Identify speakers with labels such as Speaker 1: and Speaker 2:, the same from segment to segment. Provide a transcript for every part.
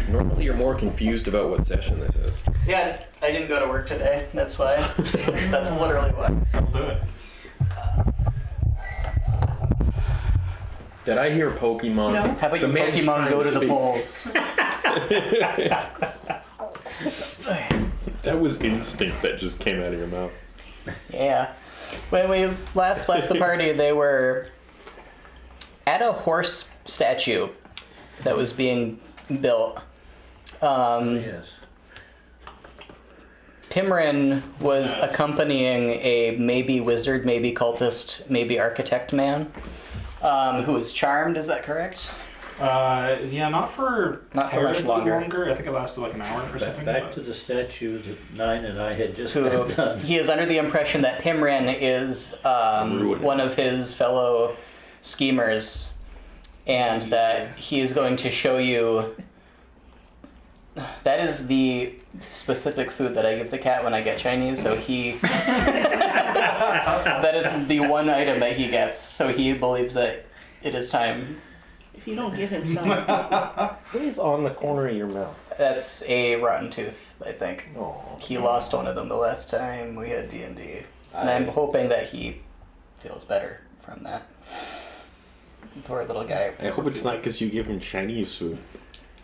Speaker 1: Normally you're more confused about what session this is.
Speaker 2: Yeah, I didn't go to work today. That's why. That's literally why.
Speaker 3: I'll do it.
Speaker 1: Did I hear Pokemon?
Speaker 4: No.
Speaker 2: How about you
Speaker 1: man's
Speaker 2: Pokemon
Speaker 1: trying
Speaker 2: go to the
Speaker 1: speak.
Speaker 2: polls?
Speaker 1: That was instinct that just came out of your mouth.
Speaker 2: Yeah. When we last left the party, they were at a horse statue that was being built.
Speaker 5: Yes.
Speaker 2: Pimrin was accompanying a maybe wizard, maybe cultist, maybe architect man, who was charmed. Is that correct?
Speaker 3: Yeah, not for
Speaker 2: Not for much longer.
Speaker 3: I think it lasted like an hour or something.
Speaker 5: Back to the statue that 9 and I had just
Speaker 2: Who
Speaker 5: got done.
Speaker 2: he is under the impression that Pimrin is
Speaker 1: Ruined.
Speaker 2: one of his fellow schemers, and that he is going to show you. That is the specific food that I give the cat when I get Chinese, so he... that is the one item that he gets, so he believes that it is time.
Speaker 4: If you don't get him some,
Speaker 1: What is on the corner of your mouth?
Speaker 2: That's a rotten tooth, I think.
Speaker 1: Oh.
Speaker 2: He lost one of them the last time we had D&D. And I'm hoping that he feels better from that. Poor little guy.
Speaker 1: I hope it's not because you give him Chinese food.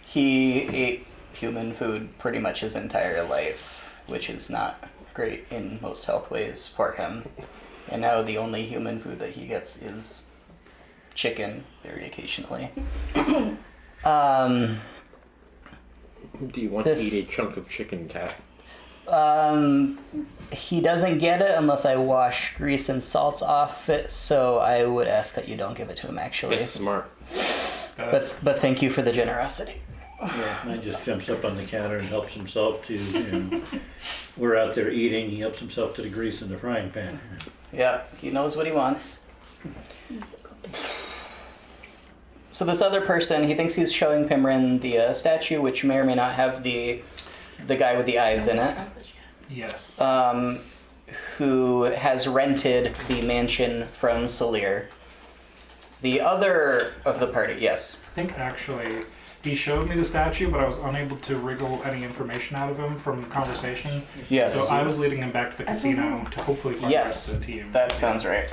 Speaker 2: He ate human food pretty much his entire life, which is not great in most health ways for him. And now the only human food that he gets is chicken, very occasionally.
Speaker 1: Do you want
Speaker 2: This-
Speaker 1: to eat a chunk of chicken, cat?
Speaker 2: He doesn't get it unless I wash grease and salt off it, so I would ask that you don't give it to him, actually.
Speaker 1: That's smart.
Speaker 2: But thank you for the generosity.
Speaker 5: Yeah, mine just jumps up on the counter and helps himself to, we're out there eating, he helps himself to the grease in the frying pan.
Speaker 2: Yeah, he knows what he wants. So this other person, he thinks he's showing Pimrin the statue, which may or may not have the guy with the eyes in it,
Speaker 3: Yes.
Speaker 2: who has rented the mansion from Salir. The other of the party, yes.
Speaker 3: I think actually he showed me the statue, but I was unable to wriggle any information out of him from conversation.
Speaker 2: Yes.
Speaker 3: So I was leading him back to the casino to hopefully find the rest
Speaker 2: Yes,
Speaker 3: of the team.
Speaker 2: that sounds right.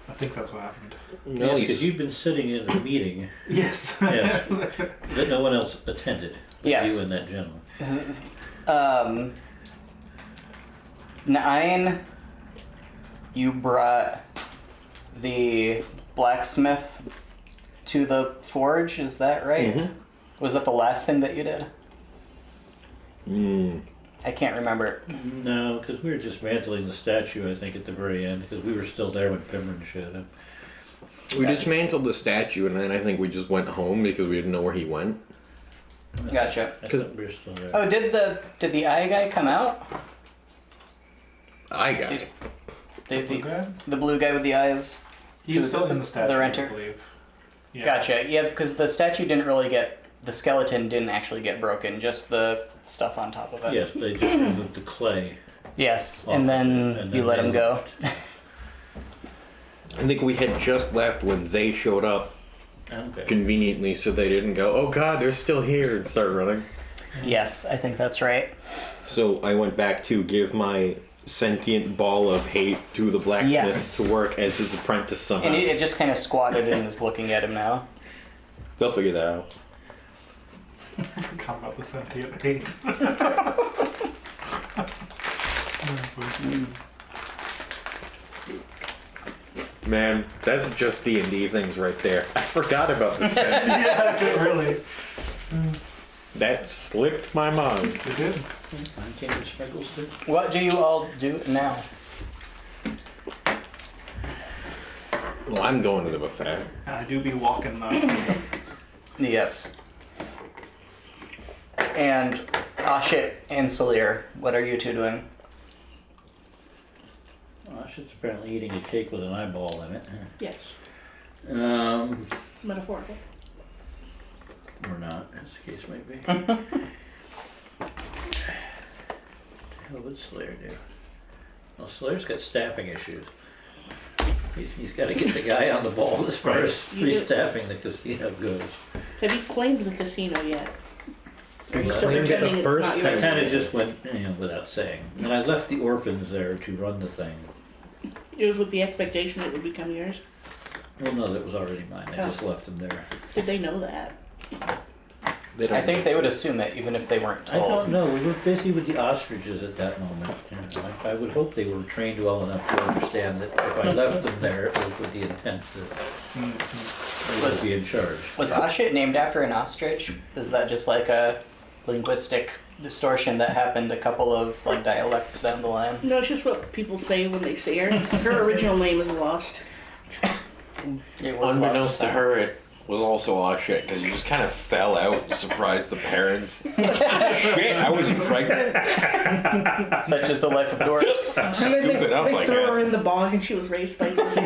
Speaker 3: I think that's what happened.
Speaker 1: No,
Speaker 5: Yes, because you've been sitting in a meeting
Speaker 3: Yes.
Speaker 5: Yes. that no one else attended. But
Speaker 2: Yes.
Speaker 5: You and that gentleman.
Speaker 2: 9, you brought the blacksmith to the forge, is that right?
Speaker 1: Mhm.
Speaker 2: Was that the last thing that you did?
Speaker 1: Mm.
Speaker 2: I can't remember.
Speaker 5: No, because we were dismantling the statue, I think, at the very end, because we were still there when Pimrin showed up.
Speaker 1: We dismantled the statue, and then I think we just went home because we didn't know where he went.
Speaker 2: Gotcha.
Speaker 5: I thought we were still there.
Speaker 2: Oh, did the eye guy come out?
Speaker 1: I got
Speaker 2: Did-
Speaker 1: it.
Speaker 2: The blue guy with the eyes?
Speaker 3: He's still in the statue,
Speaker 2: The renter?
Speaker 3: I believe. Yeah.
Speaker 2: Gotcha. Yeah, because the statue didn't really get... The skeleton didn't actually get broken, just the stuff on top of it.
Speaker 5: Yes, they just removed the clay.
Speaker 2: Yes,
Speaker 5: off
Speaker 2: and then
Speaker 5: of it,
Speaker 2: you let
Speaker 5: they
Speaker 2: him go.
Speaker 5: left.
Speaker 1: I think we had just left when they showed up
Speaker 5: Okay.
Speaker 1: conveniently, so they didn't go, oh god, they're still here, and start running.
Speaker 2: Yes, I think that's right.
Speaker 1: So I went back to give my sentient ball of hate to the blacksmith
Speaker 2: Yes.
Speaker 1: to work as his apprentice somehow.
Speaker 2: And it just kind of squatted and is looking at him now.
Speaker 1: They'll figure that out.
Speaker 3: Forgot about the sentient hate.
Speaker 1: Man, that's just D&D things right there. I forgot about the sentient.
Speaker 3: Yeah, really.
Speaker 1: That slipped my mind.
Speaker 3: It did.
Speaker 5: I came with sprinkles too.
Speaker 2: What do you all do now?
Speaker 1: Well, I'm going to the buffet.
Speaker 3: I do be walking though.
Speaker 2: Yes. And Ashit and Salir, what are you two doing?
Speaker 5: Well, Ashit's apparently eating a cake with an eyeball in it.
Speaker 4: yes,
Speaker 5: Um,
Speaker 4: it's metaphorical.
Speaker 5: or not, as the case might be. What the hell would Slayer do? Well, Slayer's got staffing issues. He's got to get the guy on the ball as far as
Speaker 4: You do.
Speaker 5: restaffing the casino goes.
Speaker 4: Have you claimed the casino yet? Are you
Speaker 5: Well,
Speaker 4: still
Speaker 1: I didn't get the
Speaker 4: pretending it's
Speaker 1: first
Speaker 4: not
Speaker 5: I
Speaker 4: yours?
Speaker 5: kind of just went, without saying. And I left the orphans there to run the thing.
Speaker 4: It was with the expectation it would become yours.
Speaker 5: Well, no, that was already mine. I just left them there.
Speaker 4: Did they know that?
Speaker 1: They don't
Speaker 2: I think they would assume it even if they weren't
Speaker 5: I don't
Speaker 2: told.
Speaker 5: know. We were busy with the ostriches at that moment. I would hope they were trained well enough to understand that if I left them there, it was with the intent that they would be in charge.
Speaker 2: Was Oshit named after an ostrich? Is that just like a linguistic distortion that happened a couple of like dialects down the line?
Speaker 4: No, it's just what people say when they see her. Her original name is lost.
Speaker 2: It was
Speaker 1: Unbeknownst
Speaker 2: lost
Speaker 1: to
Speaker 2: time.
Speaker 1: her, it was also all shit because you just kind of fell out and surprised the parents. Shit, I wasn't pregnant.
Speaker 2: Such is the life of dwarves.
Speaker 4: And then they
Speaker 1: Stupid up, I
Speaker 4: threw her
Speaker 1: guess.
Speaker 4: in the bog and she was raised by kids.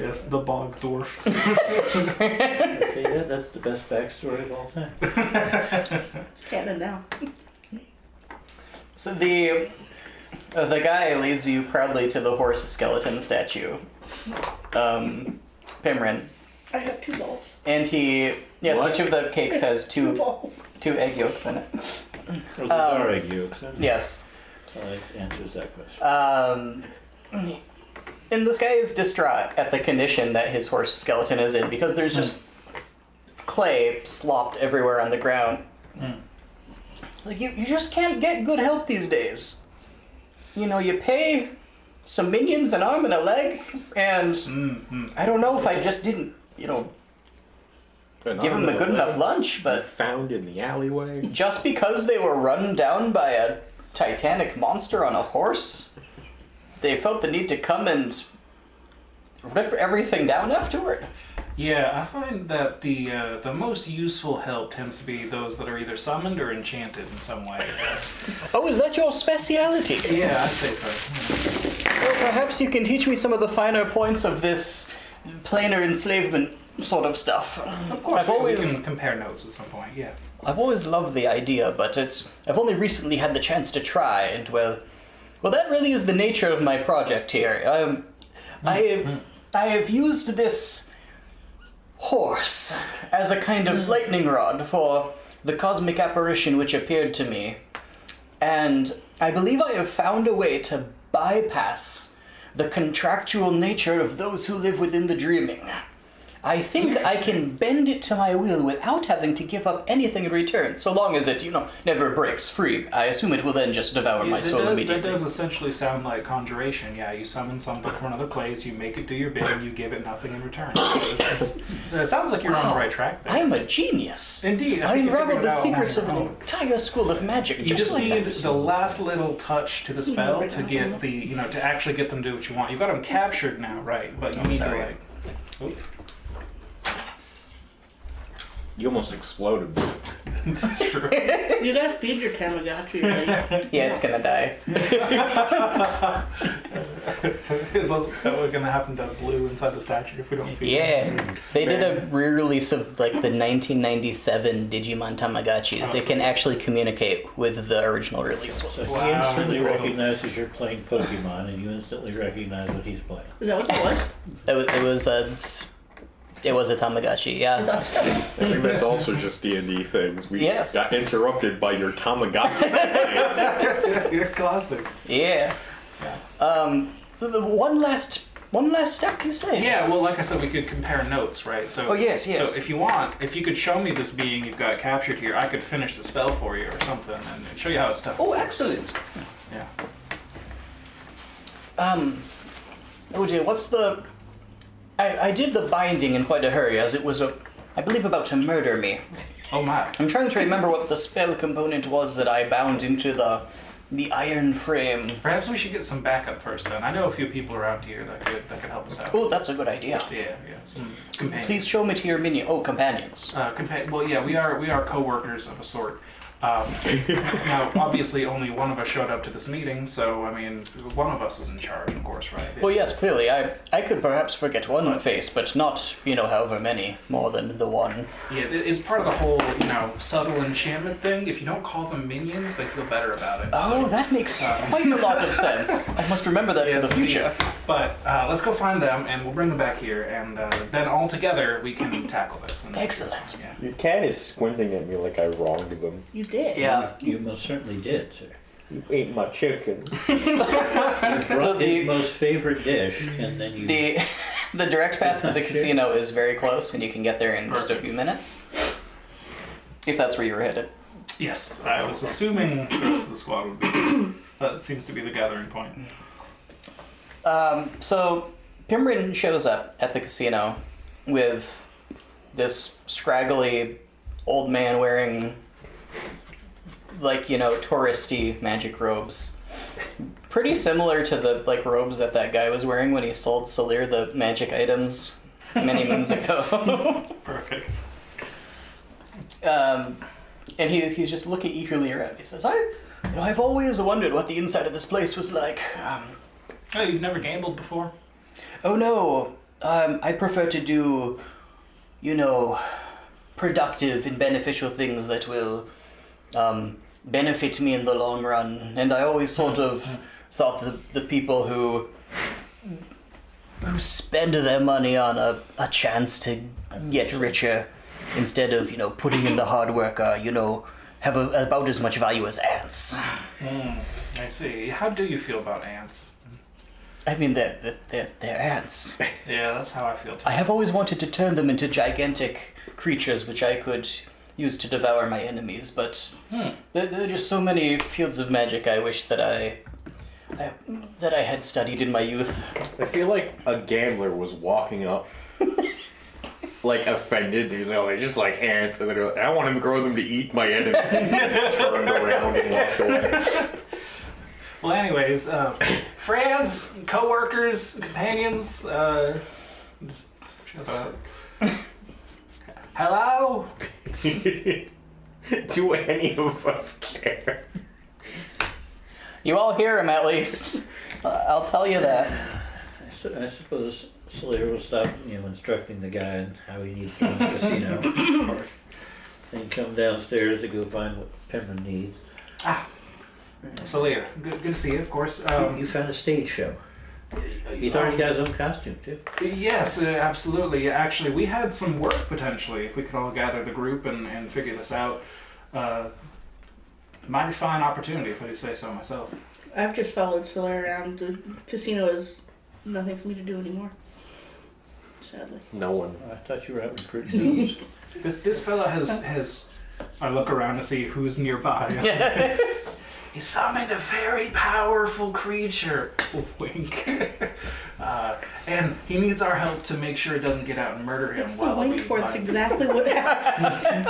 Speaker 3: Yes, the bog dwarfs.
Speaker 5: See that? That's the best backstory of all time.
Speaker 4: It's canon now.
Speaker 2: So the guy leads you proudly to the horse skeleton statue, Pimrin,
Speaker 4: I have 2 balls.
Speaker 2: and yes,
Speaker 1: What?
Speaker 2: each of the cakes has
Speaker 4: 2
Speaker 2: two
Speaker 4: balls.
Speaker 2: egg yolks in it.
Speaker 5: Well, these are egg yolks. Huh?
Speaker 2: Yes.
Speaker 5: So that answers that question.
Speaker 2: And this guy is distraught at the condition that his horse skeleton is in because there's just clay slopped everywhere on the ground. Like, you just can't get good help these days. You know, you pay some minions an arm and a leg, and I don't know if I just didn't, give him a good enough lunch, but
Speaker 1: Found in the alleyway.
Speaker 2: just because they were run down by a titanic monster on a horse, they felt the need to come and rip everything down afterward.
Speaker 3: Yeah, I find that the most useful help tends to be those that are either summoned or enchanted in some way.
Speaker 2: Oh, is that your speciality?
Speaker 3: Yeah, I'd say so.
Speaker 2: Well, perhaps you can teach me some of the finer points of this planar enslavement sort of stuff.
Speaker 3: Of course,
Speaker 2: I've
Speaker 3: we
Speaker 2: always,
Speaker 3: can compare notes at some point. Yeah.
Speaker 2: I've always loved the idea, but I've only recently had the chance to try, and well, that really is the nature of my project here. I have used this horse as a kind of lightning rod for the cosmic apparition which appeared to me, and I believe I have found a way to bypass the contractual nature of those who live within the dreaming. I think I can bend it to my will without having to give up anything in return, so long as it, never breaks free. I assume it will then just devour my soul immediately.
Speaker 3: That does essentially sound like conjuration. Yeah, you summon something from another place, you make it do your bidding, you give it nothing in return. It sounds like you're on the right track there.
Speaker 2: I am a genius.
Speaker 3: Indeed.
Speaker 2: I
Speaker 3: think you
Speaker 2: unraveled
Speaker 3: figured
Speaker 2: the
Speaker 3: it out
Speaker 2: secrets of
Speaker 3: on
Speaker 2: an
Speaker 3: your own.
Speaker 2: entire school of magic.
Speaker 3: You just
Speaker 2: like
Speaker 3: need
Speaker 2: that.
Speaker 3: the last little touch to the spell to get the, to actually get them to do what you want. You've got them captured now, right? But you need
Speaker 2: sorry.
Speaker 3: to Oop.
Speaker 1: You almost exploded.
Speaker 3: It's true.
Speaker 4: You gotta feed your Tamagotchi, right?
Speaker 2: Yeah, it's gonna die.
Speaker 3: Is that what's gonna happen to Blue inside the statue if we don't feed him?
Speaker 2: Yeah, they did a re-release of like the 1997 Digimon Tamagotchis. It can actually communicate with the original release
Speaker 5: So
Speaker 2: ones.
Speaker 5: he
Speaker 3: Wow.
Speaker 5: instantly
Speaker 3: Really cool.
Speaker 5: recognizes you're playing Pokemon, and you instantly recognize what he's playing.
Speaker 4: Is that what that was?
Speaker 2: It was a Tamagotchi. Yeah.
Speaker 1: I think that's also just D&D things. We
Speaker 2: Yes.
Speaker 1: got interrupted by your Tamagotchi.
Speaker 3: You're classic.
Speaker 2: Yeah. The one last step, you say?
Speaker 3: Yeah, well, like I said, we could compare notes, right? So,
Speaker 2: Oh, yes.
Speaker 3: So if you could show me this being you've got captured here, I could finish the spell for you or something and show you how it's done.
Speaker 2: Oh, excellent.
Speaker 3: Yeah.
Speaker 2: Oh dear, what's the... I did the binding in quite a hurry, as it was, I believe, about to murder me.
Speaker 3: Oh my.
Speaker 2: I'm trying to remember what the spell component was that I bound into the iron frame.
Speaker 3: Perhaps we should get some backup first then. I know a few people around here that could help us out.
Speaker 2: Oh, that's a good idea.
Speaker 3: Yeah, some companions.
Speaker 2: Please show me to your minion. Oh, companions.
Speaker 3: Well, yeah, we are co-workers of a sort. Now, obviously, only one of us showed up to this meeting, so, I mean, one of us is in charge, of course, right?
Speaker 2: Well, yes, clearly. I could perhaps forget one face, but not, however many, more than the one.
Speaker 3: Yeah, it's part of the whole, subtle enchantment thing. If you don't call them minions, they feel better about it.
Speaker 2: Oh, that makes quite a lot of sense. I must remember that for the future.
Speaker 3: But let's go find them, and we'll bring them back here, and then all together we can tackle this. And
Speaker 2: Excellent.
Speaker 3: Yeah.
Speaker 1: Your cat is squinting at me like I wronged them.
Speaker 4: You did.
Speaker 2: Yeah.
Speaker 5: You most certainly did, sir.
Speaker 1: You ate my chicken.
Speaker 5: You brought
Speaker 2: the-
Speaker 5: his most favorite dish, and then you...
Speaker 2: The direct path to the
Speaker 5: Sure.
Speaker 2: casino is very close, and you can get there in just a few minutes. If that's where you were headed.
Speaker 3: Yes, I was assuming the rest of the squad would be. That seems to be the gathering point.
Speaker 2: So Pimrin shows up at the casino with this scraggly old man wearing, touristy magic robes. Pretty similar to the, robes that guy was wearing when he sold Salir the magic items many moons ago.
Speaker 3: Perfect.
Speaker 2: And he's just looking eagerly around. He says, I've always wondered what the inside of this place was like.
Speaker 3: Oh, you've never gambled before?
Speaker 2: Oh no, I prefer to do, productive and beneficial things that will benefit me in the long run. And I always sort of thought the people who spend their money on a chance to get richer instead of, putting in the hard work, have about as much value as ants.
Speaker 3: I see. How do you feel about ants?
Speaker 2: I mean, they're ants.
Speaker 3: Yeah, that's how I feel too.
Speaker 2: I have always wanted to turn them into gigantic creatures which I could use to devour my enemies, but there are just so many fields of magic I wish that I had studied in my youth.
Speaker 1: I feel like a gambler was walking up, offended. He's like, oh, they're just like ants. And they're like, I want him to grow them to eat my enemy. Turned around and walked away.
Speaker 3: Well, anyways, friends, co-workers, companions, shut up. Hello?
Speaker 1: Do any of us care?
Speaker 2: You all hear him at least. I'll tell you that.
Speaker 5: I suppose Slayer will stop, instructing the guy on how he needs to run the casino.
Speaker 3: Of course.
Speaker 5: Then come downstairs to go find what Pember needs.
Speaker 3: So Leah, good to see you, of course.
Speaker 5: You found a stage show. He's already got his own costume, too.
Speaker 3: Yes, absolutely. Actually, we had some work, potentially, if we could all gather the group and figure this out. Mighty fine opportunity, if I do say so myself.
Speaker 4: I've just followed Solar around. The casino is nothing for me to do anymore. Sadly.
Speaker 1: No one.
Speaker 5: I thought you were out recruiting.
Speaker 3: See, this fella has. I look around to see who's nearby. He summoned a very powerful creature. Wink. And he needs our help to make sure it doesn't get out and murder him.
Speaker 4: That's the wink for. It's exactly what happened.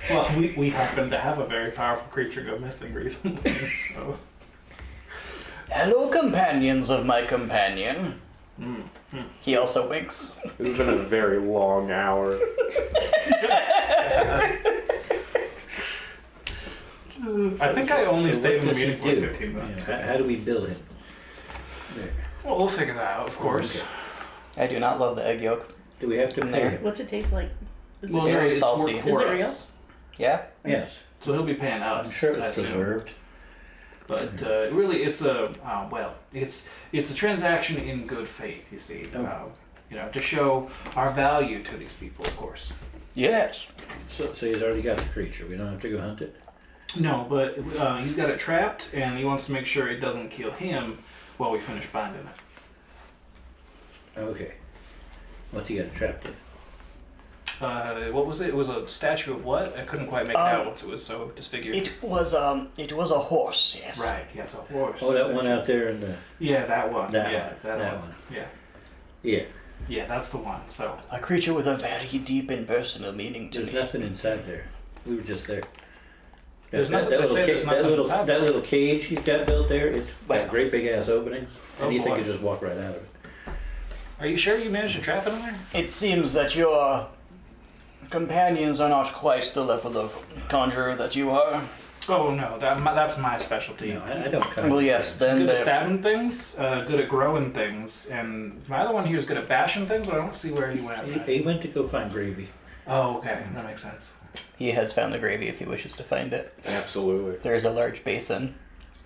Speaker 3: Well, we happen to have a very powerful creature go missing recently, so.
Speaker 2: Hello, companions of my companion. He also winks.
Speaker 1: It's been a very long hour.
Speaker 3: I think I only stayed in the
Speaker 5: what does
Speaker 3: meeting
Speaker 5: he
Speaker 3: for
Speaker 5: do?
Speaker 3: 15 minutes.
Speaker 5: How do we bill him? There.
Speaker 3: Well, we'll figure that out, of course.
Speaker 2: I do not love the egg yolk.
Speaker 5: Do we have to pay
Speaker 2: There.
Speaker 5: him?
Speaker 4: What's it taste like? Is
Speaker 3: Well,
Speaker 4: it
Speaker 2: very
Speaker 3: it's
Speaker 2: salty.
Speaker 3: work for
Speaker 4: Is it real?
Speaker 3: us.
Speaker 2: Yeah?
Speaker 5: Yes.
Speaker 3: So he'll be paying us.
Speaker 5: I'm sure
Speaker 3: I
Speaker 5: it's
Speaker 3: assume.
Speaker 5: preserved.
Speaker 3: But really, it's a it's a transaction in good faith. You see, to show our value to these people, of course.
Speaker 2: Yes.
Speaker 5: So he's already got the creature. We don't have to go hunt it?
Speaker 3: No, but he's got it trapped, and he wants to make sure it doesn't kill him while we finish binding it.
Speaker 5: Okay. What's he got trapped in?
Speaker 3: What was it? It was a statue of what? I couldn't quite make it out once it was so disfigured.
Speaker 2: It was a horse, yes.
Speaker 3: Right. Yes, a horse.
Speaker 5: Oh, that one out there in the...
Speaker 3: Yeah, that one.
Speaker 5: That
Speaker 3: yeah,
Speaker 5: one.
Speaker 3: that
Speaker 5: That
Speaker 3: one.
Speaker 5: one.
Speaker 3: Yeah.
Speaker 5: Yeah.
Speaker 3: Yeah, that's the one. So.
Speaker 2: A creature with a very deep and personal meaning to
Speaker 5: There's
Speaker 2: me.
Speaker 5: nothing inside there. We were just there.
Speaker 3: There's nothing- they say there's nothing inside
Speaker 5: that
Speaker 3: there.
Speaker 5: little cage he's got built there, it's
Speaker 2: Well.
Speaker 5: got great big ass openings.
Speaker 3: Oh,
Speaker 5: Anything
Speaker 3: boy.
Speaker 5: could just walk right out of it.
Speaker 3: Are you sure you managed to trap it in there?
Speaker 2: It seems that your companions are not quite the level of conjurer that you are.
Speaker 3: Oh no, that's my specialty.
Speaker 5: No, I don't kind
Speaker 2: Well, yes,
Speaker 3: He's
Speaker 2: then
Speaker 3: good at
Speaker 2: they're-
Speaker 3: stabbing things, good at growing things, and my other one here is good at bashing things, but I don't see where he went.
Speaker 5: He went to go find gravy.
Speaker 3: Oh, okay, that makes sense.
Speaker 2: he has found the gravy if he wishes to find it.
Speaker 1: Absolutely.
Speaker 2: There is a large basin.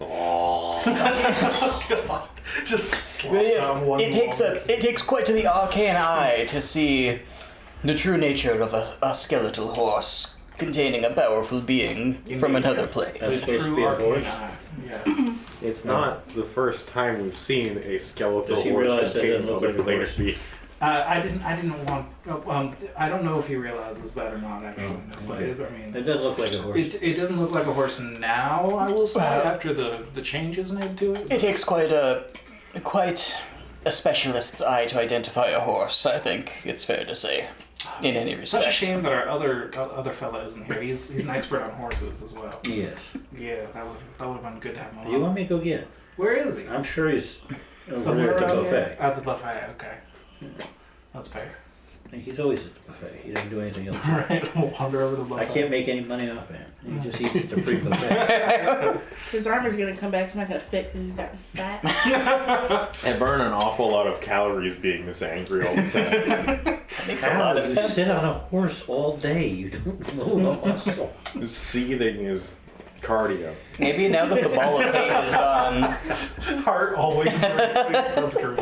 Speaker 1: Oh.
Speaker 3: Just
Speaker 2: But
Speaker 3: slops
Speaker 2: yes,
Speaker 3: on one
Speaker 2: it takes quite the arcane eye to see the true nature of a skeletal horse containing a powerful being from
Speaker 3: Indeed.
Speaker 2: another plane.
Speaker 5: That's
Speaker 3: The
Speaker 5: supposed to
Speaker 3: true
Speaker 5: be a
Speaker 3: arcane
Speaker 5: horse.
Speaker 3: eye. Yeah.
Speaker 1: It's not the first time we've seen a skeletal
Speaker 5: Does he
Speaker 1: horse
Speaker 5: realize that
Speaker 1: containing
Speaker 5: doesn't look
Speaker 1: other
Speaker 5: like a
Speaker 1: planar
Speaker 5: horse?
Speaker 1: beings.
Speaker 3: I didn't want. I don't know if he realizes that or not. Actually, no, but
Speaker 5: okay.
Speaker 3: I mean,
Speaker 5: It doesn't look like a horse.
Speaker 3: it doesn't look like a horse now. I will say after the changes made to it.
Speaker 2: It takes quite a specialist's eye to identify a horse, I think it's fair to say, in any respect.
Speaker 3: Such a shame that our other fella isn't here. He's an expert on horses as well.
Speaker 5: Yes.
Speaker 3: Yeah, that would have been good to have him
Speaker 5: Do you
Speaker 3: on.
Speaker 5: want me to go get him?
Speaker 3: Where is he?
Speaker 5: I'm sure he's over
Speaker 3: Somewhere
Speaker 5: there at the
Speaker 3: around here?
Speaker 5: buffet.
Speaker 3: At the buffet. Okay, that's fair.
Speaker 5: He's always at the buffet. He doesn't do anything else.
Speaker 3: Right, we'll wander over the
Speaker 5: I
Speaker 3: buffet.
Speaker 5: can't make any money off of him. He just eats at the free buffet.
Speaker 4: His armor's gonna come back. It's not gonna fit because he's got fat.
Speaker 1: And burn an awful lot of calories being this angry all the time.
Speaker 2: That makes a lot
Speaker 5: You
Speaker 2: of sense.
Speaker 5: sit on a horse all day. You don't move a muscle.
Speaker 1: Seething is cardio.
Speaker 2: Maybe now that the ball of hate is gone,
Speaker 3: Heart always racing. That's great.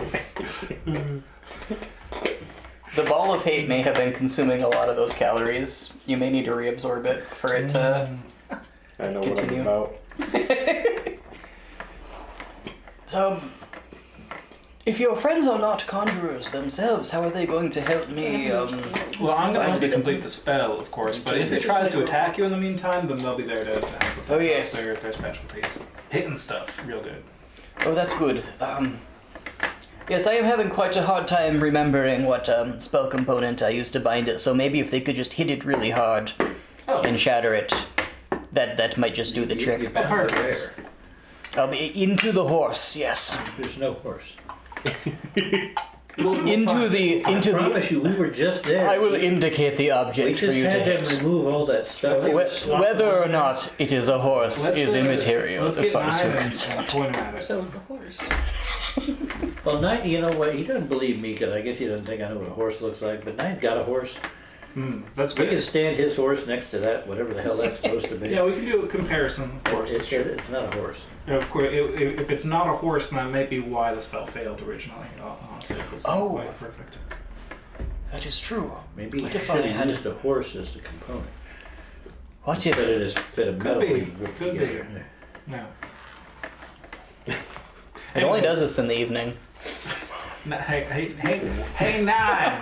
Speaker 2: the ball of hate may have been consuming a lot of those calories. You may need to reabsorb it for it to
Speaker 1: I know
Speaker 2: Continue.
Speaker 1: what I'm about.
Speaker 2: So, if your friends are not conjurers themselves, how are they going to help me?
Speaker 3: Well, I'm gonna have to
Speaker 2: Find-
Speaker 3: complete the spell, of course. But if it tries to attack you in the meantime, then they'll be there to help. With
Speaker 2: Oh,
Speaker 3: that.
Speaker 2: yes.
Speaker 3: That's their specialties. Hitting stuff, real good.
Speaker 2: Oh, that's good. Yes, I am having quite a hard time remembering what spell component I used to bind it. So maybe if they could just hit it really hard
Speaker 3: Oh,
Speaker 2: and shatter it, that might just do the
Speaker 5: You
Speaker 2: trick.
Speaker 5: bound it
Speaker 3: Perfect.
Speaker 5: there.
Speaker 2: I'll be into the horse. Yes,
Speaker 5: There's no horse.
Speaker 2: into the.
Speaker 5: I promise you, we were just there.
Speaker 2: I will indicate the
Speaker 5: We
Speaker 2: object for
Speaker 5: just
Speaker 2: you to
Speaker 5: had them
Speaker 2: hit.
Speaker 5: remove all that stuff. They were slopping
Speaker 2: Whether or
Speaker 5: around.
Speaker 2: not it is a horse is immaterial
Speaker 3: Let's
Speaker 2: as
Speaker 3: get
Speaker 2: far as
Speaker 3: Nine
Speaker 2: we're
Speaker 3: and
Speaker 2: concerned.
Speaker 3: point him at it.
Speaker 4: So is the horse.
Speaker 5: Well, Nine, you know what? He doesn't believe me because I guess he doesn't think I know what a horse looks like. But Nine's got a horse.
Speaker 3: That's
Speaker 5: We can
Speaker 3: good.
Speaker 5: stand his horse next to that, whatever the hell that's supposed to be.
Speaker 3: Yeah, we can do a comparison, of course. It's true.
Speaker 5: It's not a horse.
Speaker 3: Of course, if it's not a horse, then that may be why the spell failed originally. Honestly, it's not
Speaker 2: Oh.
Speaker 3: quite perfect.
Speaker 2: That is true.
Speaker 5: Maybe he
Speaker 2: What if
Speaker 5: should
Speaker 2: I
Speaker 5: have
Speaker 2: had-
Speaker 5: used a horse as the component.
Speaker 2: What
Speaker 5: Instead of
Speaker 2: if?
Speaker 5: this bit of
Speaker 3: Could
Speaker 5: metal
Speaker 3: be.
Speaker 5: we whipped
Speaker 3: Could be.
Speaker 5: together.
Speaker 3: No.
Speaker 2: It only does this in the evening.
Speaker 3: Hey, Nine!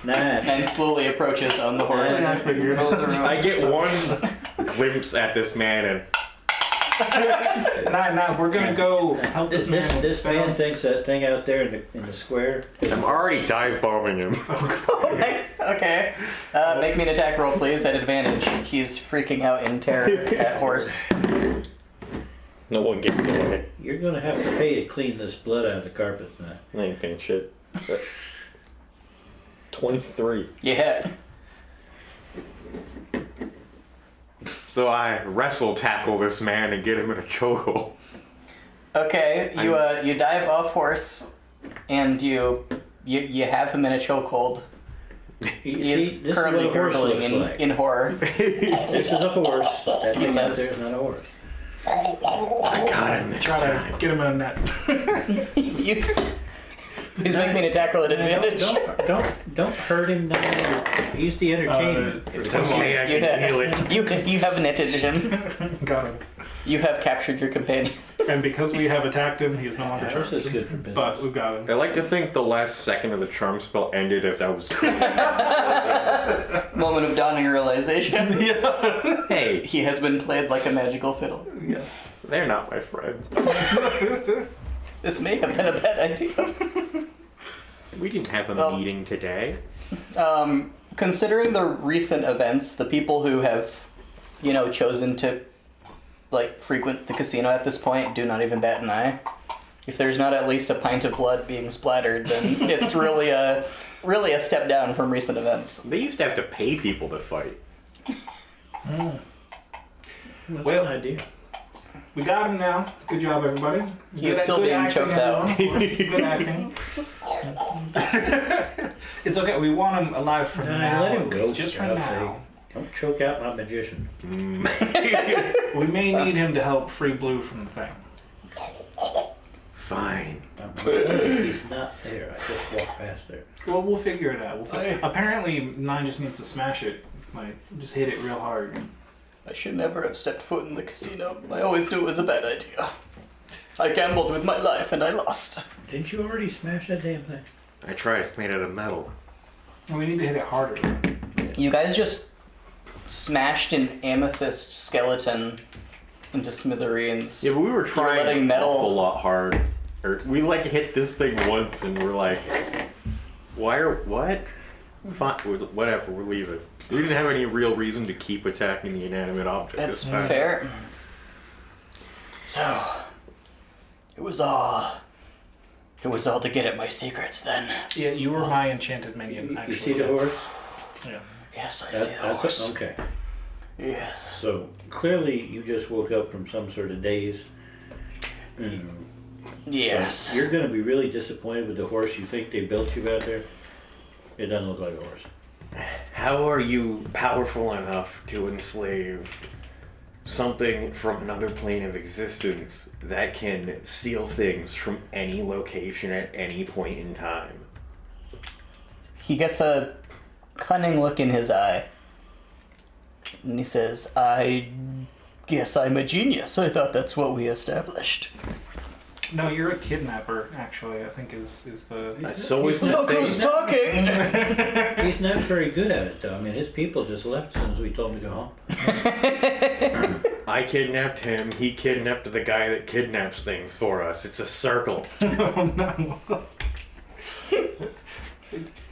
Speaker 5: Nine.
Speaker 2: And slowly approaches on the horse.
Speaker 5: Yeah, I
Speaker 3: figured.
Speaker 1: I get one glimpse at this man and
Speaker 3: Nine, we're gonna go help this man. with the
Speaker 5: This
Speaker 3: spell.
Speaker 5: man thinks that thing out there in the square.
Speaker 1: I'm already dive bombing him.
Speaker 2: Okay. Make me an attack roll, please, at advantage. He's freaking out in terror at horse.
Speaker 1: No one gets away.
Speaker 5: You're gonna have to pay to clean this blood out of the carpet tonight.
Speaker 1: I ain't paying shit. 23.
Speaker 2: Yeah.
Speaker 1: So I wrestle tackle this man and get him in a chokehold.
Speaker 2: Okay, you dive off horse, and you have him in a chokehold.
Speaker 5: You
Speaker 2: He
Speaker 5: see,
Speaker 2: is
Speaker 5: this
Speaker 2: currently
Speaker 5: is what a horse
Speaker 2: gurgling
Speaker 5: looks like.
Speaker 2: in horror.
Speaker 5: This is a horse. That
Speaker 2: He
Speaker 5: thing out
Speaker 2: says.
Speaker 5: there is not a horse.
Speaker 1: Got him this
Speaker 3: Try
Speaker 1: time.
Speaker 3: to get him in a net.
Speaker 2: You- Please make me an attack roll at advantage.
Speaker 5: Don't hurt him now. He's the entertainment.
Speaker 1: It's okay, I can heal it.
Speaker 2: You have netted him.
Speaker 3: Got him.
Speaker 2: You have captured your companion.
Speaker 3: And because we have attacked him, he is no longer
Speaker 5: This
Speaker 3: charged.
Speaker 5: is good for business.
Speaker 3: But we've got
Speaker 1: I
Speaker 3: him.
Speaker 1: like to think the last second of the charm spell ended as I was.
Speaker 2: Moment of dawning realization.
Speaker 1: Hey,
Speaker 2: He has been played like a magical fiddle.
Speaker 3: Yes.
Speaker 1: they're not my friends.
Speaker 2: This may have been a bad idea.
Speaker 1: We didn't have a
Speaker 2: Well-
Speaker 1: meeting today.
Speaker 2: Considering the recent events, the people who have, chosen to, frequent the casino at this point do not even bat an eye. if there's not at least a pint of blood being splattered, then it's really a step down from recent events.
Speaker 6: They used to have to pay people to fight.
Speaker 5: That's
Speaker 3: Well-
Speaker 5: an idea.
Speaker 3: We got him now. Good job, everybody.
Speaker 2: He is still being
Speaker 3: acting,
Speaker 2: choked out.
Speaker 3: everyone, of course. Good acting. It's okay. We want him alive for now.
Speaker 5: Let him go.
Speaker 3: Just for
Speaker 5: I'll
Speaker 3: now.
Speaker 5: say. Don't choke out my magician.
Speaker 3: We may need him to help free Blue from the thing.
Speaker 6: Fine.
Speaker 5: He's not there. I just walked past there.
Speaker 3: Well, we'll figure it out. Apparently, Nine just needs to smash it. Like, just hit it real hard.
Speaker 2: I should never have stepped foot in the casino. I always knew it was a bad idea. I gambled with my life and I lost.
Speaker 5: Didn't you already smash that damn thing?
Speaker 6: I tried. It's made out of metal.
Speaker 3: And we need to hit it harder.
Speaker 2: You guys just smashed an amethyst skeleton into smithereens.
Speaker 6: Yeah, but we were trying
Speaker 2: letting
Speaker 6: an
Speaker 2: metal-
Speaker 6: awful lot hard. Or we like hit this thing once and we're like, what? Fine, whatever. We're leaving. We didn't have any real reason to keep attacking the inanimate object.
Speaker 2: That's
Speaker 6: this time.
Speaker 2: fair. So, it was all to get at my secrets then.
Speaker 3: Yeah, you were my enchanted minion,
Speaker 5: You
Speaker 3: actually.
Speaker 5: see the horse?
Speaker 3: Yeah.
Speaker 2: Yes, I see the
Speaker 5: That's
Speaker 2: horse.
Speaker 5: okay.
Speaker 2: Yes.
Speaker 5: So clearly you just woke up from some sort of daze.
Speaker 2: Yes.
Speaker 5: So you're going to be really disappointed with the horse you think they built you out there. It doesn't look like a horse.
Speaker 6: How are you powerful enough to enslave something from another plane of existence that can steal things from any location at any point in time?
Speaker 2: He gets a cunning look in his eye. And he says, I guess I'm a genius. I thought that's what we established.
Speaker 3: No, you're a kidnapper, actually, I think is the...
Speaker 6: So is the
Speaker 2: Look
Speaker 6: thing.
Speaker 2: who's talking!
Speaker 5: He's not very good at it though. I mean, his people just left as soon as we told him to go home.
Speaker 6: I kidnapped him. He kidnapped the guy that kidnaps things for us. It's a circle.
Speaker 3: Oh, no.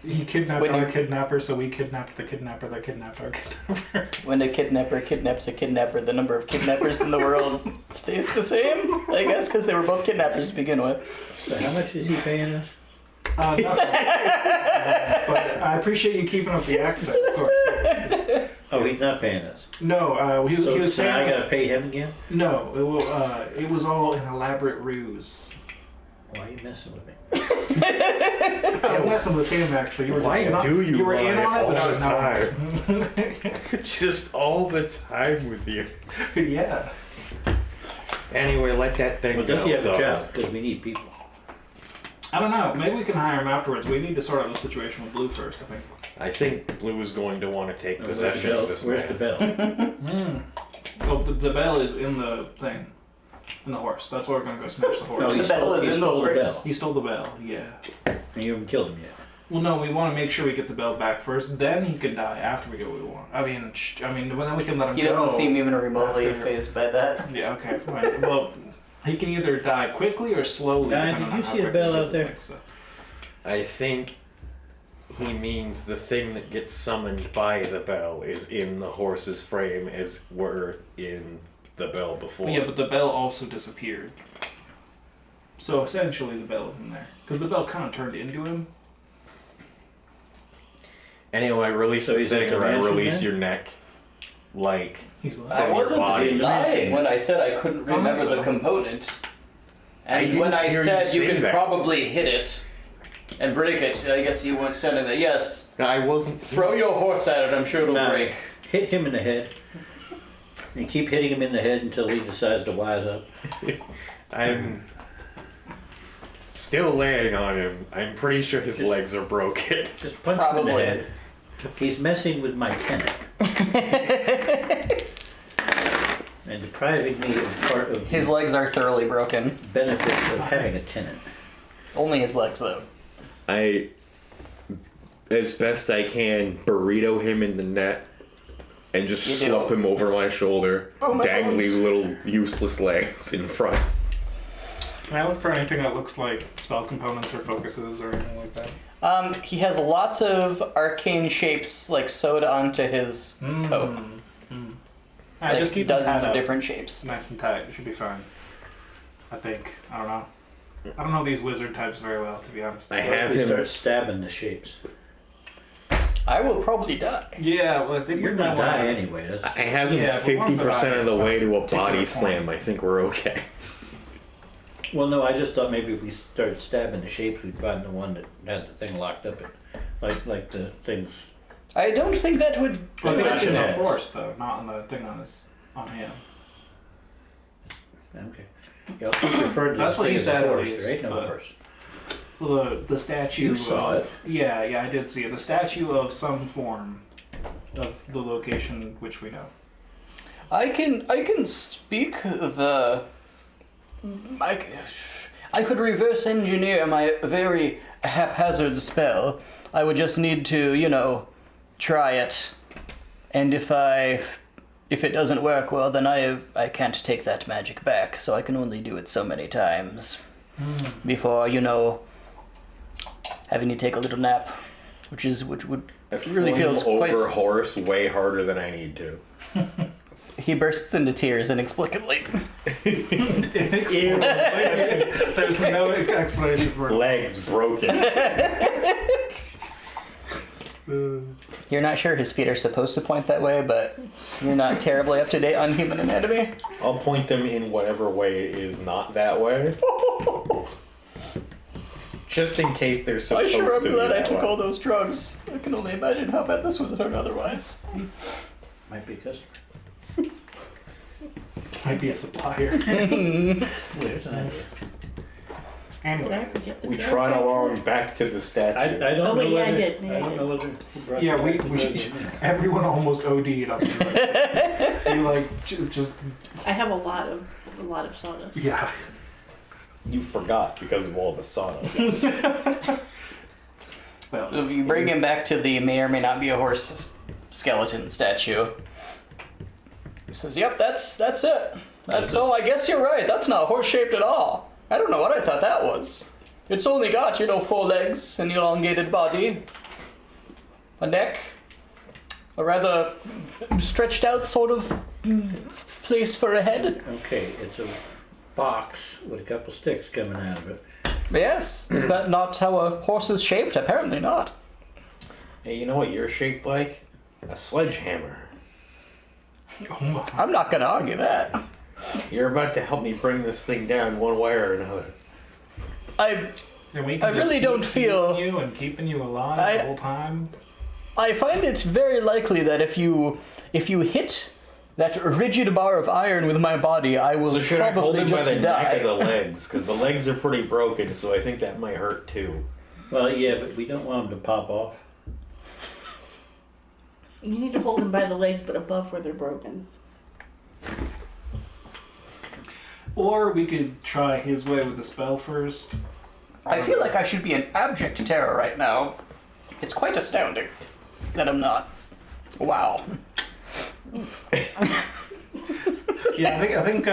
Speaker 3: He kidnapped
Speaker 2: When
Speaker 3: our
Speaker 2: you-
Speaker 3: kidnapper, so we kidnapped the kidnapper that kidnapped our kidnapper.
Speaker 2: When a kidnapper kidnaps a kidnapper, the number of kidnappers in the world stays the same, I guess, because they were both kidnappers to begin with.
Speaker 5: So how much is he paying us?
Speaker 3: Nothing. But I appreciate you keeping up the accent, of course.
Speaker 5: Oh, he's not paying us.
Speaker 3: No, he
Speaker 5: So,
Speaker 3: was
Speaker 5: so
Speaker 3: saying
Speaker 5: I
Speaker 3: us-
Speaker 5: gotta pay him again?
Speaker 3: No, it was all an elaborate ruse.
Speaker 5: Why are you messing with me?
Speaker 3: I was messing with him, actually. You were
Speaker 6: Why
Speaker 3: just in on,
Speaker 6: do you
Speaker 3: were in
Speaker 6: lie
Speaker 3: on it
Speaker 6: all
Speaker 3: without
Speaker 6: the
Speaker 3: knowing.
Speaker 6: Just all the time with you.
Speaker 3: Yeah.
Speaker 6: Anyway, let that thing
Speaker 5: Well,
Speaker 6: go.
Speaker 5: does he have a
Speaker 6: It's
Speaker 5: job?
Speaker 6: ours.
Speaker 5: Because we need people.
Speaker 3: I don't know. Maybe we can hire him afterwards. We need to sort out the situation with Blue first, I think.
Speaker 6: I think Blue is going to want to take
Speaker 5: Where's
Speaker 6: possession
Speaker 5: the bell?
Speaker 6: of this
Speaker 5: Where's
Speaker 6: man.
Speaker 5: the bell?
Speaker 3: Oh, the bell is in the thing. In the horse. That's why we're gonna go smash the horse.
Speaker 5: No,
Speaker 2: The
Speaker 5: he
Speaker 2: bell
Speaker 5: stole,
Speaker 2: is
Speaker 5: he
Speaker 2: in the
Speaker 5: stole the
Speaker 2: horse.
Speaker 5: bell.
Speaker 3: He stole the bell, yeah.
Speaker 5: And you haven't killed him yet.
Speaker 3: Well, no, we want to make sure we get the bell back first. Then he can die after we get what we want. I mean, well, then we can let him
Speaker 2: He
Speaker 3: go.
Speaker 2: doesn't seem even remotely
Speaker 3: after-
Speaker 2: fazed by that.
Speaker 3: Yeah, okay, fine. Well, he can either die quickly or slowly.
Speaker 5: Guy,
Speaker 3: depending
Speaker 5: did
Speaker 3: on
Speaker 5: you
Speaker 3: how
Speaker 5: see a
Speaker 3: quickly
Speaker 5: bell
Speaker 3: he
Speaker 5: out
Speaker 3: does
Speaker 5: there?
Speaker 3: things, so.
Speaker 6: I think he means the thing that gets summoned by the bell is in the horse's frame as were in the bell before.
Speaker 3: Well, yeah, but the bell also disappeared. So essentially, the bell isn't there because the bell kind of turned into him.
Speaker 6: Anyway, release
Speaker 5: So
Speaker 6: the
Speaker 5: he's at
Speaker 6: thing
Speaker 5: the
Speaker 6: or I
Speaker 5: mansion
Speaker 6: release
Speaker 5: then?
Speaker 6: your neck. Like,
Speaker 3: He's
Speaker 6: From
Speaker 2: I
Speaker 6: your
Speaker 2: wasn't
Speaker 6: body.
Speaker 2: lying when I said I couldn't
Speaker 3: I don't
Speaker 2: remember
Speaker 3: think so.
Speaker 2: the component.
Speaker 6: I
Speaker 2: And
Speaker 6: didn't
Speaker 2: when I
Speaker 6: hear you
Speaker 2: said you
Speaker 6: say
Speaker 2: can
Speaker 6: that.
Speaker 2: probably hit it and break it, I guess you weren't saying that. Yes,
Speaker 6: I wasn't.
Speaker 2: throw your horse at it, I'm sure it'll
Speaker 5: No.
Speaker 2: break.
Speaker 5: Hit him in the head. And keep hitting him in the head until he decides to wise up.
Speaker 6: I'm still laying on him. I'm pretty sure his
Speaker 5: Just-
Speaker 6: legs are broken.
Speaker 5: Just punch him in the
Speaker 2: Probably.
Speaker 5: head. He's messing with my tenant. And depriving me of part of
Speaker 2: His
Speaker 5: the
Speaker 2: legs are thoroughly broken.
Speaker 5: benefits of having a tenant.
Speaker 2: Only his legs, though.
Speaker 1: I, as best I can, burrito him in the net and just
Speaker 2: You do.
Speaker 1: slump him over my shoulder,
Speaker 2: Oh my
Speaker 1: dangly
Speaker 2: goodness.
Speaker 1: little useless legs in front.
Speaker 3: Can I look for anything that looks like spell components or focuses or anything like that?
Speaker 2: He has lots of arcane shapes like sewed onto his coat.
Speaker 3: Alright,
Speaker 2: Like
Speaker 3: just keep them
Speaker 2: dozens
Speaker 3: tied
Speaker 2: of
Speaker 3: up.
Speaker 2: different shapes.
Speaker 3: Nice and tight. It should be fine. I think. I don't know. I don't know these wizard types very well, to be honest.
Speaker 1: I have
Speaker 5: We
Speaker 1: him.
Speaker 5: start stabbing the shapes.
Speaker 2: I will probably die.
Speaker 3: Yeah, well, I think
Speaker 5: You're
Speaker 3: we
Speaker 5: gonna
Speaker 3: might wanna-
Speaker 5: die anyway. That's,
Speaker 1: I have him
Speaker 3: Yeah, but one
Speaker 1: 50% of the way to a
Speaker 3: particular
Speaker 1: body
Speaker 3: point.
Speaker 1: slam. I think we're okay.
Speaker 5: well, no, I just thought maybe if we started stabbing the shapes, we'd find the one that had the thing locked up in. Like the things.
Speaker 2: I don't think that would.
Speaker 3: Well, I think it's in the
Speaker 5: Yeah.
Speaker 3: horse, though, not on the thing on him.
Speaker 5: Okay. Yeah, I'll keep referring to
Speaker 3: That's
Speaker 5: this
Speaker 3: what
Speaker 5: thing
Speaker 3: he
Speaker 5: as a
Speaker 3: said at
Speaker 5: horse.
Speaker 3: least,
Speaker 5: There ain't no
Speaker 3: but-
Speaker 5: horse.
Speaker 3: Well, the statue.
Speaker 5: You saw
Speaker 3: of,
Speaker 5: it.
Speaker 3: Yeah, I did see it. The statue of some form of the location which we know.
Speaker 2: I can speak the. I could reverse engineer my very haphazard spell. I would just need to, try it. And if it doesn't work well, then I can't take that magic back. So I can only do it so many times before having to take a little nap, which would
Speaker 1: I
Speaker 2: really
Speaker 1: flung
Speaker 2: feels
Speaker 1: him
Speaker 2: quite.
Speaker 1: over horse way harder than I need to.
Speaker 2: He bursts into tears inexplicably.
Speaker 3: There's no explanation for it.
Speaker 1: Legs broken.
Speaker 2: You're not sure his feet are supposed to point that way, but you're not terribly up to date on human anatomy.
Speaker 1: I'll point them in whatever way is not that way. Just in case they're
Speaker 2: I
Speaker 1: supposed
Speaker 2: sure
Speaker 1: to
Speaker 2: am
Speaker 1: be
Speaker 2: glad I
Speaker 1: that
Speaker 2: took
Speaker 1: way.
Speaker 2: all those drugs. I can only imagine how bad this would hurt otherwise.
Speaker 5: Might be a customer.
Speaker 3: Might be a supplier.
Speaker 5: There's an idea.
Speaker 4: Did I
Speaker 3: Anyway,
Speaker 4: forget the
Speaker 1: We
Speaker 4: drugs
Speaker 1: trot
Speaker 4: I
Speaker 1: along back to the
Speaker 5: I
Speaker 1: statue.
Speaker 5: don't
Speaker 4: Oh,
Speaker 5: know
Speaker 4: wait, yeah, I
Speaker 5: whether.
Speaker 4: did. Yeah,
Speaker 5: I
Speaker 4: I
Speaker 5: don't
Speaker 4: did.
Speaker 5: know whether. who brought
Speaker 3: yeah,
Speaker 5: the
Speaker 3: we
Speaker 5: drugs in.
Speaker 3: everyone almost OD'd up here. You like just
Speaker 4: I have a lot of soda.
Speaker 3: yeah.
Speaker 1: You forgot because of all the sawdust.
Speaker 3: Well,
Speaker 2: If you bring him back to the may or may not be a horse skeleton statue. He says, "Yep, that's it. That's all. I guess you're right. That's not horse shaped at all. I don't know what I thought that was. It's only got 4 legs, an elongated body, a neck, a rather stretched out sort of place for a head.
Speaker 5: Okay, it's a box with a couple sticks coming out of it.
Speaker 2: Yes, is that not how a horse is shaped? Apparently not.
Speaker 1: Hey, you know what you're shaped like? A sledgehammer.
Speaker 3: oh my.
Speaker 2: I'm not gonna argue that.
Speaker 1: You're about to help me bring this thing down one way or another.
Speaker 2: I
Speaker 3: And we
Speaker 2: I
Speaker 3: can just
Speaker 2: really
Speaker 3: keep
Speaker 2: don't feel-
Speaker 3: healing you and keeping you alive
Speaker 2: I-
Speaker 3: the whole time.
Speaker 2: I find it very likely that if you hit that rigid bar of iron with my body, I will
Speaker 1: So should I hold
Speaker 2: probably
Speaker 1: him by
Speaker 2: just
Speaker 1: the
Speaker 2: die.
Speaker 1: neck or the legs? Because the legs are pretty broken, so I think that might hurt too.
Speaker 5: Well, yeah, but we don't want them to pop off.
Speaker 4: You need to hold them by the legs, but above where they're broken.
Speaker 3: Or we could try his way with the spell first.
Speaker 2: I feel like I should be in abject terror right now. It's quite astounding that I'm not. Wow.
Speaker 3: Yeah, I think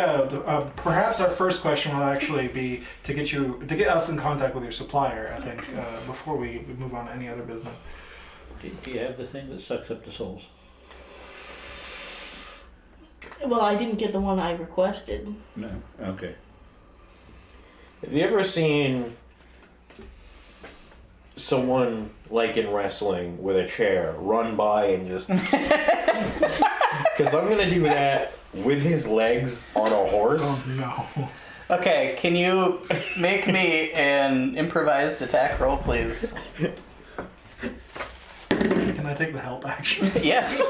Speaker 3: perhaps our first question will actually be to get us in contact with your supplier. I think before we move on to any other business.
Speaker 5: Do you have the thing that sucks up the souls?
Speaker 4: Well, I didn't get the one I requested.
Speaker 5: No. Okay.
Speaker 1: Have you ever seen someone, like in wrestling, with a chair run by and just... Because I'm going to do that with his legs on a horse.
Speaker 3: Oh no.
Speaker 2: Okay, can you make me an improvised attack roll, please?
Speaker 3: Can I take the help action?
Speaker 2: Yes.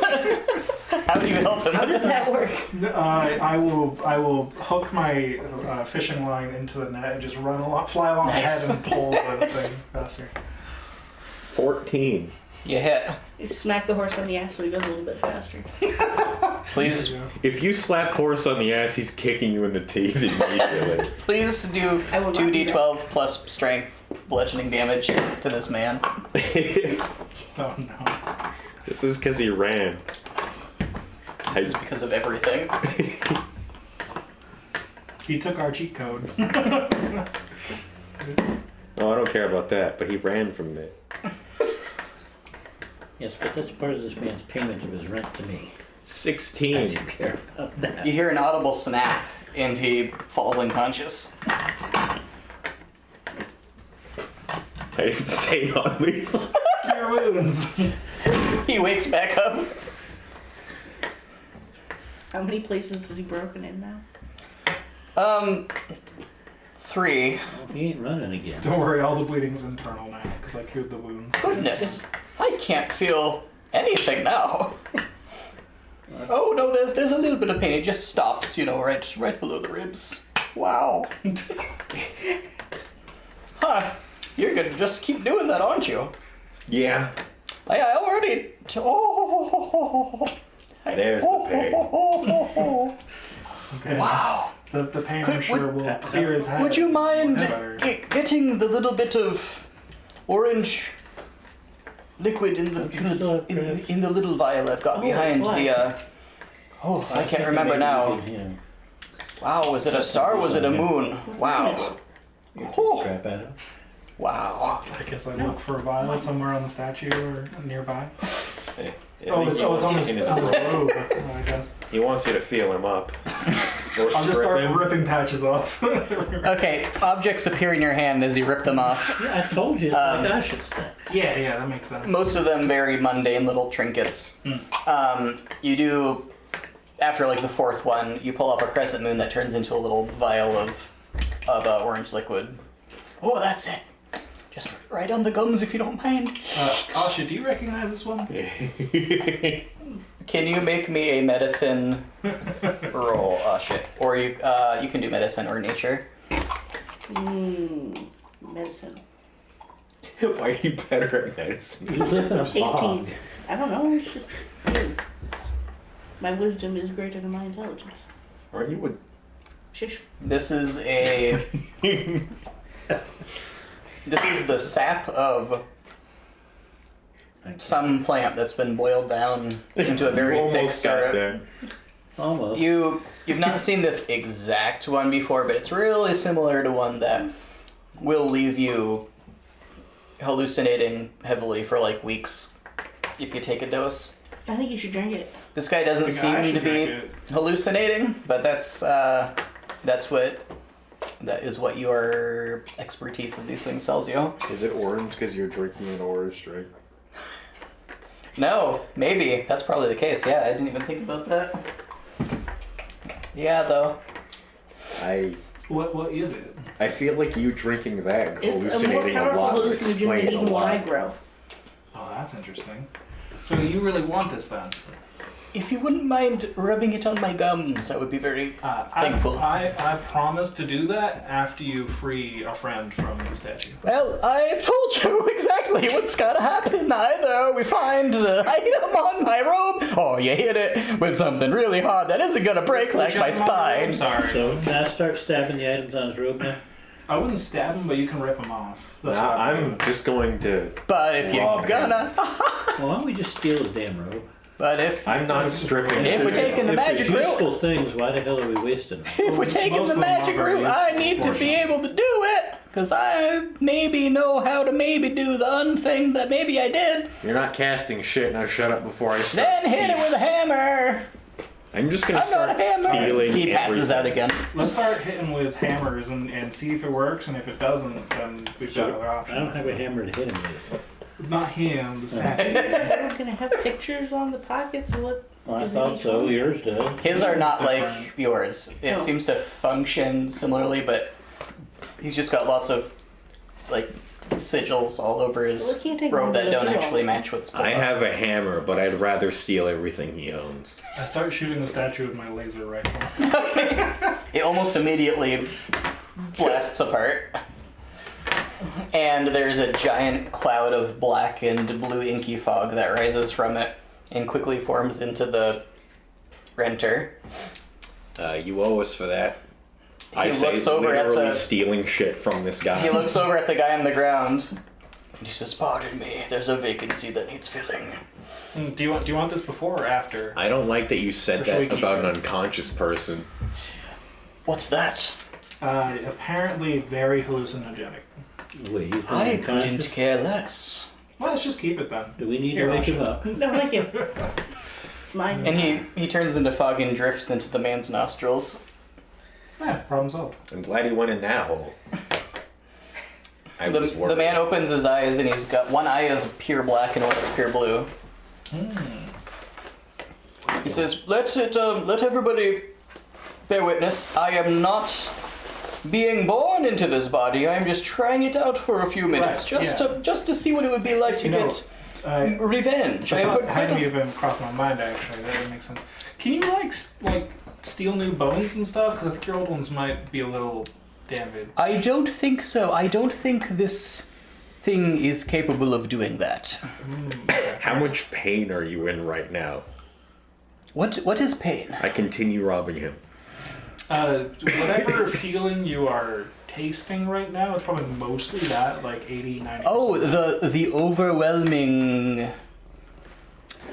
Speaker 2: How do you help him
Speaker 4: How
Speaker 2: with
Speaker 4: does
Speaker 2: this?
Speaker 4: that work?
Speaker 3: I will hook my fishing line into the net and just fly along
Speaker 2: Nice.
Speaker 3: ahead and pull the thing faster.
Speaker 1: 14.
Speaker 2: You hit.
Speaker 4: You smack the horse on the ass so he goes a little bit faster.
Speaker 2: Please,
Speaker 3: Yeah.
Speaker 1: If you slap horse on the ass, he's kicking you in the teeth immediately.
Speaker 2: please do
Speaker 4: I will not do
Speaker 2: 2d12 plus strength bludgeoning damage to this man.
Speaker 3: Oh no.
Speaker 1: This is because he ran.
Speaker 2: This is because of everything.
Speaker 3: He took our cheat code.
Speaker 1: Oh, I don't care about that, but he ran from it.
Speaker 5: Yes, but that's part of this man's payment of his rent to me. I
Speaker 1: 16.
Speaker 5: do care about that.
Speaker 2: You hear an audible snap, and he falls unconscious.
Speaker 6: I didn't say non-lethal.
Speaker 3: Cure wounds.
Speaker 2: He wakes back up.
Speaker 4: How many places is he broken in now?
Speaker 2: 3.
Speaker 5: Well, he ain't running again.
Speaker 3: Don't worry, all the bleeding's internal now because I cured the wounds.
Speaker 2: Goodness, I can't feel anything now. Oh no, there's a little bit of pain. It just stops, right below the ribs. Wow. Huh? You're gonna just keep doing that, aren't you?
Speaker 6: Yeah.
Speaker 2: I already.
Speaker 6: There's the pain.
Speaker 3: Okay.
Speaker 2: Wow.
Speaker 3: The pain, I'm sure, will clear his head.
Speaker 2: Would you mind
Speaker 3: Better.
Speaker 2: getting the little bit of orange liquid in the little vial I've got behind
Speaker 4: it's
Speaker 2: the? I can't remember now. Wow, was it a star? Was it a moon? Wow.
Speaker 5: You take a crap at him.
Speaker 2: Wow.
Speaker 3: I guess I look for a vial somewhere on the statue or nearby.
Speaker 1: Yeah,
Speaker 3: It's on his
Speaker 1: in his
Speaker 3: robe,
Speaker 1: robe.
Speaker 3: I guess.
Speaker 1: He wants you to feel him up. Or
Speaker 3: I'll just
Speaker 1: strip
Speaker 3: start
Speaker 1: him.
Speaker 3: ripping patches off.
Speaker 2: Okay, objects appear in your hand as you rip them off.
Speaker 5: Yeah, I told you, it's like Ash's thing.
Speaker 3: Yeah, that makes sense.
Speaker 2: Most of them very mundane little trinkets. You do, after like the 4th one, you pull off a crescent moon that turns into a little vial of orange liquid. Oh, that's it. Just right on the gums if you don't mind.
Speaker 3: Asha, do you recognize this one?
Speaker 2: Can you make me a medicine roll? Oh shit. Or you can do medicine or nature.
Speaker 4: Medicine.
Speaker 1: Why are you better at medicine?
Speaker 5: You live in a
Speaker 4: 18.
Speaker 5: bog.
Speaker 4: I don't know, it's just it is. My wisdom is greater than my intelligence.
Speaker 1: Aren't you a
Speaker 4: Shish.
Speaker 2: This is a. This is the sap of some plant that's been boiled down into a very thick
Speaker 6: Almost got
Speaker 2: syrup.
Speaker 6: there.
Speaker 5: Almost.
Speaker 2: You've not seen this exact one before, but it's really similar to one that will leave you hallucinating heavily for like weeks if you take a dose.
Speaker 4: I think you should drink it.
Speaker 2: This guy doesn't
Speaker 3: I think I
Speaker 2: seem to
Speaker 3: should
Speaker 2: be
Speaker 3: drink
Speaker 2: hallucinating, but that is what your expertise of these things tells you.
Speaker 6: Is it orange because you're drinking an orange drink?
Speaker 2: No, maybe. That's probably the case. Yeah, I didn't even think about that. Yeah, though.
Speaker 3: What is it?
Speaker 6: I feel like you drinking that and
Speaker 4: It's a more
Speaker 6: hallucinating a
Speaker 4: powerful
Speaker 6: lot would
Speaker 4: hallucinogen
Speaker 6: explain
Speaker 4: than
Speaker 6: a
Speaker 4: even what I
Speaker 6: lot.
Speaker 4: grow.
Speaker 3: Oh, that's interesting. So you really want this then?
Speaker 2: If you wouldn't mind rubbing it on my gums, I would be very thankful.
Speaker 3: I promise to do that after you free a friend from the statue.
Speaker 2: Well, I've told you exactly what's gotta happen. Either we find the item on my robe, or you hit it with something really hard that isn't gonna break like my
Speaker 3: I'm
Speaker 2: spine.
Speaker 3: sorry.
Speaker 5: So, can I start stabbing the items on his robe now?
Speaker 3: I wouldn't stab him, but you can rip him off. That's
Speaker 6: Nah,
Speaker 3: what I would
Speaker 6: I'm
Speaker 3: do.
Speaker 6: just going to.
Speaker 2: But if you're
Speaker 6: Rob
Speaker 2: gonna,
Speaker 5: Well, why don't we just steal his damn robe?
Speaker 2: but if
Speaker 6: I'm not stripping.
Speaker 2: If we're taking the
Speaker 5: If
Speaker 2: magic
Speaker 5: there's
Speaker 2: route,
Speaker 5: useful things, why the hell are we wasting them?
Speaker 2: if we're taking
Speaker 3: Most
Speaker 2: the
Speaker 3: of them are
Speaker 2: magic
Speaker 3: very
Speaker 2: route, I
Speaker 3: useful
Speaker 2: need to be
Speaker 3: portion.
Speaker 2: able to do it. Because I maybe know how to maybe do the unthing that maybe I did.
Speaker 6: You're not casting shit. Now shut up before I start.
Speaker 2: Then hit it with a hammer.
Speaker 6: I'm just gonna
Speaker 2: I'm not
Speaker 6: start
Speaker 2: a hammer.
Speaker 6: stealing.
Speaker 2: He passes out
Speaker 6: everything.
Speaker 2: again.
Speaker 3: Let's start hitting with hammers and see if it works, and if it doesn't, then we've got other
Speaker 5: I
Speaker 3: options.
Speaker 5: don't have a hammer to hit him with.
Speaker 3: Not him, the statue.
Speaker 4: Are gonna have pictures on the pockets of what?
Speaker 5: Well, I
Speaker 4: is in
Speaker 5: thought
Speaker 4: each
Speaker 5: so.
Speaker 4: one?
Speaker 5: Yours does.
Speaker 2: His are not like
Speaker 3: Different.
Speaker 2: yours. It
Speaker 4: Oh.
Speaker 2: seems to function similarly, but he's just got lots of like sigils all over his
Speaker 4: Well, it can't take
Speaker 2: robe
Speaker 4: long
Speaker 2: that
Speaker 4: to
Speaker 2: don't
Speaker 4: do all
Speaker 2: actually
Speaker 4: of them.
Speaker 2: match what's.
Speaker 1: I have a hammer, but I'd rather steal everything he owns.
Speaker 3: I start shooting the statue with my laser rifle.
Speaker 2: It almost immediately blasts apart. And there's a giant cloud of black and blue inky fog that rises from it and quickly forms into the renter.
Speaker 1: You owe us for that. I say
Speaker 2: looks over at
Speaker 1: literally
Speaker 2: the-
Speaker 1: stealing shit from this guy.
Speaker 2: He looks over at the guy on the ground and he says, "Pardon me, there's a vacancy that needs filling."
Speaker 3: Do you want this before or after?
Speaker 1: I don't like that you said
Speaker 3: Or should we
Speaker 1: that
Speaker 3: keep
Speaker 1: about
Speaker 3: it?
Speaker 1: an unconscious person.
Speaker 2: What's that?
Speaker 3: Apparently very hallucinogenic.
Speaker 5: Wait, he's been
Speaker 2: I couldn't
Speaker 5: unconscious?
Speaker 2: care less.
Speaker 3: Well, let's just keep it then.
Speaker 5: Do we need
Speaker 3: Here,
Speaker 5: to wake him
Speaker 3: Asha.
Speaker 5: up?
Speaker 4: No, thank you. It's mine.
Speaker 2: And he turns into fog and drifts into the man's nostrils.
Speaker 3: Yeah, problem solved.
Speaker 1: I'm glad he went in that hole. I was
Speaker 2: The
Speaker 1: worried.
Speaker 2: man opens his eyes and he's got one eye is pure black and one is pure blue. He says, let everybody bear witness. I am not being born into this body. I am just trying it out for a few minutes,
Speaker 3: Right,
Speaker 2: just to see what it would be like to get revenge.
Speaker 3: I
Speaker 2: I
Speaker 3: thought
Speaker 2: put
Speaker 3: hadn't even crossed my mind actually. That would make sense. Can you like steal new bones and stuff? Because I think your old ones might be a little damaged.
Speaker 2: I don't think so. I don't think this thing is capable of doing that.
Speaker 1: How much pain are you in right now?
Speaker 2: What is pain?
Speaker 1: I continue robbing him.
Speaker 3: Whatever feeling you are tasting right now, it's probably mostly that, like 80, 90%.
Speaker 2: Oh, the overwhelming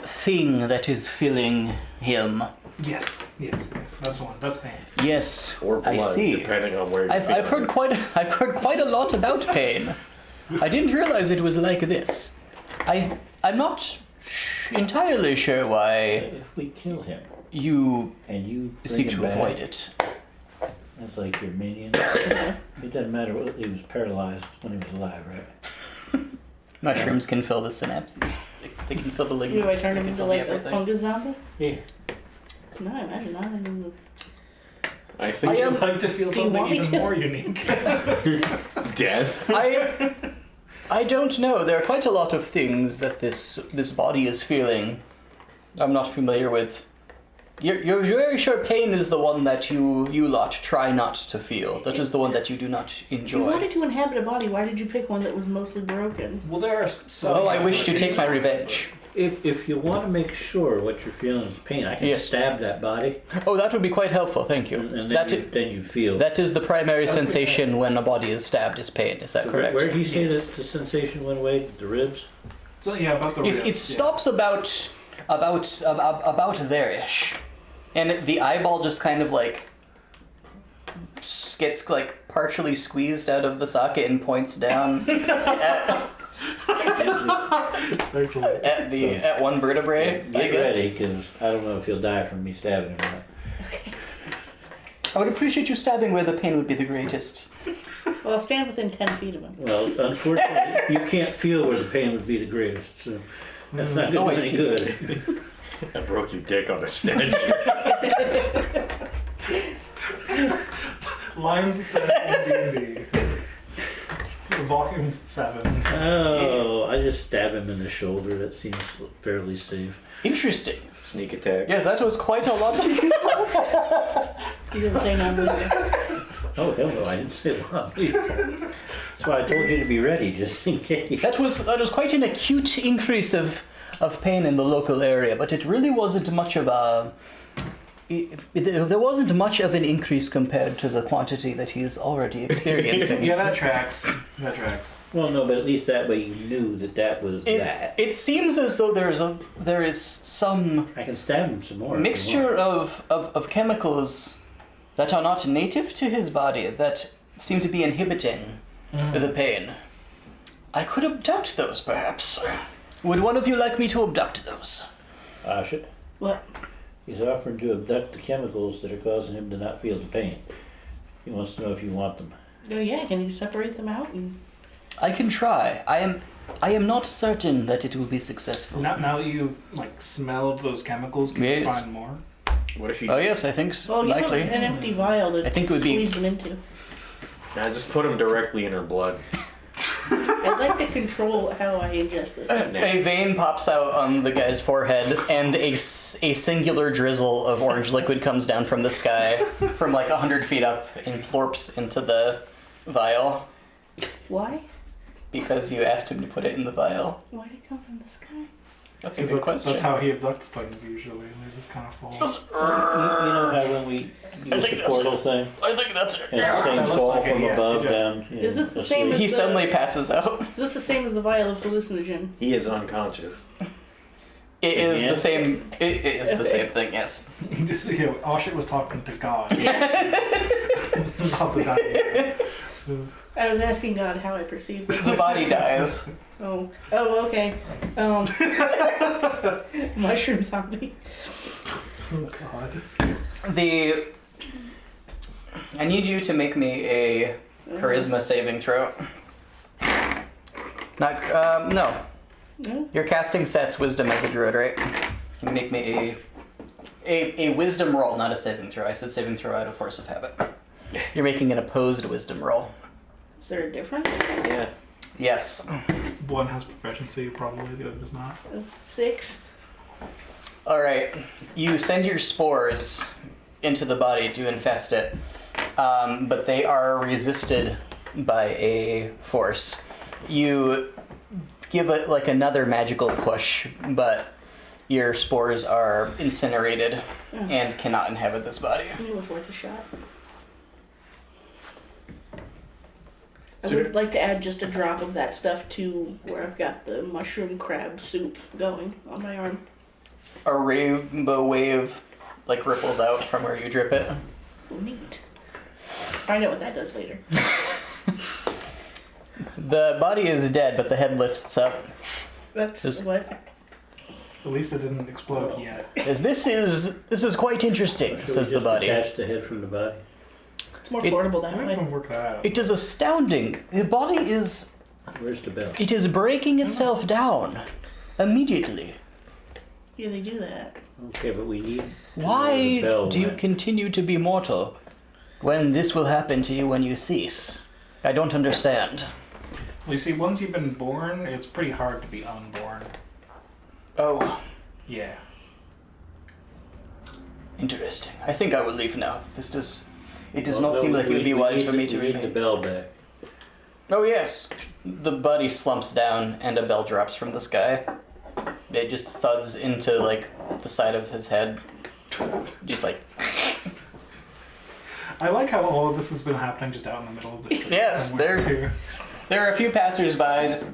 Speaker 2: thing that is filling him.
Speaker 3: Yes. That's the one. That's pain.
Speaker 2: Yes,
Speaker 1: Or blood,
Speaker 2: I see.
Speaker 1: depending on where you're
Speaker 2: I've heard quite a lot about pain. I didn't realize it was like this. I'm not entirely sure why
Speaker 5: If we kill him
Speaker 2: you
Speaker 5: and you bring
Speaker 2: seek
Speaker 5: him
Speaker 2: to
Speaker 5: back,
Speaker 2: avoid it.
Speaker 5: that's like your minion. It doesn't matter what he was paralyzed when he was alive, right?
Speaker 2: Mushrooms can fill the synapses. They can fill the
Speaker 4: Do I
Speaker 2: ligaments.
Speaker 4: turn
Speaker 2: they
Speaker 4: him
Speaker 2: can
Speaker 4: into
Speaker 2: fill
Speaker 4: like a
Speaker 2: everything.
Speaker 4: fungus zombie?
Speaker 5: Yeah.
Speaker 4: No, imagine not. I mean,
Speaker 1: I think
Speaker 3: Would you like to feel
Speaker 4: Do you
Speaker 3: something
Speaker 4: want me
Speaker 3: even
Speaker 4: to?
Speaker 3: more unique?
Speaker 1: death.
Speaker 2: I don't know. There are quite a lot of things that this body is feeling. I'm not familiar with. You're very sure pain is the one that you lot try not to feel. That is the one that you do not
Speaker 4: if you
Speaker 2: enjoy.
Speaker 4: wanted to inhabit a body, why did you pick one that was mostly broken?
Speaker 3: Well, there are some.
Speaker 2: Oh, I wish to take my revenge.
Speaker 5: If you want to make sure what you're feeling is pain, I can
Speaker 2: Yes.
Speaker 5: stab that body,
Speaker 2: Oh, that would be quite helpful. Thank you.
Speaker 5: and
Speaker 2: That
Speaker 5: then you feel.
Speaker 2: that is the primary sensation when a body is stabbed. Is pain. Is that
Speaker 5: So
Speaker 2: correct?
Speaker 5: Where did he say
Speaker 3: Yes.
Speaker 5: that the sensation went away? The ribs?
Speaker 3: So yeah, about the.
Speaker 2: It
Speaker 3: ribs, yeah.
Speaker 2: stops about there-ish, and the eyeball just kind of like gets like partially squeezed out of the socket and points down
Speaker 3: Excellent.
Speaker 2: at one vertebrae. I
Speaker 5: Get
Speaker 2: guess.
Speaker 5: ready, because I don't know if he'll die from me stabbing him or not.
Speaker 2: I would appreciate you stabbing where the pain would be the greatest.
Speaker 4: Well, I'll stand within 10 feet of him.
Speaker 5: Well, unfortunately, you can't feel where the pain would be the greatest, so that's not
Speaker 2: Oh, I
Speaker 5: going to
Speaker 2: see.
Speaker 5: be any good.
Speaker 1: I broke your dick on a statue.
Speaker 3: Lines 7 D&D. Volume 7.
Speaker 5: Oh, I just stab him in the shoulder. That seems fairly safe.
Speaker 2: Interesting.
Speaker 1: Sneak attack.
Speaker 2: Yes, that was quite a lot.
Speaker 4: He didn't say non-lethal.
Speaker 5: Oh, hell no, I didn't say long. That's why I told you to be ready, just in case.
Speaker 2: That was quite an acute increase of pain in the local area, but it really wasn't much of a. There wasn't much of an increase compared to the quantity that he is already experiencing.
Speaker 3: Yeah, that tracks. That tracks.
Speaker 5: Well, no, but at least that way you knew that was that.
Speaker 2: It seems as though there is some
Speaker 5: I can stab him some more. if you
Speaker 2: mixture
Speaker 5: want.
Speaker 2: of chemicals that are not native to his body that seem to be inhibiting the pain. I could abduct those, perhaps. Would one of you like me to abduct those?
Speaker 5: Should.
Speaker 4: What?
Speaker 5: He's offering to abduct the chemicals that are causing him to not feel the pain. He wants to know if you want them.
Speaker 4: Oh yeah, can you separate them out? And
Speaker 2: I can try. I am not certain that it will be successful.
Speaker 3: Now that you've like smelled those chemicals, can
Speaker 2: Yes.
Speaker 3: you find more?
Speaker 1: What if you
Speaker 2: Oh
Speaker 1: just,
Speaker 2: yes, I think so.
Speaker 4: well, you have
Speaker 2: Likely.
Speaker 4: an empty vial to
Speaker 2: I think it would be-
Speaker 4: squeeze them into.
Speaker 1: Nah, just put him directly in her blood.
Speaker 4: I'd like to control how I ingest this thing.
Speaker 2: A vein pops out on the guy's forehead, and a singular drizzle of orange liquid comes down from the sky from like 100 feet up and plorps into the vial
Speaker 4: Why?
Speaker 2: because you asked him to put it in the vial.
Speaker 4: Why did it come from the sky?
Speaker 2: That's a
Speaker 3: Because
Speaker 2: good question.
Speaker 3: that's how he abducts things usually. They just kind of fall.
Speaker 5: You know how when we use the portal thing,
Speaker 2: I think that's it.
Speaker 5: and
Speaker 3: That
Speaker 5: things
Speaker 3: looks
Speaker 5: fall
Speaker 3: like it,
Speaker 5: from
Speaker 3: yeah.
Speaker 5: above
Speaker 3: Good job.
Speaker 5: down.
Speaker 4: Is this the same
Speaker 5: asleep.
Speaker 4: as-
Speaker 2: He suddenly passes out.
Speaker 4: Is this the same as the vial of hallucinogen?
Speaker 1: He is unconscious.
Speaker 2: It is
Speaker 5: Yeah.
Speaker 2: the same. It is the same thing. Yes.
Speaker 3: Just, Oshit was talking to God. Not the dying.
Speaker 4: I was asking God how I perceived it.
Speaker 2: The body dies.
Speaker 4: Oh, okay. Mushroom zombie.
Speaker 3: Oh God.
Speaker 2: I need you to make me a charisma saving throw. Not, no.
Speaker 4: No?
Speaker 2: You're casting Set's wisdom as a druid, right? You make me a wisdom roll, not a saving throw. I said saving throw out of force of habit. You're making an opposed wisdom roll.
Speaker 4: Is there a difference?
Speaker 6: Yeah.
Speaker 2: Yes.
Speaker 3: One has proficiency, probably, the other does not.
Speaker 4: 6.
Speaker 2: Alright. You send your spores into the body to infest it, but they are resisted by a force. You give it like another magical push, but your spores are incinerated and cannot inhabit this body.
Speaker 4: It was worth a shot. I would like to add just a drop of that stuff to where I've got the mushroom crab soup going on my arm.
Speaker 2: A rainbow wave like ripples out from where you drip it.
Speaker 4: Neat. Find out what that does later.
Speaker 2: The body is dead, but the head lifts up.
Speaker 4: That's
Speaker 2: Just-
Speaker 4: what.
Speaker 3: At least it didn't explode yet.
Speaker 2: As this is quite interesting,
Speaker 5: So
Speaker 2: says
Speaker 5: we
Speaker 2: the
Speaker 5: just
Speaker 2: body.
Speaker 5: detach the head from the body.
Speaker 4: It's more
Speaker 2: It-
Speaker 4: portable
Speaker 3: I
Speaker 4: that
Speaker 3: might
Speaker 4: way.
Speaker 3: even work that out.
Speaker 2: It is astounding. The body is
Speaker 5: Where's the bell?
Speaker 2: it is breaking itself down immediately.
Speaker 4: Yeah, they do that.
Speaker 5: Okay, but we need. to know
Speaker 2: Why
Speaker 5: the bell
Speaker 2: do you
Speaker 5: went.
Speaker 2: continue to be mortal when this will happen to you when you cease? I don't understand.
Speaker 3: Well, you see, once you've been born, it's pretty hard to be unborn.
Speaker 2: Oh,
Speaker 3: Yeah.
Speaker 2: interesting. I think I will leave now. It does
Speaker 5: Well,
Speaker 2: not
Speaker 5: no,
Speaker 2: seem like it would be
Speaker 5: we
Speaker 2: wise
Speaker 5: need
Speaker 2: for
Speaker 5: the-
Speaker 2: me to
Speaker 5: we need the
Speaker 2: remain.
Speaker 5: bell back.
Speaker 2: Oh yes. The body slumps down and a bell drops from the sky. It just thuds into like the side of his head. Just like
Speaker 3: I like how all of this has been happening just out in the middle of the street.
Speaker 2: Yes,
Speaker 3: somewhere,
Speaker 2: there-
Speaker 3: too.
Speaker 2: there are a few passersby just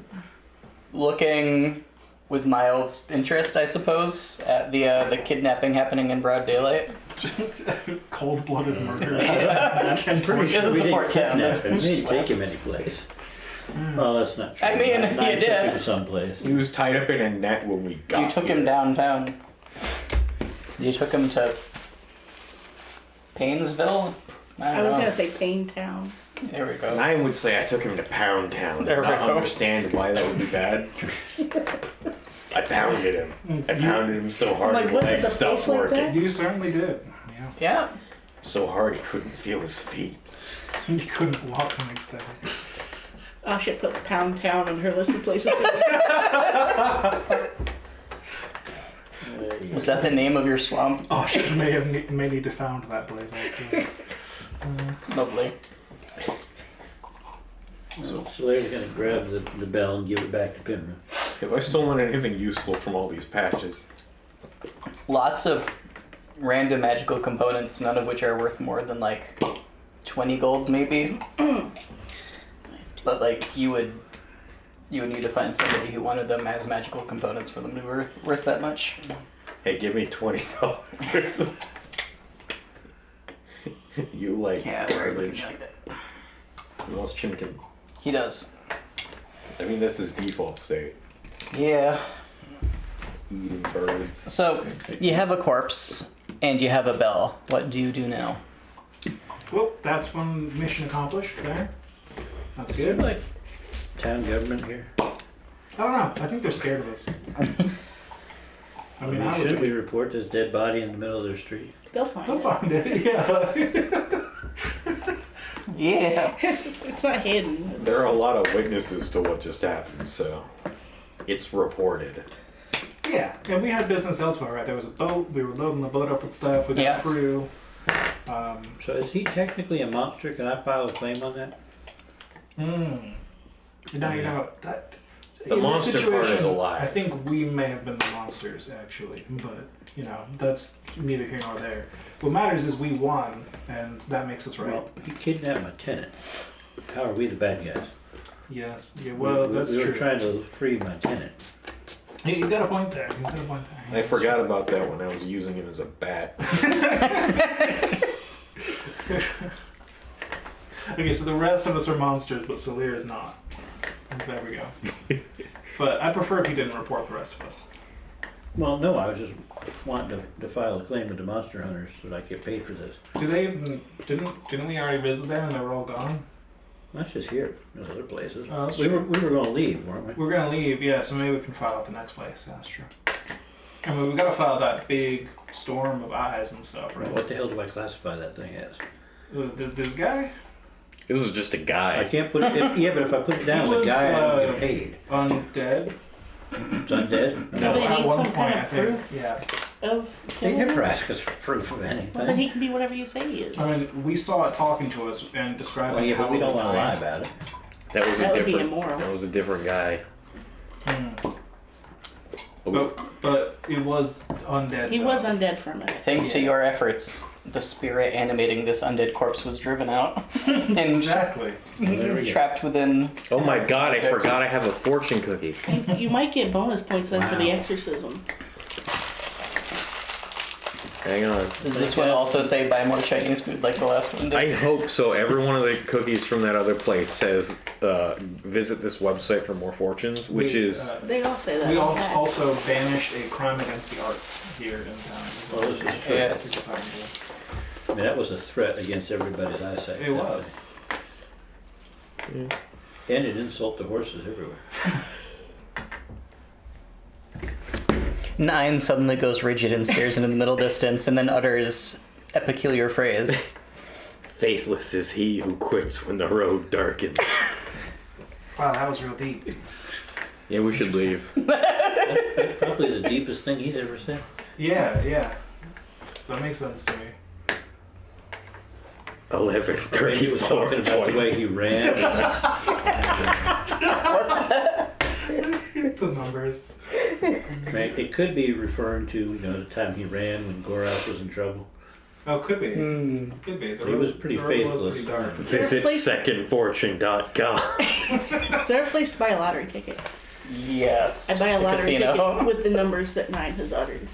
Speaker 2: looking with mild interest, I suppose, at the kidnapping happening in broad daylight.
Speaker 3: Cold-blooded murder.
Speaker 5: I'm pretty
Speaker 2: It's
Speaker 5: sure
Speaker 2: a
Speaker 5: we
Speaker 2: support
Speaker 5: didn't
Speaker 2: town,
Speaker 5: kidnap
Speaker 2: that's-
Speaker 5: him. We didn't take him anyplace. Well, that's not true.
Speaker 2: I mean,
Speaker 5: I
Speaker 2: you
Speaker 5: took
Speaker 2: did.
Speaker 5: him someplace.
Speaker 1: He was tied up in a net when we got
Speaker 2: You took him
Speaker 1: here.
Speaker 2: downtown. You took him to Painesville? I
Speaker 4: I
Speaker 2: don't
Speaker 4: was
Speaker 2: know.
Speaker 4: gonna say Pain Town.
Speaker 2: There we go.
Speaker 1: And I would say I took him to Pound Town.
Speaker 2: There we
Speaker 1: Not
Speaker 2: go.
Speaker 1: understand why that would be bad. I pounded him. I pounded him so hard
Speaker 4: Like,
Speaker 1: his
Speaker 4: what,
Speaker 1: legs
Speaker 4: there's a
Speaker 1: stopped
Speaker 4: place like
Speaker 1: working.
Speaker 4: that?
Speaker 3: You certainly did. Yeah.
Speaker 2: Yeah.
Speaker 1: So hard he couldn't feel his feet.
Speaker 3: You couldn't walk the next day.
Speaker 4: Asha puts Pound Town on her list of places to
Speaker 2: Was that the name of your swamp?
Speaker 3: Oh, shit, may need to found that place, actually.
Speaker 2: Lovely.
Speaker 5: So Slayer's gonna grab the bell and give it back to Pimra.
Speaker 1: Have I stolen anything useful from all these patches?
Speaker 2: Lots of random magical components, none of which are worth more than like 20 gold maybe. But like you would need to find somebody who wanted them as magical components for them to be worth that much.
Speaker 1: Hey, give me $20. You like
Speaker 2: Yeah, we're looking
Speaker 1: garbage.
Speaker 2: like that.
Speaker 1: Most Chimkin.
Speaker 2: He does.
Speaker 1: I mean, this is default state.
Speaker 2: Yeah.
Speaker 1: Eating birds.
Speaker 2: So you have a corpse and you have a bell. What do you do now?
Speaker 3: Well, that's one mission accomplished there. That's
Speaker 5: Is there
Speaker 3: good.
Speaker 5: like town government here?
Speaker 3: I don't know. I think they're scared of us. I mean, I
Speaker 5: Should
Speaker 3: would.
Speaker 5: we report this dead body in the middle of their street?
Speaker 4: They'll find
Speaker 3: They'll
Speaker 4: it.
Speaker 3: find it. Yeah.
Speaker 2: Yeah.
Speaker 4: It's not hidden.
Speaker 1: There are a lot of witnesses to what just happened, so it's reported.
Speaker 3: Yeah. And we had business elsewhere, right? There was a boat. We were loading the boat up with stuff. We got
Speaker 2: Yes.
Speaker 3: crew.
Speaker 5: So is he technically a monster? Can I file a claim on that?
Speaker 3: Now you know that.
Speaker 1: The
Speaker 3: in this
Speaker 1: monster part is
Speaker 3: situation,
Speaker 1: alive.
Speaker 3: I think we may have been the monsters, actually, but you know that's neither here nor there. What matters is we won, and that makes us right.
Speaker 5: Well, he kidnapped my tenant. How are we the bad guys?
Speaker 3: Yes. Yeah. Well, that's
Speaker 5: we
Speaker 3: true.
Speaker 5: were trying to free my tenant.
Speaker 3: Yeah, you got a point there. You got a point there.
Speaker 1: I forgot about that when I was using him as a bat.
Speaker 3: Okay, so the rest of us are monsters, but Salir is not. There we go. But I prefer if he didn't report the rest of us.
Speaker 5: Well, no, I was just wanting to file a claim with the monster hunters so that I get paid for this.
Speaker 3: Do they even didn't we already visit them and they were all gone?
Speaker 5: That's just here. There's other places.
Speaker 3: Oh, that's
Speaker 5: we
Speaker 3: true.
Speaker 5: were going to leave, weren't we?
Speaker 3: We're gonna leave, yeah. So maybe we can file at the next place. Yeah, that's true. I mean, we gotta file that big storm of eyes and stuff, right?
Speaker 5: What the hell do I classify that thing as?
Speaker 3: This guy,
Speaker 1: This is just a
Speaker 5: I
Speaker 1: guy.
Speaker 5: can't put it. Yeah, but if I put it down as
Speaker 3: He
Speaker 5: a
Speaker 3: was,
Speaker 5: guy, I don't get paid.
Speaker 3: undead.
Speaker 5: It's undead.
Speaker 4: No, they
Speaker 3: at
Speaker 4: need
Speaker 3: one
Speaker 4: some
Speaker 3: point,
Speaker 4: kind of
Speaker 3: I think.
Speaker 4: proof?
Speaker 3: Yeah.
Speaker 4: Of
Speaker 5: They
Speaker 4: killing
Speaker 5: never
Speaker 4: him?
Speaker 5: ask us for proof of
Speaker 4: Well, then
Speaker 5: anything.
Speaker 4: he can be whatever you say he is.
Speaker 3: I mean, we saw it talking to us and describing
Speaker 5: Well, yeah,
Speaker 3: how
Speaker 5: but we
Speaker 3: it
Speaker 5: don't
Speaker 3: was
Speaker 5: want to lie
Speaker 3: dying.
Speaker 5: about it.
Speaker 6: That was
Speaker 4: That
Speaker 6: a
Speaker 4: would be
Speaker 6: different.
Speaker 4: immoral.
Speaker 6: That was a different guy.
Speaker 3: But it was undead.
Speaker 4: He
Speaker 3: though.
Speaker 4: was undead for a minute.
Speaker 2: Thanks to your efforts, the spirit animating this undead corpse was driven out and
Speaker 3: Exactly.
Speaker 5: There we go.
Speaker 2: trapped within.
Speaker 6: Oh my god! I forgot I have a fortune cookie.
Speaker 4: You might get bonus points then for the
Speaker 5: Wow.
Speaker 4: exorcism.
Speaker 6: Hang on.
Speaker 2: Does this one also say buy more Chinese food like the last one did?
Speaker 6: I hope so. Every one of the cookies from that other place says, visit this website for more fortunes, which is.
Speaker 4: They all say that.
Speaker 3: We
Speaker 4: on the back.
Speaker 3: also banished a crime against the arts here in town. as
Speaker 5: Well,
Speaker 3: well.
Speaker 5: this is true.
Speaker 2: Yes.
Speaker 5: I mean, that was a threat against everybody's eyesight.
Speaker 3: It was.
Speaker 5: And it insult the horses everywhere.
Speaker 2: 9 suddenly goes rigid and stares into the middle distance and then utters a peculiar phrase.
Speaker 6: Faithless is he who quits when the road darkens.
Speaker 3: Wow, that was real deep.
Speaker 6: Yeah, we should leave.
Speaker 5: That's probably the deepest thing he's ever said.
Speaker 3: Yeah. That makes sense to me.
Speaker 6: 11:30.
Speaker 5: Maybe he was talking about the way he ran.
Speaker 3: The numbers.
Speaker 5: Right? It could be referring to the time he ran when Gorath was in trouble.
Speaker 3: Oh, could be. Could be. The
Speaker 5: He
Speaker 3: road-
Speaker 5: was pretty
Speaker 3: the road was
Speaker 5: faithless.
Speaker 3: pretty dark.
Speaker 6: Visit secondfortune.com.
Speaker 4: Is there a place to buy a lottery ticket?
Speaker 2: Yes.
Speaker 4: I buy a
Speaker 2: the
Speaker 4: lottery
Speaker 2: casino.
Speaker 4: ticket with the numbers that 9 has uttered.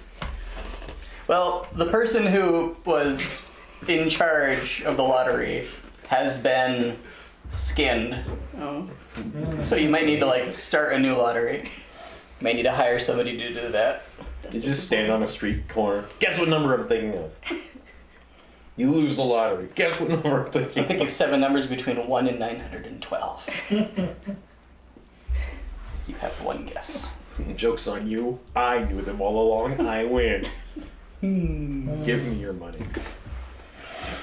Speaker 2: Well, the person who was in charge of the lottery has been skinned.
Speaker 4: Oh.
Speaker 2: So you might need to start a new lottery. You might need to hire somebody to do that.
Speaker 6: You just stand on a street corner. Guess what number I'm thinking of? You lose the lottery. Guess what number I'm
Speaker 2: I
Speaker 6: thinking
Speaker 2: think
Speaker 6: of?
Speaker 2: you 7 numbers between 1 and 912. You have one guess.
Speaker 6: Joke's on you. I knew them all along. I win. Give me your money.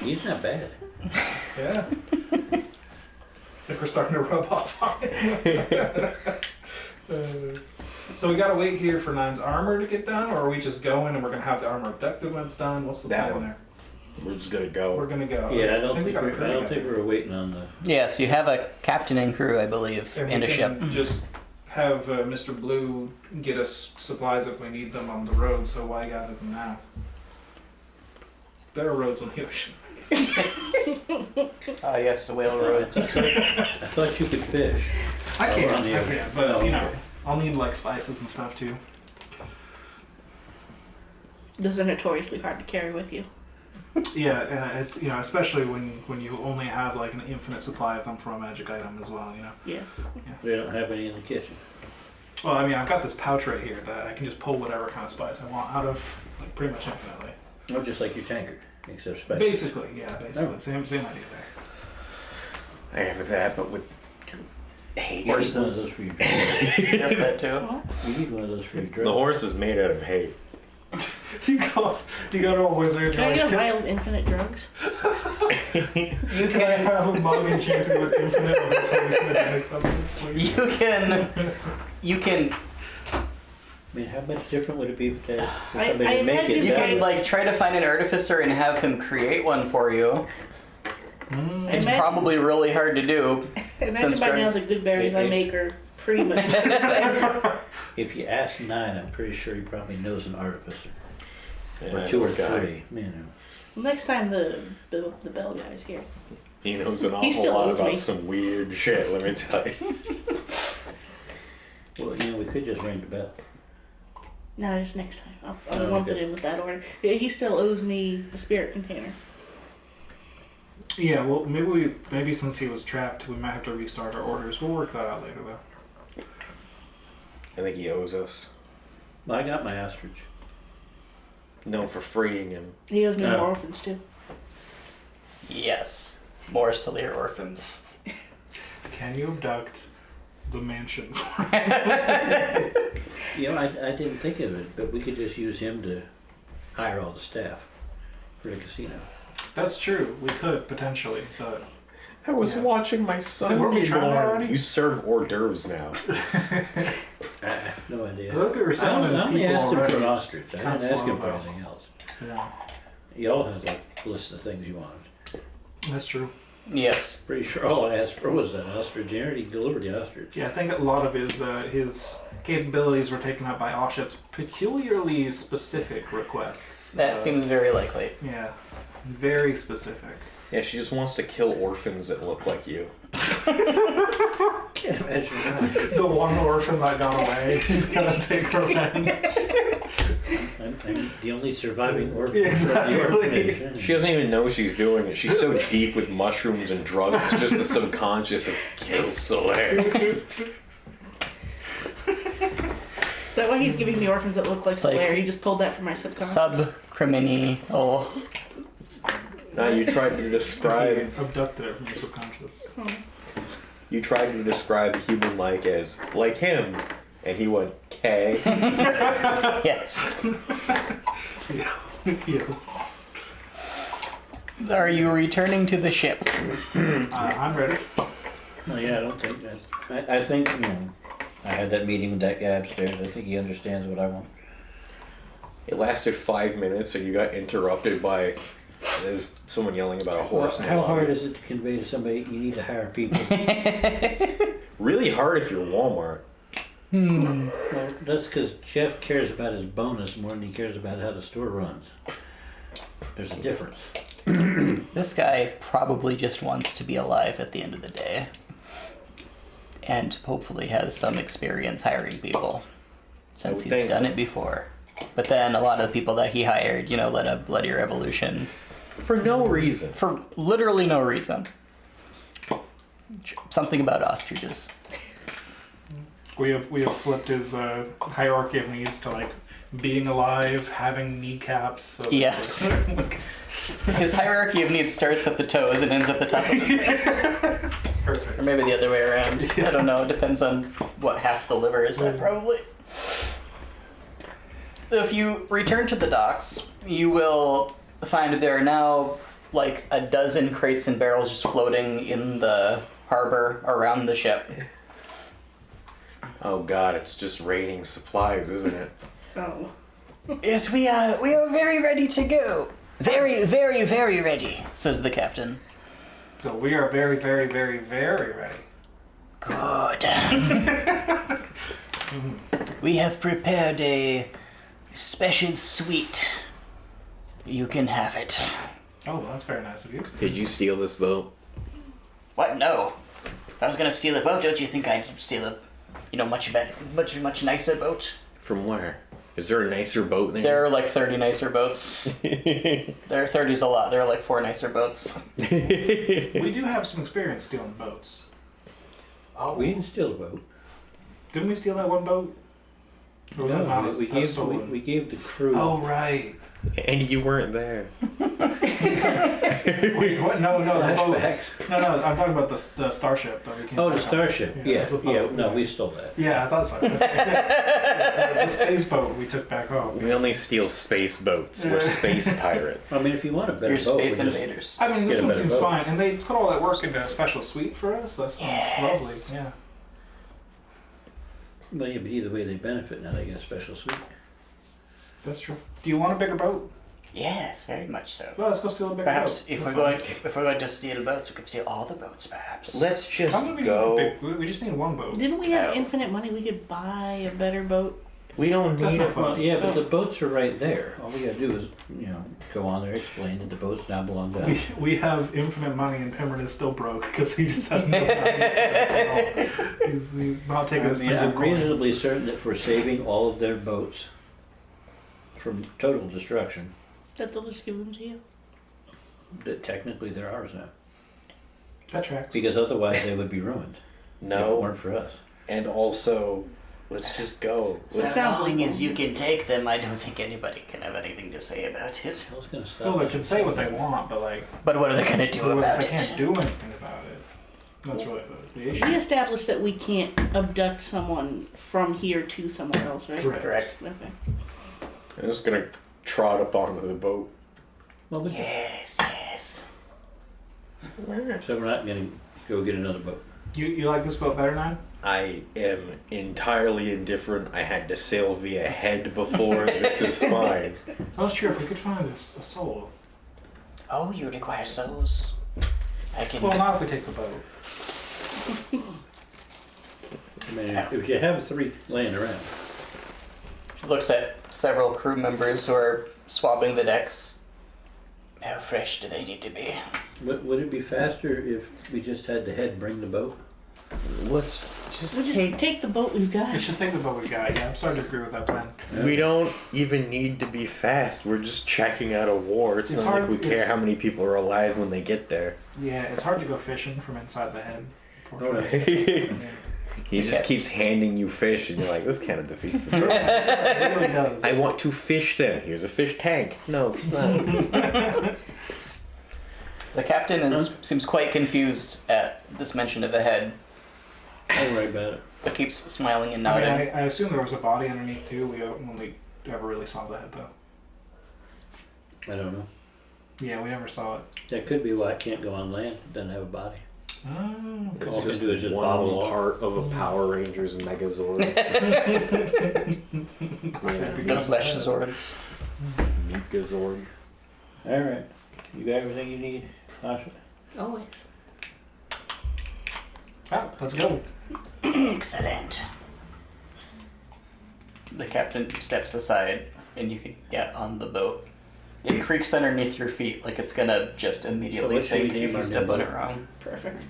Speaker 5: He's not bad.
Speaker 3: Yeah. I think we're starting to rub off on it. So we gotta wait here for 9's armor to get done, or are we just going and we're gonna have the armor abducted when it's done? What's the
Speaker 6: That
Speaker 3: plan
Speaker 6: one.
Speaker 3: there?
Speaker 6: We're just gonna
Speaker 3: We're
Speaker 6: go.
Speaker 3: gonna go.
Speaker 5: Yeah, I don't think
Speaker 3: we got a
Speaker 5: we're,
Speaker 3: crew
Speaker 5: I don't
Speaker 3: together.
Speaker 5: think we were waiting on the.
Speaker 2: Yes, you have a captain and crew, I believe,
Speaker 3: And
Speaker 2: and
Speaker 3: we
Speaker 2: a ship.
Speaker 3: can just have Mr. Blue get us supplies if we need them on the road, so why gather them now? There are roads on the ocean.
Speaker 2: Ah, yes, the whale roads.
Speaker 5: I thought you could fish.
Speaker 3: I
Speaker 5: Oh,
Speaker 3: can,
Speaker 5: on the ocean.
Speaker 3: but
Speaker 5: Oh,
Speaker 3: you know,
Speaker 5: okay.
Speaker 3: I'll need spices and stuff too.
Speaker 4: Those are notoriously hard to carry with you.
Speaker 3: Yeah, it's especially when you only have an infinite supply of them from a magic item as well.
Speaker 4: Yeah.
Speaker 5: We don't have any in the kitchen.
Speaker 3: Well, I mean, I've got this pouch right here that I can just pull whatever kind of spice I want out of pretty much infinitely.
Speaker 5: Oh, just like your tanker, except special.
Speaker 3: Basically, yeah, basically
Speaker 5: Oh.
Speaker 3: same idea there.
Speaker 6: I have that, but with
Speaker 5: You need one of
Speaker 2: Horses.
Speaker 5: those for your drug.
Speaker 2: Yes, that too.
Speaker 4: What?
Speaker 5: You need one of those for your drug.
Speaker 6: the horse is made out of hay.
Speaker 3: You go to a wizard.
Speaker 4: Can I
Speaker 3: you're
Speaker 4: get a
Speaker 3: like,
Speaker 4: vial of infinite drugs?
Speaker 2: You
Speaker 3: can I
Speaker 2: can,
Speaker 3: have a mug enchanted with infinite of this hallucinogenic substance, please?
Speaker 2: you can,
Speaker 5: I mean, how much different would it be for
Speaker 4: I
Speaker 5: somebody to make
Speaker 4: imagine
Speaker 5: it?
Speaker 2: you
Speaker 5: that-
Speaker 2: can try to find an artificer and have him create one for you. It's
Speaker 4: imagine-
Speaker 2: probably really hard to do.
Speaker 4: Imagine
Speaker 2: Since
Speaker 4: by now
Speaker 2: drugs-
Speaker 4: the good berries I make are pretty much.
Speaker 5: If you ask 9, I'm pretty sure he probably knows an artificer.
Speaker 6: Yeah,
Speaker 5: Or 2 or
Speaker 6: guy.
Speaker 5: 3.
Speaker 4: Next time the bell guy's here.
Speaker 6: He knows an
Speaker 4: He
Speaker 6: awful
Speaker 4: still
Speaker 6: lot
Speaker 4: owes
Speaker 6: about
Speaker 4: me.
Speaker 6: some weird shit, let me tell you.
Speaker 5: Well, we could just ring the bell.
Speaker 4: No, just next time. I'll
Speaker 5: Oh,
Speaker 4: lump
Speaker 5: okay.
Speaker 4: it in with that order. Yeah, he still owes me the spirit container.
Speaker 3: Yeah, well, maybe since he was trapped, we might have to restart our orders. We'll work that out later, though.
Speaker 6: I think he owes us.
Speaker 5: Well, I got my ostrich.
Speaker 6: No, for freeing him.
Speaker 4: He owes me
Speaker 5: Oh.
Speaker 4: more orphans too.
Speaker 2: Yes. More Salir orphans.
Speaker 3: Can you abduct the mansion?
Speaker 5: You know, I didn't think of it, but we could just use him to hire all the staff for the casino.
Speaker 3: That's true. We could potentially, but
Speaker 1: I was
Speaker 3: Yeah.
Speaker 1: watching my son
Speaker 3: Weren't we
Speaker 1: be
Speaker 3: trying that
Speaker 1: born.
Speaker 3: already?
Speaker 1: You serve hors d'oeuvres now.
Speaker 5: I have no idea.
Speaker 3: look, we were
Speaker 5: I
Speaker 3: selling
Speaker 5: only
Speaker 3: people
Speaker 5: asked him
Speaker 3: already.
Speaker 5: for an ostrich. I
Speaker 3: Kinda
Speaker 5: didn't ask him
Speaker 3: slow,
Speaker 5: for
Speaker 3: though.
Speaker 5: anything else.
Speaker 3: Yeah,
Speaker 5: Y'all had like a list of things you wanted.
Speaker 3: that's true.
Speaker 2: Yes.
Speaker 5: Pretty sure all I asked for was that ostrich. And he delivered the ostrich.
Speaker 3: Yeah, I think a lot of his capabilities were taken up by Oshit's peculiarly specific requests.
Speaker 2: That seems very likely.
Speaker 3: Yeah, very specific.
Speaker 1: Yeah, she just wants to kill orphans that look like you.
Speaker 5: Can't imagine that.
Speaker 3: The one orphan that got away, she's gonna take revenge.
Speaker 5: I'm the only surviving orphan
Speaker 3: Exactly.
Speaker 5: of the orphanage.
Speaker 1: She doesn't even know she's doing it. She's so deep with mushrooms and drugs. It's just the subconscious of kill Soleil.
Speaker 4: Is that why he's giving me orphans that look like
Speaker 2: It's like-
Speaker 4: Solaire? He just pulled that from my subconscious.
Speaker 2: Subcriminal.
Speaker 1: Now you tried to describe
Speaker 3: Abducted it from your subconscious.
Speaker 1: a human like him, and he went K.
Speaker 2: Yes.
Speaker 3: Yeah.
Speaker 2: Are you returning to the ship?
Speaker 3: I'm ready.
Speaker 5: Well, yeah, I don't think that. I think, you know, I had that meeting with that guy upstairs. I think he understands what I want.
Speaker 1: It lasted 5 minutes, and you got interrupted by there's someone yelling about a horse. in the
Speaker 5: How
Speaker 1: lobby.
Speaker 5: hard is it to convey to somebody you need to hire people?
Speaker 1: Really hard if you're Walmart.
Speaker 5: Well, that's because Jeff cares about his bonus more than he cares about how the store runs. There's a difference.
Speaker 2: This guy probably just wants to be alive at the end of the day. And hopefully has some experience hiring people. Since
Speaker 1: would
Speaker 2: he's
Speaker 1: think
Speaker 2: done
Speaker 1: so.
Speaker 2: it before. But then a lot of the people that he hired, led a bloody revolution.
Speaker 1: For no reason.
Speaker 2: For literally no reason. Something about ostriches.
Speaker 3: We have flipped his hierarchy of needs to like being alive, having kneecaps. So that-
Speaker 2: Yes. His hierarchy of needs starts at the toes and ends at the top of his head.
Speaker 3: Perfect.
Speaker 2: Or maybe the other way around. I don't know. It depends on what half the liver is at, probably. If you return to the docks, you will find there are now like a dozen crates and barrels just floating in the harbor around the ship.
Speaker 1: Oh god, it's just raining supplies, isn't it?
Speaker 4: Oh.
Speaker 2: Yes, we are very ready to go. Very, very, very ready, says the captain.
Speaker 3: So we are very, very, very, very ready.
Speaker 2: Good. We have prepared a special suite. You can have it.
Speaker 3: Oh, well, that's very nice of you.
Speaker 1: Did you steal this boat?
Speaker 2: What? No. If I was gonna steal a boat, don't you think I'd steal a, much nicer boat?
Speaker 1: From where? Is there a nicer boat than
Speaker 2: There are like 30 nicer boats. There are 30's a lot. There are like 4 nicer boats.
Speaker 3: We do have some experience stealing boats.
Speaker 2: Oh,
Speaker 5: We didn't steal a boat.
Speaker 3: Didn't we steal that one boat? Or was that not
Speaker 5: we gave
Speaker 3: stolen?
Speaker 5: we gave the crew.
Speaker 3: Oh, right.
Speaker 1: And you weren't there.
Speaker 3: Wait, what? No, the boat.
Speaker 5: Flashbacks.
Speaker 3: No, I'm talking about the starship that we came
Speaker 5: Oh, the
Speaker 3: back on.
Speaker 5: starship. Yeah,
Speaker 3: it's a
Speaker 5: yeah.
Speaker 3: boat,
Speaker 5: No, we stole that.
Speaker 3: Yeah, I thought so. The space boat we took back home.
Speaker 1: We only steal space boats. We're space pirates.
Speaker 5: I mean, if you want a better
Speaker 2: you're
Speaker 5: boat,
Speaker 2: space
Speaker 5: we just-
Speaker 2: invaders.
Speaker 3: I mean, this
Speaker 5: Get a
Speaker 3: one
Speaker 5: better
Speaker 3: seems
Speaker 5: boat.
Speaker 3: fine, and they put all that work into a special suite for us. That sounds
Speaker 2: Yes.
Speaker 3: lovely. Yeah.
Speaker 5: Well, yeah, but either way, they benefit now. They get a special suite.
Speaker 3: That's true. Do you want a bigger boat?
Speaker 2: Yes, very much so.
Speaker 3: Well, let's go steal a bigger
Speaker 2: Perhaps
Speaker 3: boat.
Speaker 2: if
Speaker 3: That's
Speaker 2: we're
Speaker 3: fine.
Speaker 2: going to steal boats, we could steal all the boats. Perhaps.
Speaker 1: Let's just
Speaker 3: How do we
Speaker 1: go.
Speaker 3: need a big? We just need one boat.
Speaker 4: Didn't we have
Speaker 2: Oh.
Speaker 4: infinite money? We could buy a better boat.
Speaker 1: We don't
Speaker 3: That's
Speaker 1: need
Speaker 3: not
Speaker 1: a
Speaker 3: fun.
Speaker 5: Well, yeah, but the boats are right there. All we gotta do is, go on there, explain that the boats now belong to us.
Speaker 3: We have infinite money, and Pimmerton is still broke because he just has no money. at all. He's not taking a
Speaker 5: I mean,
Speaker 3: single
Speaker 5: I'm
Speaker 3: coin.
Speaker 5: reasonably certain that for saving all of their boats from total destruction,
Speaker 4: That they'll just give them to you.
Speaker 5: that technically they're ours now.
Speaker 3: That tracks.
Speaker 5: Because otherwise they would be ruined if it
Speaker 1: No.
Speaker 5: weren't for us.
Speaker 1: And also, let's just go.
Speaker 2: So
Speaker 4: That sounds
Speaker 2: long
Speaker 4: like-
Speaker 2: as you can take them, I don't think anybody can have anything to say about it.
Speaker 5: I was gonna stop.
Speaker 3: Well, they
Speaker 5: us
Speaker 3: can
Speaker 5: from
Speaker 3: say what they
Speaker 5: saying
Speaker 3: want, but like,
Speaker 2: But what are they going to do about
Speaker 3: they
Speaker 2: it?
Speaker 3: can't do anything about it. That's really the issue.
Speaker 4: We established that we can't abduct someone from here to somewhere else, right?
Speaker 2: Correct.
Speaker 4: Okay.
Speaker 6: I'm just gonna trot up onto the boat.
Speaker 5: Well, but
Speaker 2: Yes, yes.
Speaker 5: so we're not gonna go get another boat.
Speaker 3: You like this boat better, Nine?
Speaker 6: I am entirely indifferent. I had to sail via head before. This is fine.
Speaker 3: I was sure if we could find a soul.
Speaker 2: Oh, you require souls. I can.
Speaker 3: Well, not if we take the boat.
Speaker 5: I mean, if you have 3 laying around.
Speaker 2: Looks at several crew members who are swabbing the decks. How fresh do they need to be?
Speaker 5: Would it be faster if we just had the head bring the boat?
Speaker 6: Let's just
Speaker 4: We'll just take the boat we've got.
Speaker 3: Let's just take the boat we got. Yeah, I'm starting to agree with that plan.
Speaker 6: We don't even need to be fast. We're just checking out a war. It's
Speaker 3: It's
Speaker 6: not
Speaker 3: hard-
Speaker 6: like we care
Speaker 3: it's-
Speaker 6: how many people are alive when they get there.
Speaker 3: Yeah, it's hard to go fishing from inside the head.
Speaker 5: Alright.
Speaker 6: He
Speaker 2: Yeah.
Speaker 6: just keeps handing you fish, and you're like, this kind of defeats the purpose.
Speaker 3: It really does.
Speaker 6: I want to fish then. Here's a fish tank. No, it's not.
Speaker 2: The captain seems quite confused at this mention of a head,
Speaker 5: Don't worry about it.
Speaker 2: but keeps smiling and
Speaker 3: I mean,
Speaker 2: nodding.
Speaker 3: I assume there was a body underneath too. We only ever really saw the head though.
Speaker 5: I don't know.
Speaker 3: Yeah, we never saw it.
Speaker 5: That could be why it can't go on land. It doesn't have a body.
Speaker 3: Oh,
Speaker 5: All we
Speaker 6: It's
Speaker 5: can do is just
Speaker 6: one
Speaker 5: bobble along.
Speaker 6: part of a Power Rangers Megazord.
Speaker 2: The flesh swords.
Speaker 6: Megazord.
Speaker 5: Alright. You got everything you need, Asha?
Speaker 4: Always.
Speaker 3: ah, let's go.
Speaker 2: Excellent. The captain steps aside, and you can get on the boat. It creaks underneath your feet like it's gonna just immediately
Speaker 5: what should we
Speaker 2: sink
Speaker 5: name
Speaker 2: if you
Speaker 5: our
Speaker 2: step
Speaker 5: new
Speaker 2: on it
Speaker 5: boat?
Speaker 2: wrong.
Speaker 4: Perfect.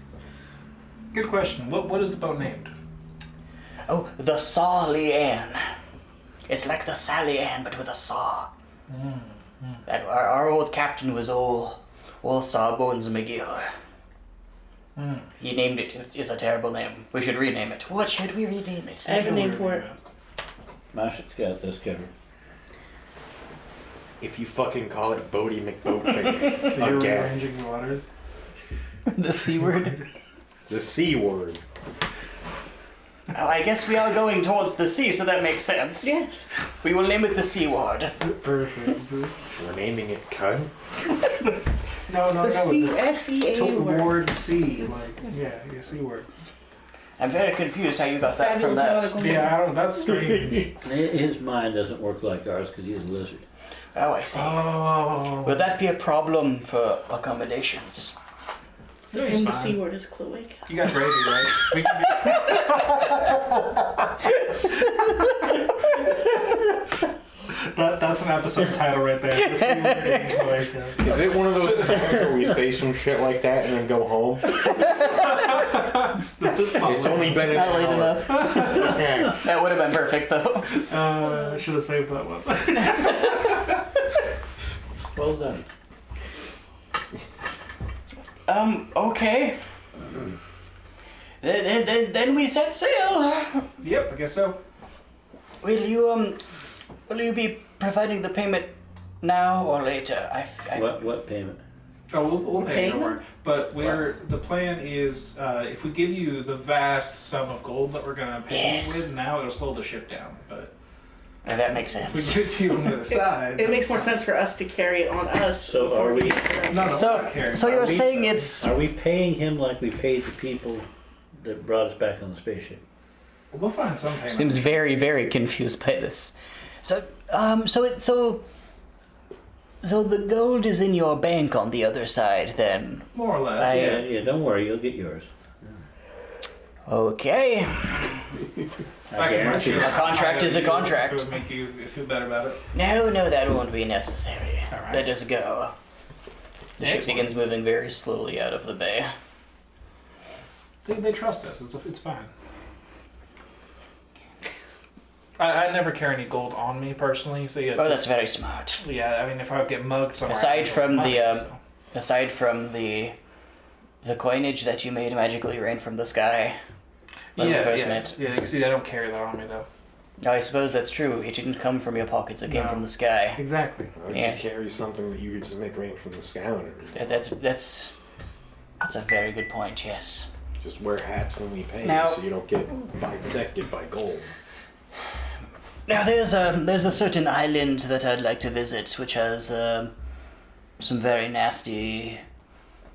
Speaker 3: Good question. What is the boat named?
Speaker 2: Oh, the Saw Lian. It's like the Sally Ann, but with a saw. That our old captain was all Sawbones McGill. He named it. It's a terrible name. We should rename it. What should we rename it?
Speaker 4: I have a name for it.
Speaker 5: Masha's got this covered.
Speaker 6: If you fucking call it Bodie McBoatface
Speaker 3: You're
Speaker 6: again,
Speaker 3: rearranging the waters.
Speaker 2: The C word?
Speaker 6: the C word.
Speaker 2: Oh, I guess we are going towards the sea, so that makes sense.
Speaker 4: Yes.
Speaker 2: We will name it the C word.
Speaker 3: Perfect.
Speaker 6: We're naming it cunt.
Speaker 3: No,
Speaker 4: The C-S-E-A word.
Speaker 3: Toward C. Like, yeah, C word.
Speaker 2: I'm very confused how you got that from
Speaker 4: Fabulous
Speaker 2: that.
Speaker 4: nautical
Speaker 3: Yeah, I don't. That's strange.
Speaker 5: His mind doesn't work like ours because he's a lizard.
Speaker 2: Oh, I see.
Speaker 3: Oh.
Speaker 2: Would that be a problem for accommodations?
Speaker 3: No, he's
Speaker 4: And the
Speaker 3: fine.
Speaker 4: C word is cloaca.
Speaker 3: You got gravy, right? We can do... that's an episode title right there. The C word is like,
Speaker 6: Is it one of those times where we say some shit like that and then go home?
Speaker 3: it's not
Speaker 6: It's only been an
Speaker 2: Not late
Speaker 6: hour.
Speaker 2: enough.
Speaker 6: Yeah.
Speaker 2: That would have been perfect, though.
Speaker 3: I should have saved that one.
Speaker 5: Well done.
Speaker 2: Okay. Then we set sail.
Speaker 3: Yep, I guess so.
Speaker 2: Will you be providing the payment now or later?
Speaker 5: What payment?
Speaker 3: Oh, we'll pay. Don't
Speaker 4: Payment?
Speaker 3: worry. But the plan is if we give you the vast sum of gold that we're gonna pay
Speaker 2: Yes.
Speaker 3: you with now, it'll slow the ship down. But
Speaker 2: That makes
Speaker 3: if we
Speaker 2: sense.
Speaker 3: give it to you on the other side,
Speaker 4: It makes more sense for us to carry it on us.
Speaker 5: So
Speaker 4: before
Speaker 5: are we-
Speaker 4: get to them.
Speaker 3: No, we're
Speaker 2: So,
Speaker 3: not carrying
Speaker 2: so
Speaker 3: it.
Speaker 2: you're
Speaker 3: Are we-
Speaker 2: saying it's
Speaker 5: Are we paying him like we paid the people that brought us back on the spaceship?
Speaker 3: We'll find some payment.
Speaker 2: seems very, very confused by this. So, so the gold is in your bank on the other side, then.
Speaker 3: more or less.
Speaker 2: I-
Speaker 3: Yeah.
Speaker 5: Don't worry, you'll get yours.
Speaker 2: Okay.
Speaker 3: I can write you
Speaker 2: A contract is a contract.
Speaker 3: If it would make you feel better about it.
Speaker 2: No, that won't be necessary.
Speaker 3: All right.
Speaker 2: Let us go. The ship
Speaker 3: Excellent.
Speaker 2: begins moving very slowly out of the bay.
Speaker 3: See, they trust us. It's fine. I never carry any gold on me personally, so yeah.
Speaker 2: Oh, that's very smart.
Speaker 3: Yeah, I mean, if I get mugged somewhere.
Speaker 2: Aside
Speaker 3: I can
Speaker 2: from
Speaker 3: get
Speaker 2: the,
Speaker 3: money, so.
Speaker 2: Aside from the coinage that you made magically rain from the sky. when we first met.
Speaker 3: Yeah. See, I don't carry that on me though.
Speaker 2: I suppose that's true. It didn't come from your pockets. It came
Speaker 3: No.
Speaker 2: from the sky.
Speaker 3: Exactly.
Speaker 6: Why don't
Speaker 2: Yeah.
Speaker 6: you carry something that you could just make rain from the sky on it?
Speaker 2: That's a very good point. Yes.
Speaker 6: Just wear hats when we pay,
Speaker 2: Now-
Speaker 6: so you don't get bisected by gold.
Speaker 2: Now there's a certain island that I'd like to visit, which has some very nasty,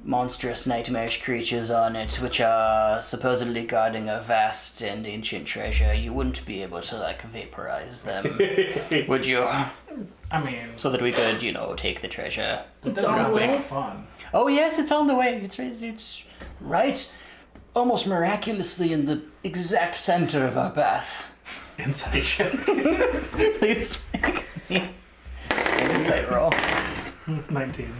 Speaker 2: monstrous, nightmarish creatures on it, which are supposedly guarding a vast and ancient treasure. You wouldn't be able to like vaporize them, would you?
Speaker 3: I mean,
Speaker 2: So that we could, take the treasure.
Speaker 3: it
Speaker 4: It's
Speaker 3: does
Speaker 4: on
Speaker 3: sound
Speaker 4: the way.
Speaker 3: like fun.
Speaker 2: Oh yes, it's on the way. It's right, almost miraculously in the exact center of our path.
Speaker 3: Insight check.
Speaker 2: Please make me an insight roll.
Speaker 3: 19.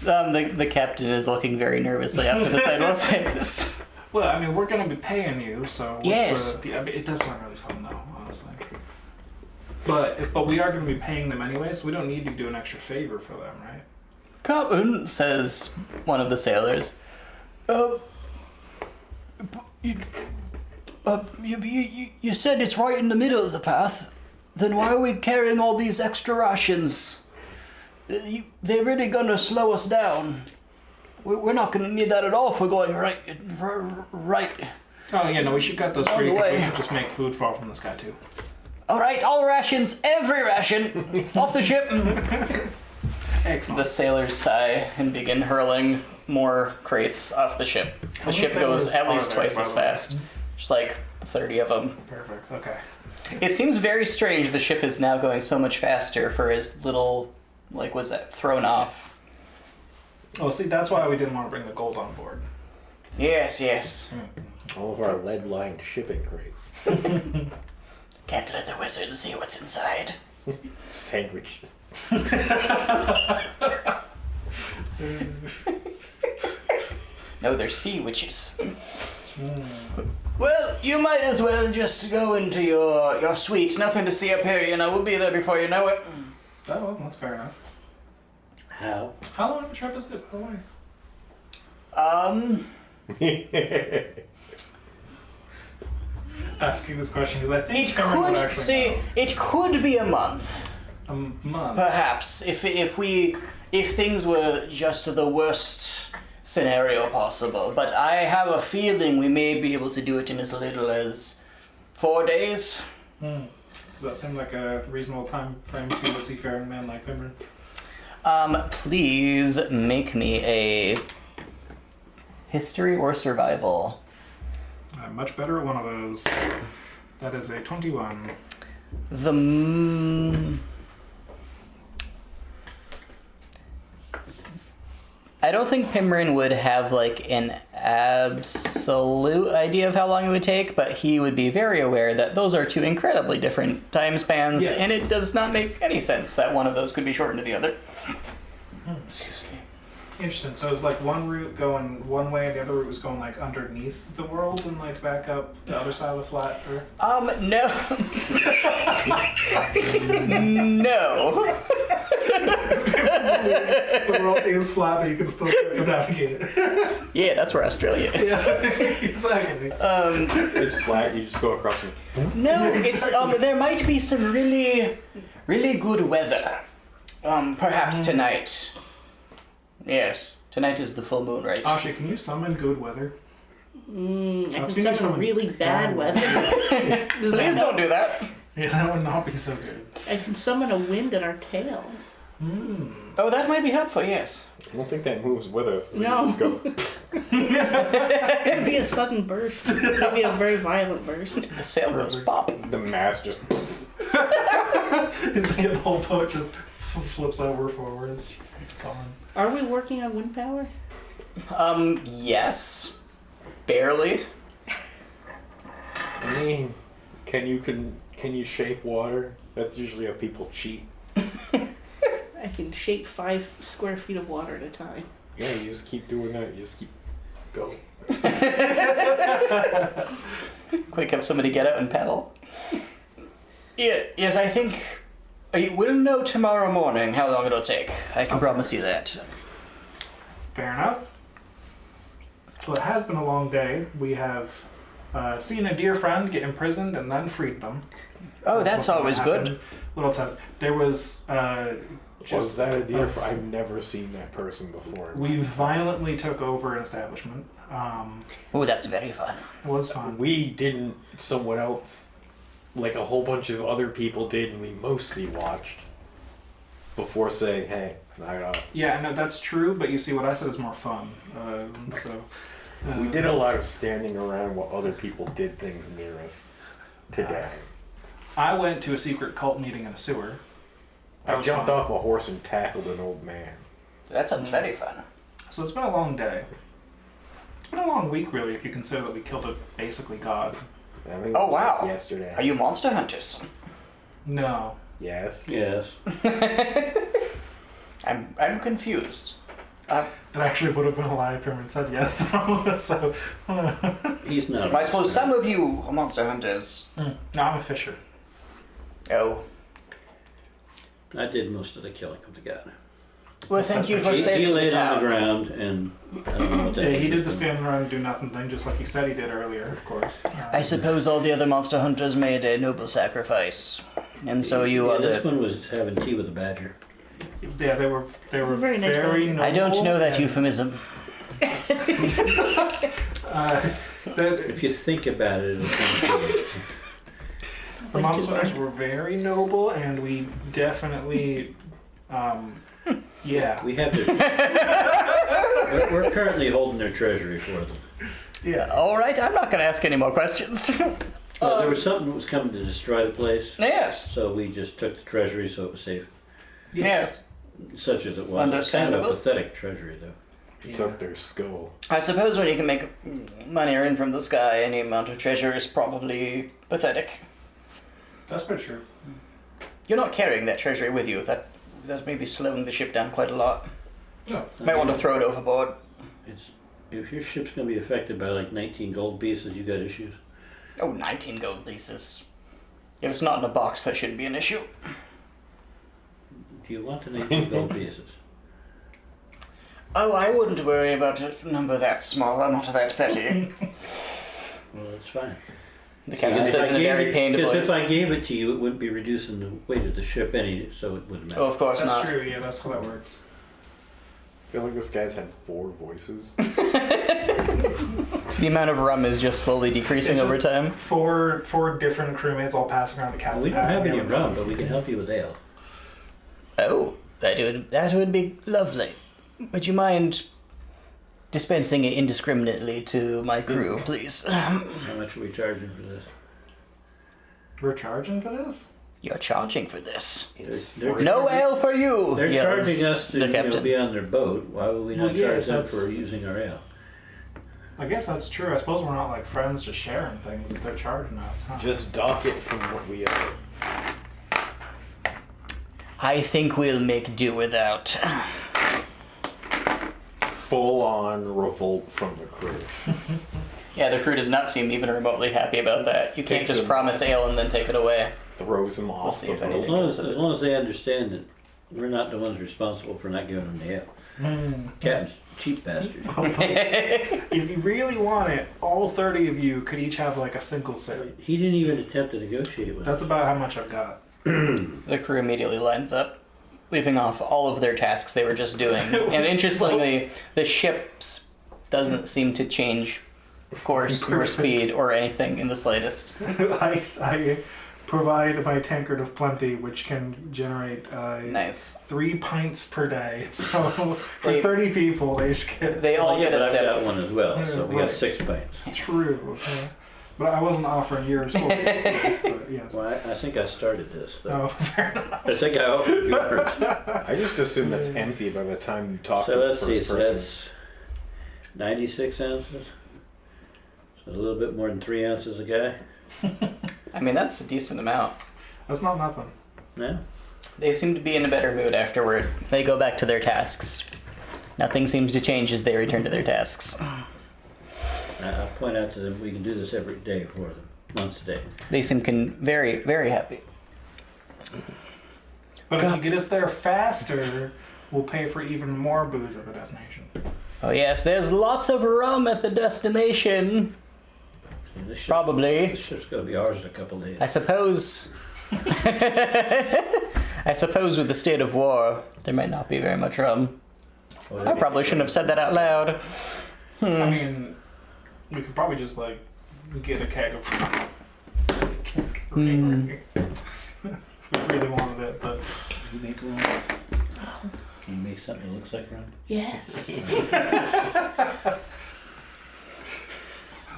Speaker 2: The captain is looking very nervously after the side will say this.
Speaker 3: Well, I mean, we're gonna be paying you, so what's
Speaker 2: Yes.
Speaker 3: I mean, it does sound really fun though, honestly. But we are gonna be paying them anyway, so we don't need to do an extra favor for them, right?
Speaker 2: Captain, says one of the sailors. You said it's right in the middle of the path. Then why are we carrying all these extra rations? They're really gonna slow us down. We're not gonna need that at all if we're going right.
Speaker 3: Oh yeah, no, we should cut those
Speaker 2: On
Speaker 3: free
Speaker 2: the
Speaker 3: because we
Speaker 2: way.
Speaker 3: can just make food fall from the sky too.
Speaker 2: All right, all rations, every ration, off the ship.
Speaker 3: Excellent.
Speaker 2: The sailors sigh and begin hurling more crates off the ship. The
Speaker 3: many
Speaker 2: ship goes
Speaker 3: sailors
Speaker 2: at
Speaker 3: are
Speaker 2: least
Speaker 3: there,
Speaker 2: twice
Speaker 3: by
Speaker 2: as
Speaker 3: the way?
Speaker 2: fast. Just like 30 of them.
Speaker 3: Perfect. Okay.
Speaker 2: It seems very strange the ship is now going so much faster for as little, was that thrown off?
Speaker 3: Well, see, that's why we didn't want to bring the gold on board.
Speaker 2: Yes, yes.
Speaker 6: All of our lead-lined shipping crates.
Speaker 2: Can't let the wizards see what's inside.
Speaker 6: Sandwiches.
Speaker 2: No, they're sea witches. Well, you might as well just go into your suite. Nothing to see up here, we'll be there before you know it.
Speaker 3: Oh, well, that's fair enough.
Speaker 5: How?
Speaker 3: How long of a trip is it, by the way? Asking this question because I think
Speaker 2: It
Speaker 3: Cameron would
Speaker 2: could
Speaker 3: actually know.
Speaker 2: it could be a month.
Speaker 3: A month.
Speaker 2: Perhaps if things were just the worst scenario possible, but I have a feeling we may be able to do it in as little as 4 days.
Speaker 3: Does that seem like a reasonable time frame to a seafaring man like Pimmer?
Speaker 2: Please make me a history or survival.
Speaker 3: I'm much better at one of those. That is a 21.
Speaker 2: I don't think Pimrin would have an absolute idea of how long it would take, but he would be very aware that those are two incredibly different time spans,
Speaker 3: Yes.
Speaker 2: and it does not make any sense that one of those could be shortened to the other. Excuse me.
Speaker 3: Interesting. So it's like one route going one way and the other route was going underneath the world and back up the other side of the flat earth?
Speaker 2: No. No.
Speaker 3: The world is flat, but you can still circumnavigate it.
Speaker 2: Yeah, that's where Australia is.
Speaker 3: Exactly.
Speaker 6: It's flat, you just go across it.
Speaker 2: No, it's there might be some really, really good weather. Perhaps tonight. Yes, tonight is the full moon, right?
Speaker 3: Asha, can you summon good weather?
Speaker 4: I can
Speaker 3: I've seen you
Speaker 4: summon really bad weather.
Speaker 2: Please don't do that.
Speaker 3: Yeah, that would not be so good.
Speaker 4: I can summon a wind in our tail.
Speaker 2: Oh, that might be helpful. Yes.
Speaker 6: I don't think that moves with us. We
Speaker 4: No.
Speaker 6: just go.
Speaker 4: It'd be a sudden burst. It'd be a very violent burst.
Speaker 2: The sail goes pop.
Speaker 6: The mast just.
Speaker 3: The whole boat just flips over forwards. She's gone.
Speaker 4: Are we working on wind power?
Speaker 2: Yes. Barely.
Speaker 6: I mean, can you shape water? That's usually how people cheat.
Speaker 4: I can shape 5 square feet of water at a time.
Speaker 6: Yeah, you just keep doing that. You just keep go.
Speaker 2: Quick, have somebody get out and paddle. Yeah. Yes, I think. We'll know tomorrow morning how long it'll take. I can promise you that.
Speaker 3: Fair enough. Well, it has been a long day. We have seen a dear friend get imprisoned and then freed them.
Speaker 2: Oh, that's
Speaker 3: what
Speaker 2: always
Speaker 3: happened.
Speaker 2: good.
Speaker 3: Little time. There was
Speaker 6: Was that a deer? I've never seen that person before.
Speaker 3: We violently took over an establishment.
Speaker 2: Oh, that's very fun.
Speaker 3: It was fun.
Speaker 6: We didn't. Someone else, like a whole bunch of other people did, and we mostly watched before saying, "Hey, I got."
Speaker 3: Yeah, no, that's true. But you see, what I said is more fun.
Speaker 6: We did a lot of standing around while other people did things near us today.
Speaker 3: I went to a secret cult meeting in a sewer.
Speaker 6: I jumped off a horse and tackled an old man.
Speaker 2: That sounds very fun.
Speaker 3: So it's been a long day. It's been a long week, really, if you consider that we killed a basically god.
Speaker 6: I think it
Speaker 2: Oh,
Speaker 6: was
Speaker 2: wow.
Speaker 6: like yesterday.
Speaker 2: Are you monster hunters?
Speaker 3: No.
Speaker 6: Yes.
Speaker 5: Yes.
Speaker 2: I'm confused.
Speaker 3: It actually would have been a lie if Herman said yes, though. So,
Speaker 5: He's not.
Speaker 2: I suppose some of you are monster hunters.
Speaker 3: no, I'm a fisher.
Speaker 2: Oh.
Speaker 5: I did most of the killing of the guy.
Speaker 2: Well, thank you for
Speaker 5: He
Speaker 2: saving the
Speaker 5: laid on
Speaker 2: town.
Speaker 5: the ground, and I don't know what that
Speaker 3: Yeah, he did the
Speaker 5: was.
Speaker 3: stand around and do nothing thing, just like he said he did earlier, of course.
Speaker 2: I suppose all the other monster hunters made a noble sacrifice. And so you
Speaker 5: Yeah,
Speaker 2: are
Speaker 5: this
Speaker 2: the...
Speaker 5: one was having tea with a badger.
Speaker 3: Yeah, they were
Speaker 4: a
Speaker 3: very,
Speaker 4: very nice
Speaker 3: very
Speaker 4: boat.
Speaker 3: noble.
Speaker 2: I don't know that
Speaker 3: and,
Speaker 2: euphemism.
Speaker 5: If you think about it, it'll come to you.
Speaker 3: The monsters were very noble, and we definitely, yeah.
Speaker 5: We have their. We're currently holding their treasury for them.
Speaker 2: Yeah, alright, I'm not going to ask any more questions.
Speaker 5: Well, there was something that was coming to destroy the place,
Speaker 2: Yes.
Speaker 5: so we just took the treasury so it was safe.
Speaker 2: Yes.
Speaker 5: Such as it was. It's kind of
Speaker 2: Understandable.
Speaker 5: a pathetic treasury, though.
Speaker 6: Took their skull.
Speaker 2: I suppose when you can make money earned from the sky, any amount of treasure is probably pathetic.
Speaker 3: That's pretty true.
Speaker 2: You're not carrying that treasury with you. That's maybe slowing the ship down quite a lot.
Speaker 3: No.
Speaker 2: Might want to throw it overboard.
Speaker 5: It's if your ship's going to be affected by like 19 gold pieces, you got issues.
Speaker 2: Oh, 19 gold pieces. If it's not in a box, that shouldn't be an issue.
Speaker 5: Do you want the 19 gold pieces?
Speaker 2: Oh, I wouldn't worry about a number that small. I'm not that petty.
Speaker 5: Well, that's fine.
Speaker 2: The captain says in a very pained
Speaker 5: Because
Speaker 2: voice.
Speaker 5: if I gave it to you, it wouldn't be reducing the weight of the ship any, so it wouldn't matter.
Speaker 2: Oh, of course
Speaker 3: That's
Speaker 2: not.
Speaker 3: true, yeah, that's how that works.
Speaker 6: I feel like this guy's had 4 voices.
Speaker 2: The amount of rum is just slowly decreasing
Speaker 3: It's
Speaker 2: over
Speaker 3: just
Speaker 2: time.
Speaker 3: Four different crewmates all passing around the
Speaker 5: Well,
Speaker 3: captain's
Speaker 5: we don't
Speaker 3: hat.
Speaker 5: have any
Speaker 3: and
Speaker 5: rum, but we can help you with ale.
Speaker 2: Oh, that would be lovely. Would you mind dispensing it indiscriminately to my crew, please?
Speaker 5: How much are we charging for this?
Speaker 3: We're charging for this?
Speaker 2: You're charging for this.
Speaker 5: They're
Speaker 2: No ale for you!
Speaker 5: They're
Speaker 2: yells
Speaker 5: charging us to
Speaker 2: the captain.
Speaker 5: be on their boat. Why would we not
Speaker 3: Well, yeah,
Speaker 5: charge them
Speaker 3: that's-
Speaker 5: for using our ale?
Speaker 3: I guess that's true. I suppose we're not like friends just sharing things if they're charging us, huh?
Speaker 6: Just dock it from what we owe.
Speaker 2: I think we'll make do without.
Speaker 6: Full on revolt from the crew.
Speaker 2: Yeah, the crew does not seem even remotely happy about that. You can't
Speaker 6: Takes
Speaker 2: just
Speaker 6: them-
Speaker 2: promise ale and then take it away.
Speaker 6: Throws them off
Speaker 2: see
Speaker 6: the
Speaker 2: if
Speaker 6: boat.
Speaker 2: anything-
Speaker 5: As long as they understand that we're not the ones responsible for not giving them the ale. Captain's cheap bastard.
Speaker 3: If you really want it, all 30 of you could each have like a single sip.
Speaker 5: He didn't even attempt to negotiate with us.
Speaker 3: That's about how much I've got.
Speaker 2: The crew immediately lines up, leaving off all of their tasks they were just doing. And interestingly, the ship's doesn't seem to change course or speed or anything in the slightest.
Speaker 3: I provide my tankard of plenty, which can generate
Speaker 2: Nice.
Speaker 3: 3 pints per day. So for
Speaker 2: They-
Speaker 3: 30 people, they just get
Speaker 2: They all
Speaker 5: yeah,
Speaker 2: get
Speaker 5: but
Speaker 2: a
Speaker 5: I've
Speaker 2: sip.
Speaker 5: got one as well, so we
Speaker 3: Right.
Speaker 5: got 6 pints.
Speaker 3: true. But I wasn't offering yours for this, but yes.
Speaker 5: Well, I think I started this, though.
Speaker 3: Oh, fair enough.
Speaker 5: I think I offered yours.
Speaker 6: I just assume that's empty by the time you talk
Speaker 5: So
Speaker 6: to the
Speaker 5: let's
Speaker 6: first
Speaker 5: see, so
Speaker 6: person.
Speaker 5: that's 96 ounces. So a little bit more than 3 ounces a guy.
Speaker 2: I mean, that's a decent amount.
Speaker 3: That's not nothing.
Speaker 5: No?
Speaker 2: They seem to be in a better mood afterward. They go back to their tasks. Nothing seems to change as they return to their tasks.
Speaker 5: I'll point out to them we can do this every day for them, once a day.
Speaker 2: They seem very, very happy.
Speaker 3: But if you get us there faster, we'll pay for even more booze at the destination.
Speaker 2: Oh yes, there's lots of rum at the destination.
Speaker 5: See, this ship's-
Speaker 2: Probably.
Speaker 5: This ship's going to be ours in a couple days.
Speaker 2: I suppose. I suppose with the state of war, there might not be very much rum.
Speaker 5: Well,
Speaker 2: I
Speaker 5: it'll be-
Speaker 2: probably shouldn't have said that out loud.
Speaker 3: I mean, we could probably just like get a keg of rum. If we really wanted it, but
Speaker 5: Can you make rum? Can you make something that looks like rum?
Speaker 4: Yes.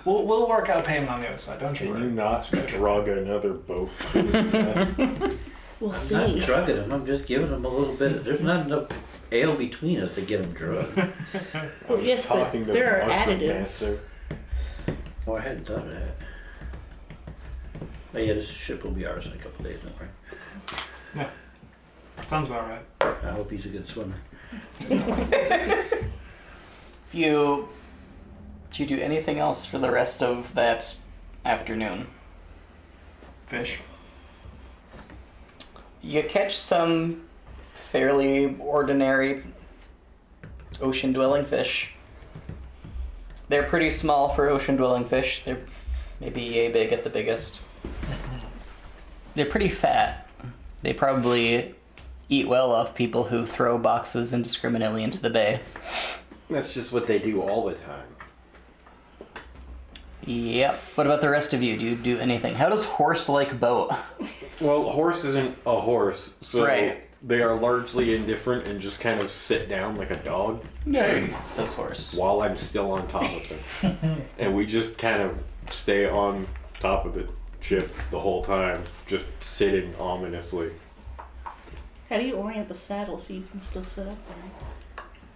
Speaker 3: we'll work out payment on the other side. Don't you
Speaker 6: Can
Speaker 3: worry.
Speaker 6: you not drug another boat?
Speaker 4: We'll
Speaker 5: I'm
Speaker 4: see.
Speaker 5: not drugging them, I'm just giving them a little bit. There's not enough ale between us to get them drugged.
Speaker 4: Well, yes, but there are additives.
Speaker 5: Oh, I hadn't thought of that. Oh yeah, this ship will be ours in a couple of days, don't worry.
Speaker 3: Sounds about right.
Speaker 5: I hope he's a good swimmer.
Speaker 2: Do you do anything else for the rest of that afternoon?
Speaker 3: Fish.
Speaker 2: You catch some fairly ordinary ocean-dwelling fish. They're pretty small for ocean-dwelling fish. They're maybe yay big at the biggest. They're pretty fat. They probably eat well off people who throw boxes indiscriminately into the bay.
Speaker 6: That's just what they do all the time.
Speaker 2: Yep. What about the rest of you? Do you do anything? How does horse-like boat?
Speaker 6: Well, a horse isn't a horse, so
Speaker 2: Right.
Speaker 6: they are largely indifferent and just kind of sit down like a dog
Speaker 2: No. Says horse.
Speaker 6: while I'm still on top of them. And we just kind of stay on top of the ship the whole time, just sitting ominously.
Speaker 4: How do you orient the saddle so you can still sit up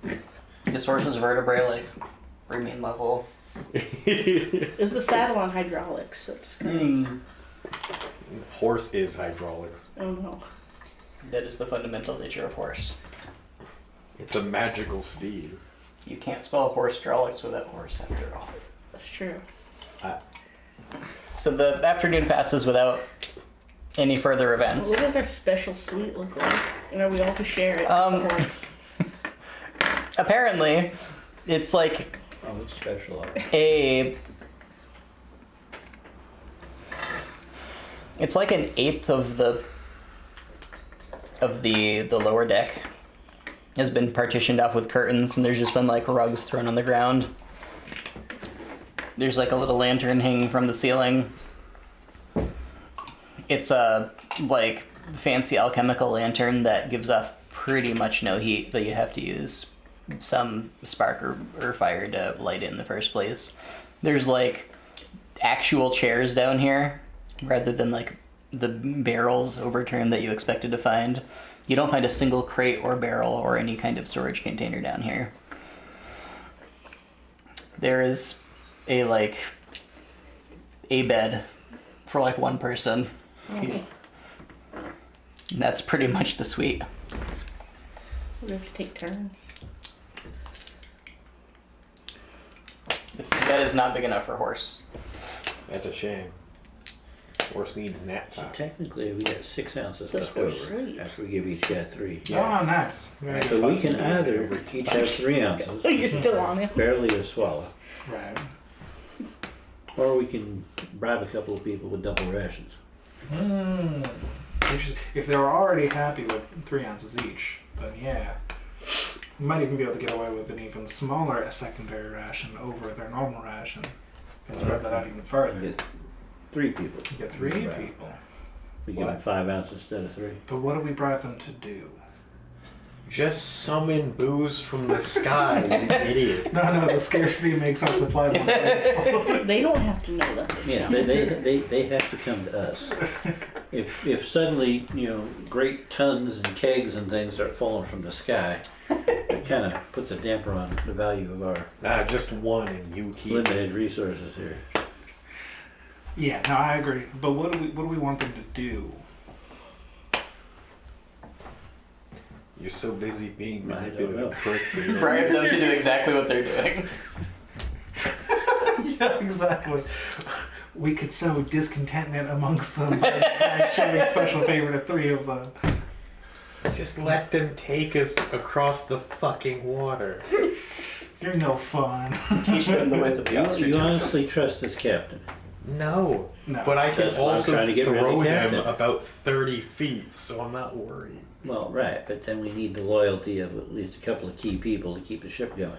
Speaker 4: there?
Speaker 2: This horse's vertebrae like remain level.
Speaker 4: Is the saddle on hydraulics? So just kind
Speaker 6: Horse is hydraulics.
Speaker 4: of, oh no.
Speaker 2: That is the fundamental nature of horse.
Speaker 6: It's a magical steed.
Speaker 2: You can't spell horse hydraulics without horse after all.
Speaker 4: That's true.
Speaker 2: So the afternoon passes without any further events.
Speaker 4: What does our special suite look like? And are we all to share it?
Speaker 2: Um,
Speaker 4: with the horse?
Speaker 2: Apparently, it's like
Speaker 5: Oh, it's special.
Speaker 2: it's like an eighth of the lower deck has been partitioned off with curtains, and there's just been like rugs thrown on the ground. There's like a little lantern hanging from the ceiling. It's a like fancy alchemical lantern that gives off pretty much no heat, but you have to use some spark or fire to light it in the first place. There's like actual chairs down here rather than like the barrels overturned that you expected to find. You don't find a single crate or barrel or any kind of storage container down here. There is a bed for like one person. And that's pretty much the suite.
Speaker 4: We have to take turns.
Speaker 2: The bed is not big enough for a horse.
Speaker 6: That's a shame. Horse needs nap
Speaker 5: So
Speaker 6: time.
Speaker 5: technically, we got 6 ounces
Speaker 4: That's
Speaker 5: left over
Speaker 4: great.
Speaker 5: after we give each guy 3.
Speaker 3: Oh, nice. Very
Speaker 5: So
Speaker 3: good.
Speaker 5: we can either each have 3 ounces,
Speaker 4: Oh, you're still on it.
Speaker 5: barely a swallow,
Speaker 3: Right.
Speaker 5: or we can bribe a couple of people with double rations.
Speaker 3: Interesting. If they were already happy with 3 ounces each, then yeah. You might even be able to get away with an even smaller secondary ration over their normal ration and spread that out even
Speaker 5: We
Speaker 3: further.
Speaker 5: get 3 people.
Speaker 3: You get 3 people.
Speaker 5: We give them 5 ounces instead of 3.
Speaker 3: But what do we bribe them to do?
Speaker 6: Just summon booze from the sky, you idiots.
Speaker 3: No, the scarcity makes our supply more valuable.
Speaker 4: They don't have to know that.
Speaker 5: Yeah, they have to come to us. If suddenly, great tons and kegs and things start falling from the sky, it kind of puts a damper on the value of our
Speaker 6: Nah, just one and you keep it.
Speaker 5: limited resources here.
Speaker 3: Yeah, no, I agree. But what do we want them to do?
Speaker 6: You're so busy being
Speaker 5: I don't know.
Speaker 6: manipulative pricks. that you don't-
Speaker 2: Bribe them to do exactly what they're doing.
Speaker 3: Yeah, exactly. We could sow discontentment amongst them by showing special favor to 3 of them.
Speaker 6: Just let them take us across the fucking water.
Speaker 3: You're no fun.
Speaker 2: Teach them the ways of the
Speaker 5: You
Speaker 2: ostriches.
Speaker 5: honestly trust this captain?
Speaker 6: No.
Speaker 3: No.
Speaker 6: But I can
Speaker 5: That's why I'm
Speaker 6: also
Speaker 5: trying to get rid of
Speaker 6: throw
Speaker 5: the
Speaker 6: them
Speaker 5: captain.
Speaker 6: about 30 feet, so I'm not worried.
Speaker 5: Well, right, but then we need the loyalty of at least a couple of key people to keep the ship going.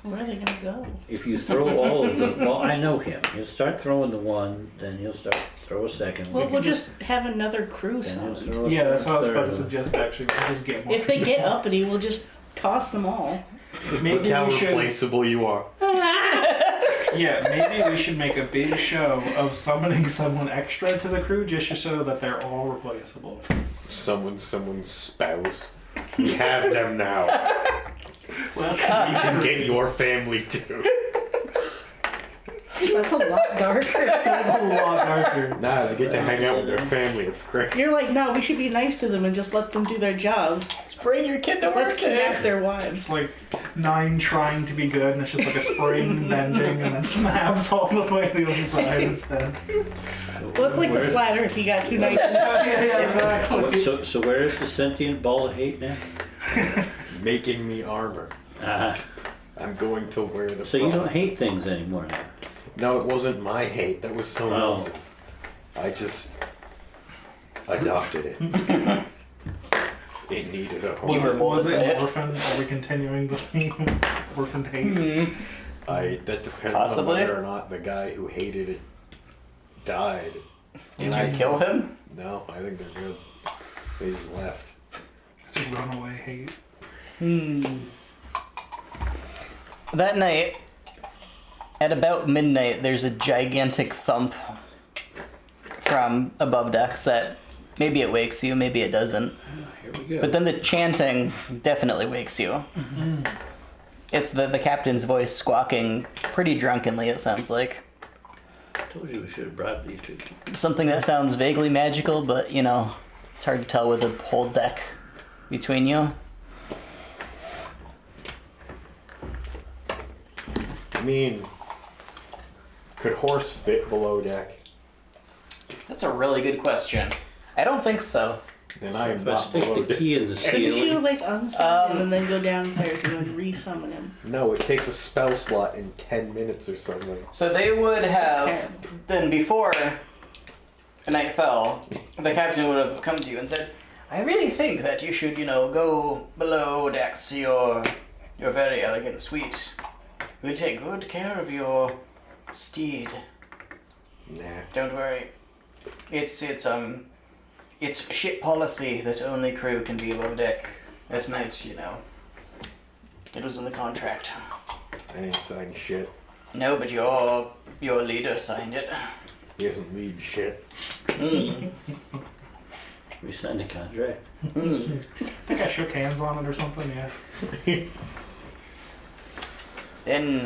Speaker 4: Where are they gonna go?
Speaker 5: If you throw all of them, well, I know him. He'll start throwing the one, then he'll start throw a second.
Speaker 4: Well, we'll just have another crew
Speaker 5: then he'll
Speaker 4: summoned.
Speaker 5: throw a
Speaker 3: Yeah, that's what I was about to
Speaker 5: third.
Speaker 3: suggest. Actually, we'll just get more.
Speaker 4: If they get uppity, we'll just toss them all.
Speaker 3: Maybe
Speaker 6: Look how
Speaker 3: we should.
Speaker 6: replaceable you are.
Speaker 3: Yeah, maybe we should make a big show of summoning someone extra to the crew just to show that they're all replaceable.
Speaker 6: Someone's spouse. We have them now.
Speaker 3: Well,
Speaker 6: You can get your family too.
Speaker 4: That's a lot darker.
Speaker 3: that's a lot darker.
Speaker 6: Nah, they get to hang out with their family. It's great.
Speaker 4: You're like, no, we should be nice to them and just let them do their job.
Speaker 2: Let's bring your kid to
Speaker 4: Let's
Speaker 2: work
Speaker 4: kidnap
Speaker 2: day.
Speaker 4: their wives.
Speaker 3: It's like 9 trying to be good, and it's just like a spring bending, and then snaps all the way to the other side instead.
Speaker 4: Well, it's like the flat Earth. You got 2 nights.
Speaker 3: Yeah, exactly.
Speaker 5: So where is the sentient ball of hate now?
Speaker 6: Making me armor.
Speaker 5: Uh-huh.
Speaker 6: I'm going to wear the.
Speaker 5: So you
Speaker 6: front.
Speaker 5: don't hate things anymore now.
Speaker 6: No, it wasn't my hate. That was someone
Speaker 5: Oh.
Speaker 6: else's. I just adopted it. It needed a home.
Speaker 2: You were
Speaker 3: Was it
Speaker 2: molded.
Speaker 3: an orphan? Are we continuing the theme? Orphan hate?
Speaker 6: That depends
Speaker 2: Possibly.
Speaker 6: on whether or not the guy who hated it died.
Speaker 2: Did you kill him?
Speaker 6: No, I think they're good. They just left.
Speaker 3: It's just runaway hate.
Speaker 2: That night, at about midnight, there's a gigantic thump from above decks that maybe it wakes you, maybe it doesn't.
Speaker 5: Here we go.
Speaker 2: But then the chanting definitely wakes you. It's the captain's voice squawking pretty drunkenly, it sounds like.
Speaker 5: Told you we should have brought these two.
Speaker 2: Something that sounds vaguely magical, but, you know, it's hard to tell with a whole deck between you.
Speaker 6: I mean, could horse fit below deck?
Speaker 2: That's a really good question. I don't think so.
Speaker 6: Then I am
Speaker 5: If I
Speaker 6: not
Speaker 5: stick
Speaker 6: below
Speaker 5: the
Speaker 6: deck.
Speaker 5: key in the
Speaker 4: Could you
Speaker 5: ceiling,
Speaker 4: like unsummon him and then go downstairs and then resummon him?
Speaker 6: No, it takes a spell slot in 10 minutes or something.
Speaker 2: So they would have,
Speaker 4: terrible.
Speaker 2: then before the night fell, the captain would have come to you and said, I really think that you should, go below decks to your very elegant suite. We take good care of your steed.
Speaker 6: Nah.
Speaker 2: Don't worry. It's ship policy that only crew can be below deck at night, It was in the contract.
Speaker 6: I ain't signed shit.
Speaker 2: No, but your leader signed it.
Speaker 6: He doesn't lead shit.
Speaker 5: we signed a contract.
Speaker 3: I think I shook hands on it or something, yeah.
Speaker 2: Then,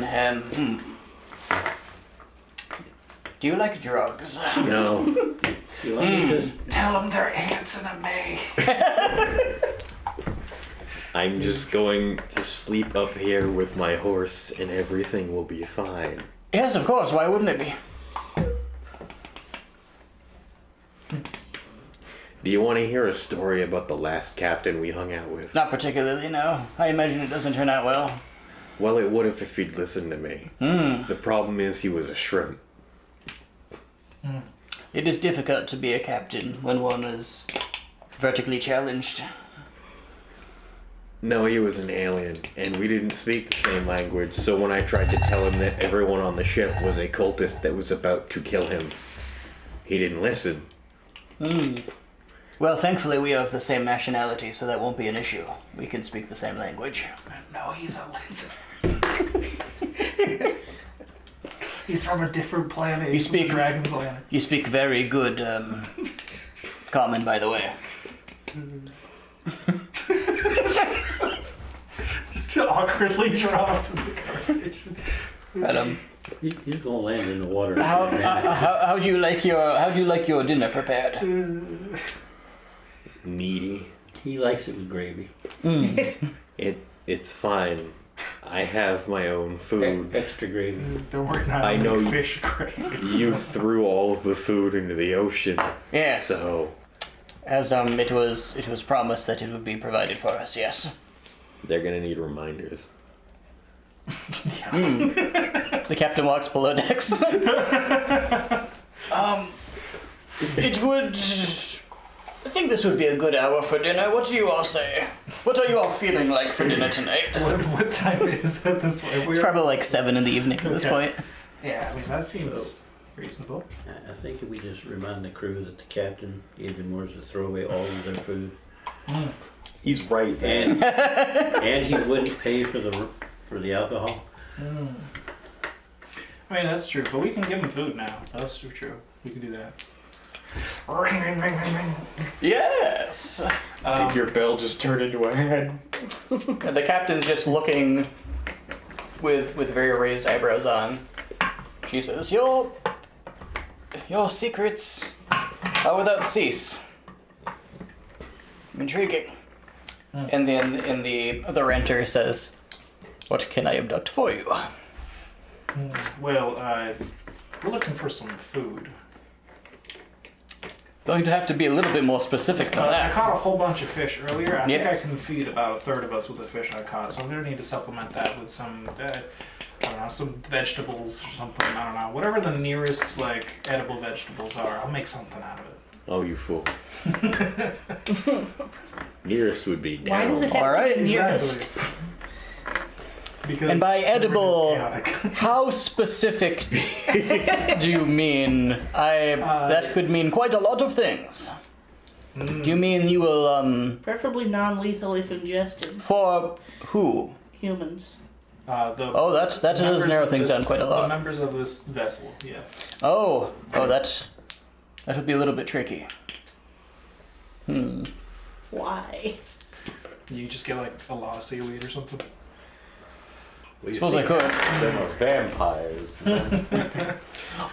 Speaker 2: do you like drugs?
Speaker 1: No.
Speaker 5: You want me to just
Speaker 3: Tell them they're ants in a May.
Speaker 1: I'm just going to sleep up here with my horse and everything will be fine.
Speaker 2: Yes, of course. Why wouldn't it be?
Speaker 1: Do you want to hear a story about the last captain we hung out with?
Speaker 2: Not particularly, no. I imagine it doesn't turn out well.
Speaker 1: Well, it would if he'd listened to me. The problem is he was a shrimp.
Speaker 2: It is difficult to be a captain when one is vertically challenged.
Speaker 1: No, he was an alien, and we didn't speak the same language, so when I tried to tell him that everyone on the ship was a cultist that was about to kill him, he didn't listen.
Speaker 2: Well, thankfully we have the same nationality, so that won't be an issue. We can speak the same language.
Speaker 3: No, he's a lizard. He's from a different planet. He's from a
Speaker 2: speak-
Speaker 3: dragon planet.
Speaker 2: You speak very good, common, by the way.
Speaker 3: Just awkwardly dropped in the conversation.
Speaker 2: But,
Speaker 5: he's gonna land in the water.
Speaker 2: how do you like your dinner prepared?
Speaker 1: Meaty.
Speaker 5: He likes it with gravy.
Speaker 1: It's fine. I have my own food.
Speaker 5: Extra gravy.
Speaker 3: Don't worry, not
Speaker 1: I know you-
Speaker 3: fish craze.
Speaker 1: You threw all of the food into the ocean,
Speaker 2: Yes.
Speaker 1: so
Speaker 2: As it was promised that it would be provided for us. Yes.
Speaker 1: they're gonna need reminders.
Speaker 2: The captain walks below decks. It would I think this would be a good hour for dinner. What do you all say? What are you all feeling like for dinner tonight?
Speaker 3: What time is it this way?
Speaker 2: It's probably like 7 in the evening at this point.
Speaker 3: Yeah, I mean, that seems reasonable.
Speaker 5: I think if we just remind the crew that the captain gave them orders to throw away all of their food,
Speaker 6: He's right, man.
Speaker 5: and he wouldn't pay for the alcohol.
Speaker 3: I mean, that's true, but we can give them food now. That's true. We can do that.
Speaker 2: Yes.
Speaker 1: I think your bell just turned into a head.
Speaker 2: And the captain's just looking with very raised eyebrows on. She says, Your secrets are without cease. Intriguing. And then the renter says, What can I abduct for you?
Speaker 3: Well, we're looking for some food.
Speaker 2: Going to have to be a little bit more specific than
Speaker 3: I
Speaker 2: that.
Speaker 3: caught a whole bunch of fish earlier. I think I
Speaker 2: Yes.
Speaker 3: can feed about a third of us with the fish I caught, so I'm gonna need to supplement that with some, I don't know, some vegetables or something. I don't know, whatever the nearest like edible vegetables are. I'll make something out of it.
Speaker 1: Oh, you fool. Nearest would be down.
Speaker 4: Why does it have
Speaker 2: All right.
Speaker 4: to be nearest?
Speaker 3: Exactly. Because
Speaker 2: And by
Speaker 3: everything is
Speaker 2: edible,
Speaker 3: chaotic.
Speaker 2: how specific do you mean? That could mean quite a lot of things. Do you mean you will,
Speaker 4: Preferably non-lethal if ingested.
Speaker 2: for who?
Speaker 4: Humans.
Speaker 2: Oh, that does
Speaker 3: members
Speaker 2: narrow
Speaker 3: of
Speaker 2: things
Speaker 3: this-
Speaker 2: down quite a
Speaker 3: The
Speaker 2: lot.
Speaker 3: members of this vessel, yes.
Speaker 2: Oh, that would be a little bit tricky.
Speaker 4: Why?
Speaker 3: You just get like a lot of seaweed or something.
Speaker 2: Suppose I could.
Speaker 6: Them are vampires.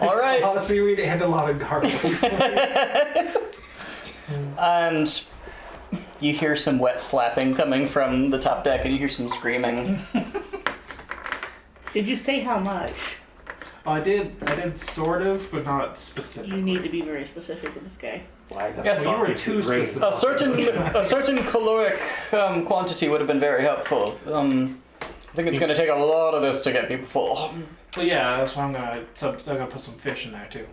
Speaker 2: All
Speaker 3: A
Speaker 2: right,
Speaker 3: lot of seaweed and a lot of garlic.
Speaker 2: and you hear some wet slapping coming from the top deck, and you hear some screaming.
Speaker 4: Did you say how much?
Speaker 3: I did sort of, but not specifically.
Speaker 4: You need to be very specific with this guy.
Speaker 6: Why the
Speaker 2: Yes,
Speaker 3: Well, you were
Speaker 6: fuck is
Speaker 3: too
Speaker 6: it raining?
Speaker 3: specific.
Speaker 2: A certain caloric quantity would have been very helpful. I think it's going to take a lot of this to get people full.
Speaker 3: But yeah, that's why I'm gonna put some fish in there too.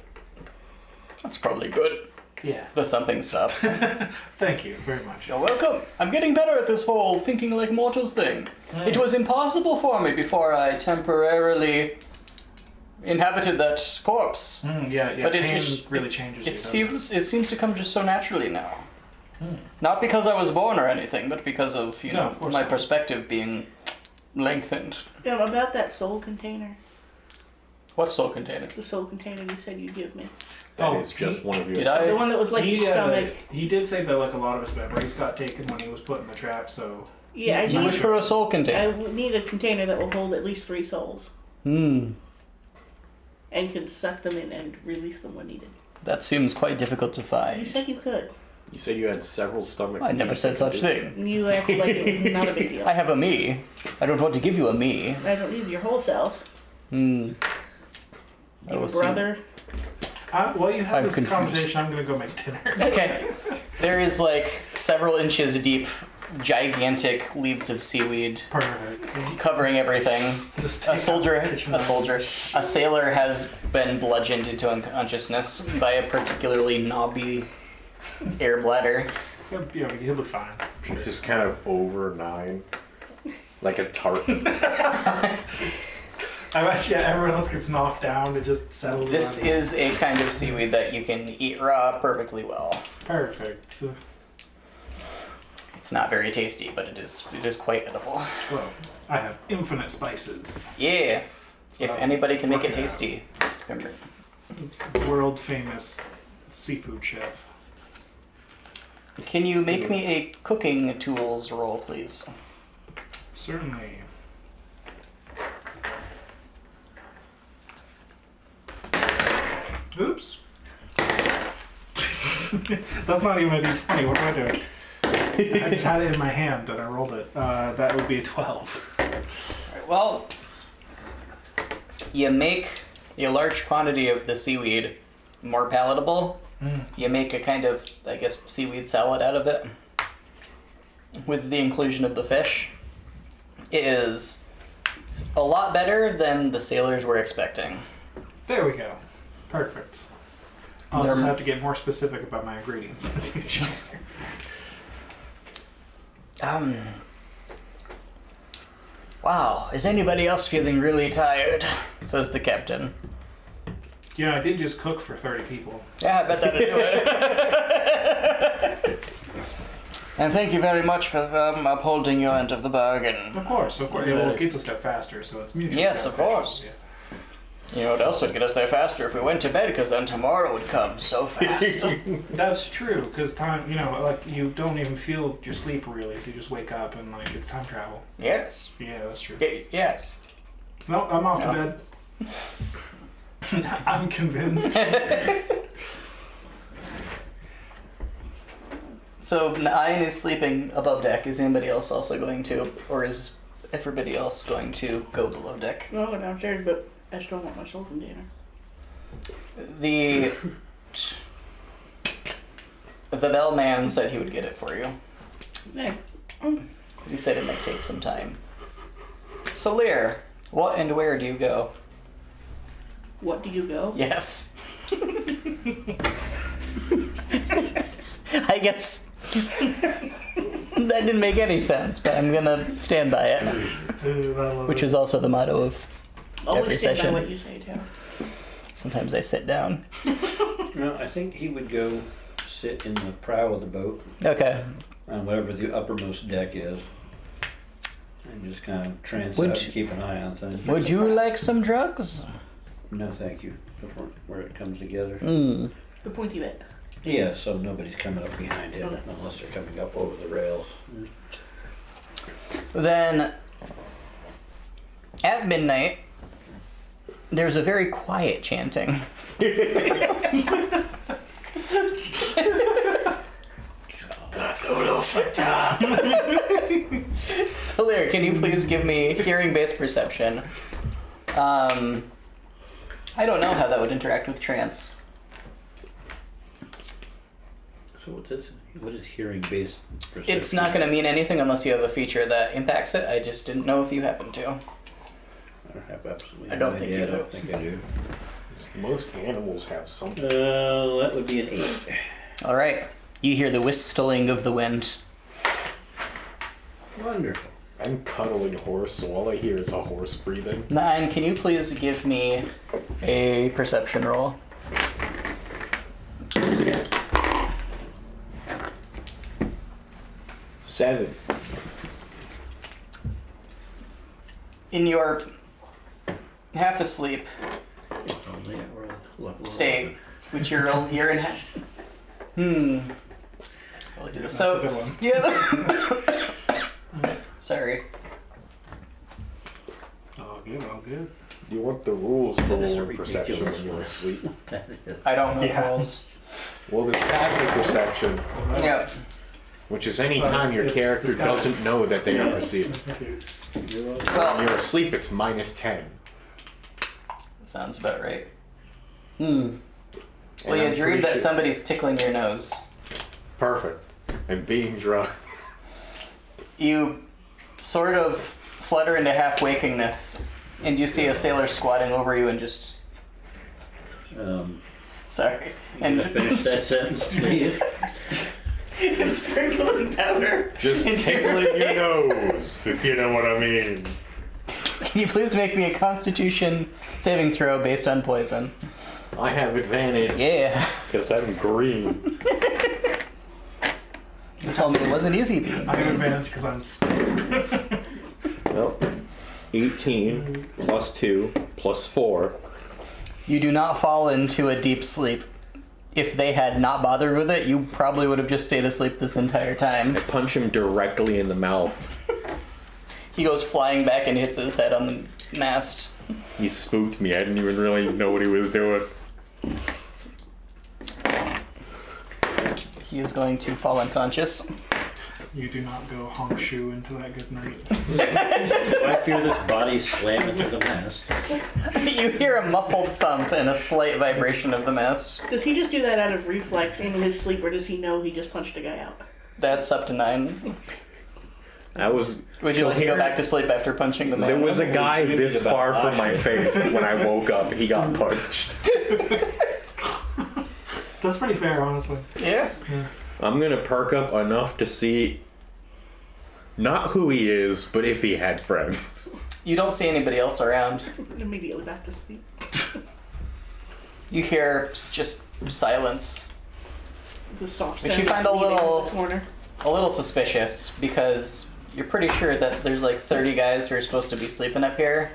Speaker 2: That's probably good.
Speaker 3: Yeah.
Speaker 2: The thumping stops.
Speaker 3: Thank you very much.
Speaker 2: You're welcome. I'm getting better at this whole thinking like mortals thing. It was impossible for me before I temporarily inhabited that corpse.
Speaker 3: Yeah.
Speaker 2: But
Speaker 3: Pain really changes you. doesn't
Speaker 2: It seems to come just so naturally now. Not because I was born or anything, but because of
Speaker 3: No, of course
Speaker 2: my
Speaker 3: not.
Speaker 2: perspective being lengthened.
Speaker 4: Yeah, about that soul container.
Speaker 2: What soul container?
Speaker 4: The soul container you said you'd give me.
Speaker 6: That
Speaker 3: Oh,
Speaker 6: is just one of your.
Speaker 2: Did I?
Speaker 4: The one that was like your stomach.
Speaker 3: He did say that like a lot of his memories got taken when he was put in the trap. So
Speaker 4: Yeah, I
Speaker 2: You wish
Speaker 4: need,
Speaker 2: for a soul
Speaker 4: I
Speaker 2: container.
Speaker 4: need a container that will hold at least 3 souls.
Speaker 2: Hmm.
Speaker 4: And can suck them in and release them when needed.
Speaker 2: That seems quite difficult to
Speaker 4: You
Speaker 2: find.
Speaker 4: said you could.
Speaker 6: You said you had several stomachs.
Speaker 2: I never said such thing.
Speaker 4: You acted like it was not a big deal.
Speaker 2: I have a me. I don't want to give you a me.
Speaker 4: I don't need your whole self.
Speaker 2: Hmm. I
Speaker 4: Your
Speaker 2: will see.
Speaker 4: brother.
Speaker 3: while you have
Speaker 2: I'm
Speaker 3: this
Speaker 2: confused.
Speaker 3: conversation, I'm gonna go make dinner.
Speaker 2: Okay. There is like several inches deep, gigantic leaves of seaweed
Speaker 3: Perfect.
Speaker 2: covering everything.
Speaker 3: Just
Speaker 2: A
Speaker 3: take
Speaker 2: soldier,
Speaker 3: out the kitchen
Speaker 2: a sailor has been bludgeoned into unconsciousness by a particularly knobby air bladder.
Speaker 3: He'll be fine.
Speaker 6: It's just kind of over 9, like a tart.
Speaker 3: I bet you everyone else gets knocked down. It just settles.
Speaker 2: This
Speaker 3: around.
Speaker 2: is a kind of seaweed that you can eat raw perfectly well.
Speaker 3: Perfect.
Speaker 2: It's not very tasty, but it is quite edible.
Speaker 3: Well, I have infinite spices.
Speaker 2: Yeah. If anybody can make it
Speaker 3: Working out.
Speaker 2: tasty, just remember.
Speaker 3: World famous seafood chef.
Speaker 2: Can you make me a cooking tools roll, please?
Speaker 3: Certainly. Oops. That's not even a d20. What am I doing? I just had it in my hand and I rolled it. That would be a 12.
Speaker 2: Well, you make a large quantity of the seaweed more palatable. You make a kind of, I guess, seaweed salad out of it with the inclusion of the fish. It is a lot better than the sailors were expecting.
Speaker 3: There we go. Perfect. I'll just have to get more specific about my ingredients in the future.
Speaker 2: Wow, is anybody else feeling really tired? Says the captain.
Speaker 3: You know, I did just cook for 30 people.
Speaker 2: Yeah, I bet that'd do it. And thank you very much for upholding your end of the bargain.
Speaker 3: Of course. Yeah, well, it gets us there faster, so it's mutually
Speaker 2: Yes, of
Speaker 3: beneficial.
Speaker 2: course.
Speaker 3: Yeah.
Speaker 2: You know what else would get us there faster if we went to bed, because then tomorrow would come so fast.
Speaker 3: That's true, because time, you know, like, you don't even feel your sleep really, so you just wake up and, like, it's time travel.
Speaker 2: Yes.
Speaker 3: Yeah, that's true.
Speaker 2: Yes.
Speaker 3: No, I'm off
Speaker 2: No.
Speaker 3: to bed. I'm convinced.
Speaker 2: So Nine is sleeping above deck. Is anybody else also going to, or is everybody else going to go below deck?
Speaker 4: I'll go downstairs, but I still want my soul from dinner.
Speaker 2: The bellman said he would get it for you.
Speaker 4: Hey,
Speaker 2: He said it might take some time. So Lear, what and where do you go?
Speaker 4: what do you go?
Speaker 2: Yes. I guess that didn't make any sense, but I'm gonna stand by it. Which is also the motto of every
Speaker 4: Always stand
Speaker 2: session.
Speaker 4: by what you say, Taylor.
Speaker 2: Sometimes I sit down.
Speaker 5: No, I think he would go sit in the prow of the boat
Speaker 2: Okay.
Speaker 5: on whatever the uppermost deck is, and just kind of trance
Speaker 2: Would
Speaker 5: out
Speaker 2: you-
Speaker 5: and keep an eye on things.
Speaker 2: Would you like some drugs?
Speaker 5: No, thank you. Before where it comes together.
Speaker 2: Mm.
Speaker 4: The pointy bit.
Speaker 5: Yeah, so nobody's coming up behind him unless they're coming up over the rails.
Speaker 2: Then, at midnight, there's a very quiet chanting. So, Lear, can you please give me hearing-based perception? I don't know how that would interact with trance.
Speaker 5: So what's this? What is hearing-based perception?
Speaker 2: It's not going to mean anything unless you have a feature that impacts it. I just didn't know if you happen to.
Speaker 5: I have absolutely
Speaker 2: I don't
Speaker 5: no
Speaker 2: think
Speaker 5: idea.
Speaker 2: you
Speaker 5: I don't think I do.
Speaker 6: Most animals have something.
Speaker 5: That would be an 8.
Speaker 2: All right. You hear the whistling of the wind.
Speaker 5: Wonderful.
Speaker 6: I'm cuddling a horse, so all I hear is a horse breathing.
Speaker 2: 9, can you please give me a perception roll?
Speaker 6: Seven.
Speaker 2: In your half asleep
Speaker 5: Only at world level.
Speaker 2: state, which you're in half.
Speaker 3: That's a
Speaker 2: So,
Speaker 3: good one.
Speaker 2: yeah. Sorry.
Speaker 3: All good, all good.
Speaker 6: You want the rules for
Speaker 5: That is
Speaker 6: lower
Speaker 5: a
Speaker 6: perception
Speaker 5: ridiculous
Speaker 6: when you're
Speaker 5: one.
Speaker 6: asleep?
Speaker 5: That is.
Speaker 2: I don't know
Speaker 3: Yeah.
Speaker 2: the rules.
Speaker 6: Well, there's passive perception,
Speaker 2: Yeah.
Speaker 6: which is any
Speaker 3: Well,
Speaker 6: time your
Speaker 3: it's
Speaker 6: character
Speaker 3: disguised.
Speaker 6: doesn't know that they are perceived.
Speaker 5: You're welcome.
Speaker 6: When
Speaker 2: Well,
Speaker 6: you're asleep, it's -10.
Speaker 2: sounds about right. Well,
Speaker 6: And
Speaker 2: you
Speaker 6: I'm
Speaker 2: dreamed
Speaker 6: pretty
Speaker 2: that
Speaker 6: sure-
Speaker 2: somebody's tickling your nose.
Speaker 6: Perfect. And being drunk.
Speaker 2: You sort of flutter into half wakingness, and you see a sailor squatting over you and just. Sorry.
Speaker 5: And
Speaker 2: And
Speaker 5: finish that sentence, please.
Speaker 2: sprinkling powder.
Speaker 6: Just
Speaker 2: into
Speaker 6: tickling your
Speaker 2: face.
Speaker 6: nose, if you know what I mean.
Speaker 2: Can you please make me a Constitution saving throw based on poison?
Speaker 6: I have advantage
Speaker 2: Yeah.
Speaker 6: because I'm green.
Speaker 2: You told me it wasn't easy being
Speaker 3: I have
Speaker 2: green.
Speaker 3: advantage because I'm stoned.
Speaker 1: Well, 18 plus 2 plus 4.
Speaker 2: You do not fall into a deep sleep. If they had not bothered with it, you probably would have just stayed asleep this entire time.
Speaker 1: I punch him directly in the mouth.
Speaker 2: He goes flying back and hits his head on the mast.
Speaker 1: He spooked me. I didn't even really know what he was doing.
Speaker 2: He is going to fall unconscious.
Speaker 3: You do not go honk shoe into that good night.
Speaker 5: I feel this body slam into the mast.
Speaker 2: You hear a muffled thump and a slight vibration of the mast.
Speaker 4: Does he just do that out of reflex in his sleep, or does he know he just punched a guy out?
Speaker 2: That's up to 9.
Speaker 1: I was.
Speaker 2: Would you like to go back to sleep after punching the man?
Speaker 1: There was a guy
Speaker 5: Maybe
Speaker 1: this
Speaker 5: about
Speaker 1: far from my
Speaker 5: Osher.
Speaker 1: face when I woke up. He got punched.
Speaker 3: That's pretty fair, honestly.
Speaker 2: Yes.
Speaker 1: I'm gonna perk up enough to see not who he is, but if he had friends.
Speaker 2: You don't see anybody else around.
Speaker 4: Immediately back to sleep.
Speaker 2: You hear just silence.
Speaker 4: The soft
Speaker 2: Which
Speaker 4: sound
Speaker 2: you find
Speaker 4: of
Speaker 2: a
Speaker 4: eating in
Speaker 2: little-
Speaker 4: the corner.
Speaker 2: A little suspicious because you're pretty sure that there's like 30 guys who are supposed to be sleeping up here.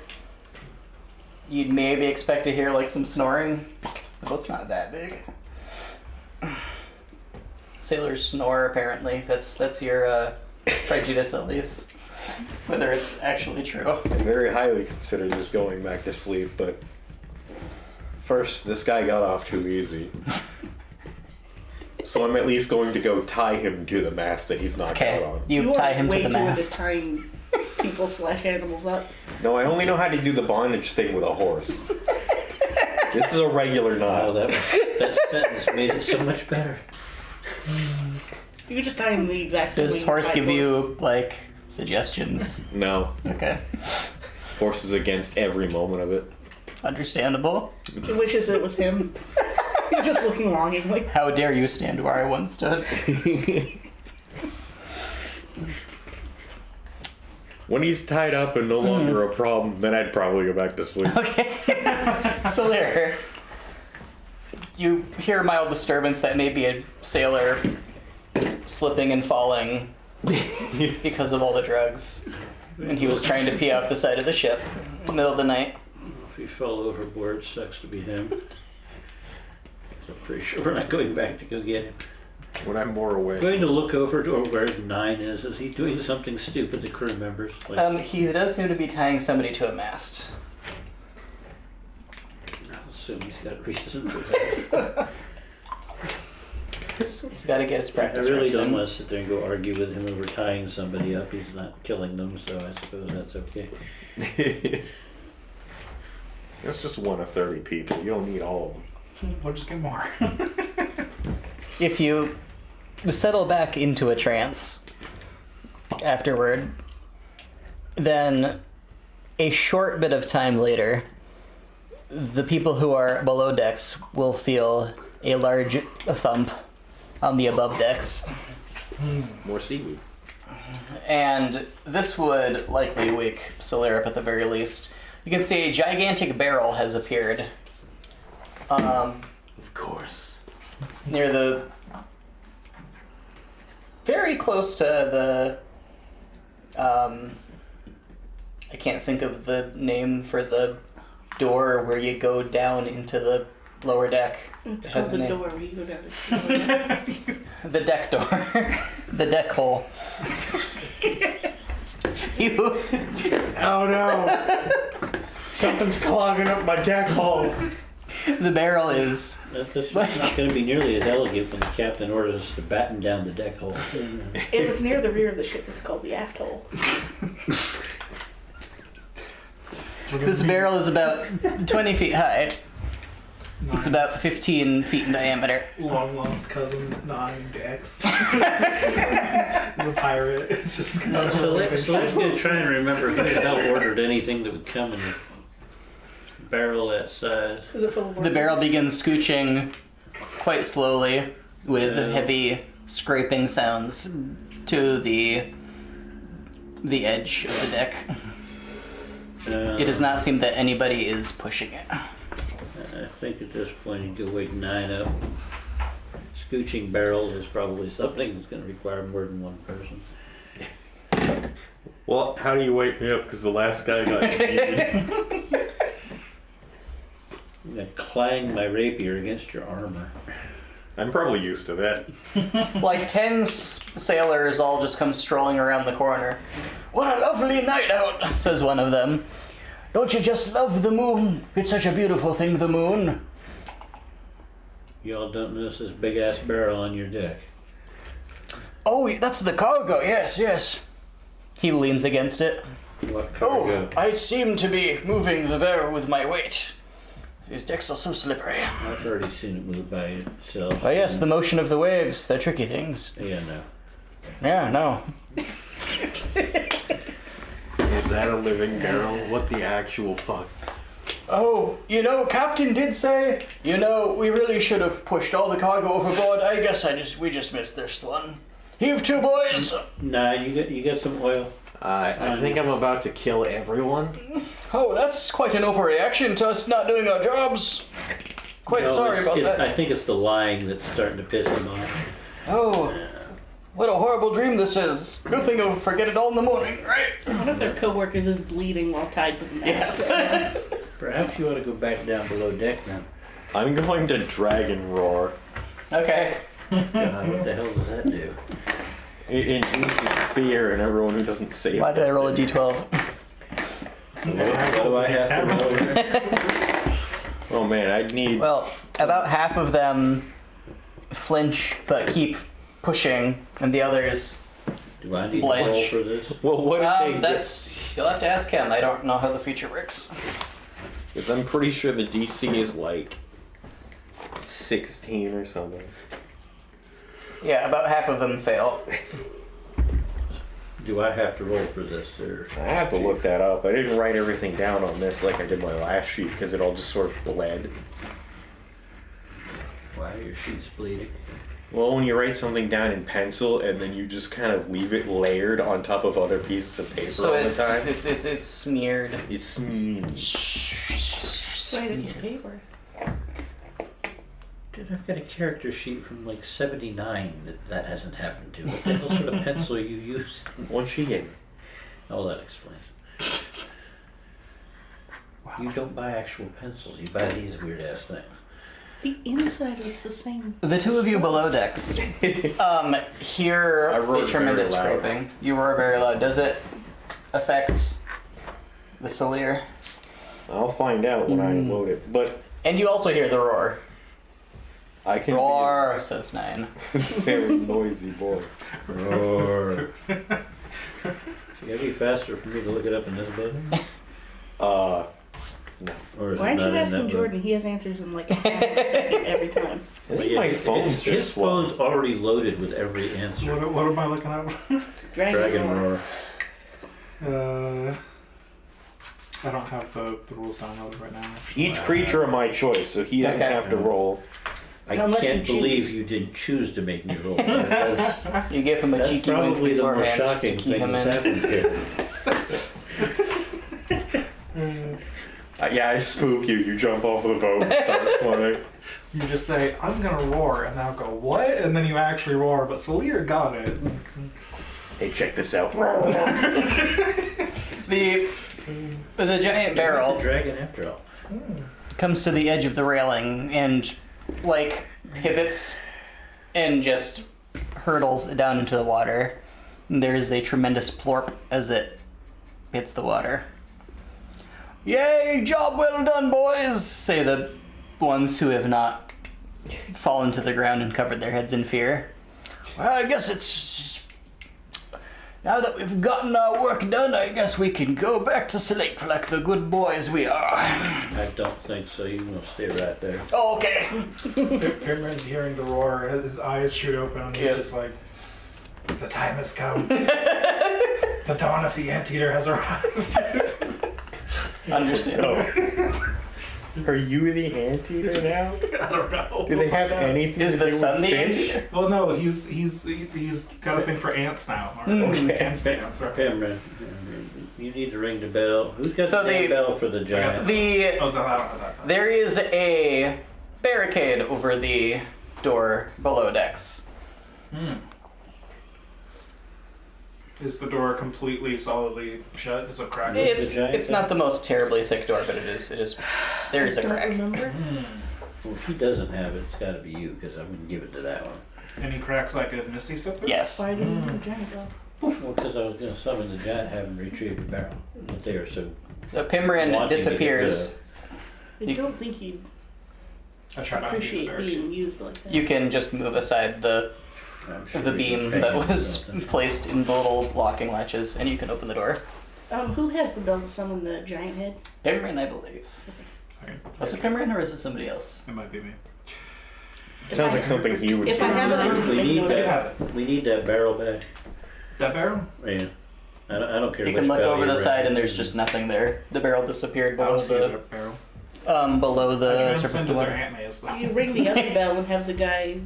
Speaker 2: You'd maybe expect to hear like some snoring. The boat's not that big. Sailors snore apparently. That's your prejudice at least. Whether it's actually true.
Speaker 1: I very highly consider just going back to sleep, but first, this guy got off too easy. So I'm at least going to go tie him to the mast that he's knocked out
Speaker 2: Okay,
Speaker 1: on.
Speaker 2: you tie him to
Speaker 4: way
Speaker 2: the
Speaker 4: too into
Speaker 2: mast.
Speaker 4: tying people / animals up.
Speaker 1: No, I only know how to do the bondage thing with a horse. This is a regular
Speaker 5: Wow,
Speaker 1: knot.
Speaker 5: that sentence made it so much better.
Speaker 4: You could just tie him the exact same way.
Speaker 2: Does
Speaker 4: you
Speaker 2: horse
Speaker 4: tie
Speaker 2: give
Speaker 4: horse.
Speaker 2: you like suggestions?
Speaker 1: No,
Speaker 2: Okay,
Speaker 1: horse is against every moment of it.
Speaker 2: understandable.
Speaker 4: He wishes it was him. He's just looking longingly.
Speaker 2: How dare you stand where I once stood?
Speaker 1: When he's tied up and no longer a problem, then I'd probably go back to sleep.
Speaker 2: Okay. So there. You hear a mild disturbance that may be a sailor slipping and falling because of all the drugs. And he was trying to pee off the side of the ship in the middle of the night.
Speaker 5: If he fell overboard, sucks to be him. So I'm pretty sure we're not going back to go get him.
Speaker 1: When I'm more awake.
Speaker 5: Going to look over to where 9 is. Is he doing something stupid to crew members? Like,
Speaker 2: He does seem to be tying somebody to a mast.
Speaker 5: I'll assume he's got reason for that.
Speaker 2: He's got to get his
Speaker 5: I
Speaker 2: practice
Speaker 5: really
Speaker 2: reps
Speaker 5: don't
Speaker 2: in.
Speaker 5: want to sit there and go argue with him over tying somebody up. He's not killing them, so I suppose that's okay.
Speaker 1: That's just one of 30 people. You don't need all of them.
Speaker 3: We'll just get more.
Speaker 2: If you settle back into a trance afterward, then a short bit of time later, the people who are below decks will feel a large thump on the above decks.
Speaker 1: More seaweed.
Speaker 2: And this would likely wake Solarip at the very least. You can see a gigantic barrel has appeared.
Speaker 1: Of course.
Speaker 2: Near the... very close to the... I can't think of the name for the door where you go down into the lower deck.
Speaker 4: It's
Speaker 2: It has
Speaker 4: called
Speaker 2: a
Speaker 4: the
Speaker 2: name.
Speaker 4: door where you go down the
Speaker 2: The deck door. The deck hole. You...
Speaker 6: Oh no! Something's clogging up my deck hole.
Speaker 2: The barrel is...
Speaker 5: That's not going to be nearly as elegant when the captain orders us to batten down the deck hole.
Speaker 4: If it's near the rear of the ship, it's called the aft hole.
Speaker 2: This barrel is about 20 feet high. It's about 15 feet in diameter.
Speaker 3: Long lost cousin 9 Dex. He's a pirate. It's just kind of
Speaker 5: So let's going to try and remember who the hell ordered anything that would come in a barrel that size.
Speaker 4: Is it full of
Speaker 2: The barrel
Speaker 4: worms?
Speaker 2: begins scooching quite slowly with heavy scraping sounds to the edge of the deck. It does not seem that anybody is pushing it.
Speaker 5: I think at this point you go wake 9 up. Scooching barrels is probably something that's going to require more than one person.
Speaker 1: Well, how do you wake me up? Because the last guy got defeated.
Speaker 5: I'm going to clang my rapier against your armor.
Speaker 1: I'm probably used to that.
Speaker 2: Like 10 sailors all just come strolling around the corner. What a lovely night out, says one of them. Don't you just love the moon? It's such a beautiful thing, the moon.
Speaker 5: Y'all don't notice this big ass barrel on your deck.
Speaker 2: Oh, that's the cargo, yes, yes. He leans against it.
Speaker 5: What cargo?
Speaker 2: Oh, I seem to be moving the barrel with my weight. These decks are so slippery.
Speaker 5: I've already seen it move by itself.
Speaker 2: Oh yes, the motion of the waves, they're tricky things.
Speaker 5: Yeah, no.
Speaker 2: Yeah, no.
Speaker 1: Is that a living barrel? What the actual fuck?
Speaker 2: Oh, Captain did say, we really should have pushed all the cargo overboard. I guess we just missed this one. Heave to, boys!
Speaker 5: Nah, you got some oil.
Speaker 6: I think I'm about to kill everyone.
Speaker 2: Oh, that's quite an overreaction to us not doing our jobs. Quite sorry about that.
Speaker 5: I think it's the lying that's starting to piss him off.
Speaker 2: Oh, what a horrible dream this is. Good thing I'll forget it all in the morning, right?
Speaker 4: One of their coworkers is bleeding while tied to the mast.
Speaker 2: Yes.
Speaker 5: Perhaps you ought to go back down below deck then.
Speaker 6: I'm going to dragon roar.
Speaker 2: Okay.
Speaker 5: God, what the hell does that do?
Speaker 6: It induces fear in everyone who doesn't say it.
Speaker 2: Why did I roll a d12?
Speaker 5: What do I have to roll?
Speaker 6: Oh man, I'd need...
Speaker 2: Well, about half of them flinch but keep pushing, and the others...
Speaker 5: Do I need to
Speaker 2: Blanche.
Speaker 5: roll for this?
Speaker 6: Well, what did they
Speaker 2: You'll have to ask him. I don't know how the feature works.
Speaker 6: Because I'm pretty sure the DC is like 16 or something.
Speaker 2: Yeah, about half of them fail.
Speaker 5: Do I have to roll for this? Or...
Speaker 6: I have to look that up. I didn't write everything down on this like I did my last sheet because it all just sort of bled.
Speaker 5: Why are your sheets bleeding?
Speaker 6: Well, when you write something down in pencil and then you just kind of leave it layered on top of other pieces of paper
Speaker 2: So
Speaker 6: all the time,
Speaker 2: it's smeared.
Speaker 6: it's smeared.
Speaker 4: Write it in paper.
Speaker 5: Dude, I've got a character sheet from like 79 that hasn't happened to. What the hell sort of pencil you use?
Speaker 6: One sheet.
Speaker 5: Oh, that explains. You don't buy actual pencils. You buy these weird ass things.
Speaker 4: The inside of it's the same.
Speaker 2: The two of you below decks hear
Speaker 6: I roared
Speaker 2: a tremendous
Speaker 6: very loud.
Speaker 2: scraping. You roar very loud. Does it affect the Salir?
Speaker 6: I'll find out when I load it. But
Speaker 2: And you also hear the roar.
Speaker 6: I can
Speaker 2: Roar, says 9.
Speaker 6: be a very noisy boy.
Speaker 5: Roar. You gotta be faster for me to look it up in this book?
Speaker 6: No.
Speaker 5: Or is
Speaker 4: Why
Speaker 5: it
Speaker 4: aren't
Speaker 5: not
Speaker 4: you
Speaker 5: in
Speaker 4: asking
Speaker 5: that
Speaker 4: Jordan? He has answers in like a half a second every time.
Speaker 6: I think my phone's
Speaker 5: his
Speaker 6: just slow.
Speaker 5: phone's already loaded with every answer.
Speaker 3: What am I looking up?
Speaker 5: Dragon roar.
Speaker 3: I don't have the rules downloaded right now. Actually.
Speaker 6: Each creature of my choice, so he doesn't
Speaker 2: Okay.
Speaker 6: have to roll.
Speaker 5: I
Speaker 4: Unless you
Speaker 5: can't believe
Speaker 4: choose.
Speaker 5: you didn't choose to make me roll. That's,
Speaker 2: You give him a
Speaker 5: that's
Speaker 2: cheeky wink
Speaker 5: probably the most
Speaker 2: beforehand to
Speaker 5: shocking
Speaker 2: keep
Speaker 5: thing
Speaker 2: him
Speaker 5: that's
Speaker 2: in.
Speaker 5: happened here.
Speaker 6: Yeah, I spook you. You jump off the boat and start swimming.
Speaker 3: You just say, I'm gonna roar, and I'll go, what? And then you actually roar, but Salir got it.
Speaker 6: Hey, check this out.
Speaker 2: The giant barrel
Speaker 5: It's a dragon after all.
Speaker 2: comes to the edge of the railing and, like, pivots and just hurtles down into the water. And there's a tremendous plorp as it hits the water. Yay, job well done, boys, say the ones who have not fallen to the ground and covered their heads in fear. Well, I guess it's... Now that we've gotten our work done, I guess we can go back to sleep like the good boys we are.
Speaker 5: I don't think so. You will stay right there.
Speaker 2: Oh, okay.
Speaker 3: Pimran's hearing the roar, his eyes shoot open, and he's
Speaker 2: Yep.
Speaker 3: just like, the time has come. The dawn of the anteater has arrived.
Speaker 2: Understandable.
Speaker 6: Are you the anteater now?
Speaker 3: I don't know.
Speaker 6: Do they have anything
Speaker 2: Is
Speaker 6: to
Speaker 2: the
Speaker 6: do
Speaker 2: sun
Speaker 6: with
Speaker 2: the
Speaker 6: fish?
Speaker 2: anteater?
Speaker 3: Well, no, he's got a thing for ants now. Or ant ants, right?
Speaker 5: Cameron, you need to ring the bell. Who's got
Speaker 2: So
Speaker 5: the damn
Speaker 2: the-
Speaker 5: bell for the giant?
Speaker 3: Oh, no, I don't have that.
Speaker 2: There is a barricade over the door below decks.
Speaker 3: Is the door completely solidly shut? Is it cracked?
Speaker 2: It's not the most terribly thick door, but it is there is a
Speaker 4: Don't
Speaker 2: crack.
Speaker 4: remember.
Speaker 5: Well, if he doesn't have it, it's got to be you, because I'm going to give it to that one.
Speaker 3: Any cracks like a Misty step through?
Speaker 2: Yes.
Speaker 4: Why didn't you giant go?
Speaker 5: Well, because I was going to summon the giant, have him retrieve the barrel. But they are so
Speaker 2: So Pimran
Speaker 5: wanting to get
Speaker 2: disappears.
Speaker 4: I don't think he'd
Speaker 3: I try not to be in the
Speaker 4: appreciate
Speaker 3: dark.
Speaker 4: being used like that.
Speaker 2: You can just move aside the
Speaker 5: I'm sure
Speaker 2: the
Speaker 5: he
Speaker 2: beam
Speaker 5: can
Speaker 2: that
Speaker 5: pay
Speaker 2: was
Speaker 5: something.
Speaker 2: placed in the little locking latches, and you can open the door.
Speaker 4: Who has the bell to summon the giant head?
Speaker 2: Pimran, I believe.
Speaker 3: Okay.
Speaker 2: Was it Pimran or is it somebody else?
Speaker 3: It might be me.
Speaker 6: It sounds like something he would
Speaker 4: If
Speaker 6: do.
Speaker 4: I have it, I can
Speaker 5: We
Speaker 4: make
Speaker 5: need
Speaker 4: note
Speaker 3: that.
Speaker 4: of it.
Speaker 5: We need that barrel back.
Speaker 3: That barrel?
Speaker 5: Yeah. I don't care
Speaker 2: You
Speaker 5: which
Speaker 2: can look
Speaker 5: barrel
Speaker 2: over
Speaker 5: you're
Speaker 2: the side
Speaker 5: at.
Speaker 2: and there's just nothing there. The barrel disappeared
Speaker 3: I
Speaker 2: below
Speaker 3: don't see
Speaker 2: the...
Speaker 3: a barrel.
Speaker 2: below the surface of
Speaker 3: Transcended
Speaker 2: the
Speaker 3: their
Speaker 2: water.
Speaker 3: Aunt May's though.
Speaker 4: You ring the other bell and have the guy.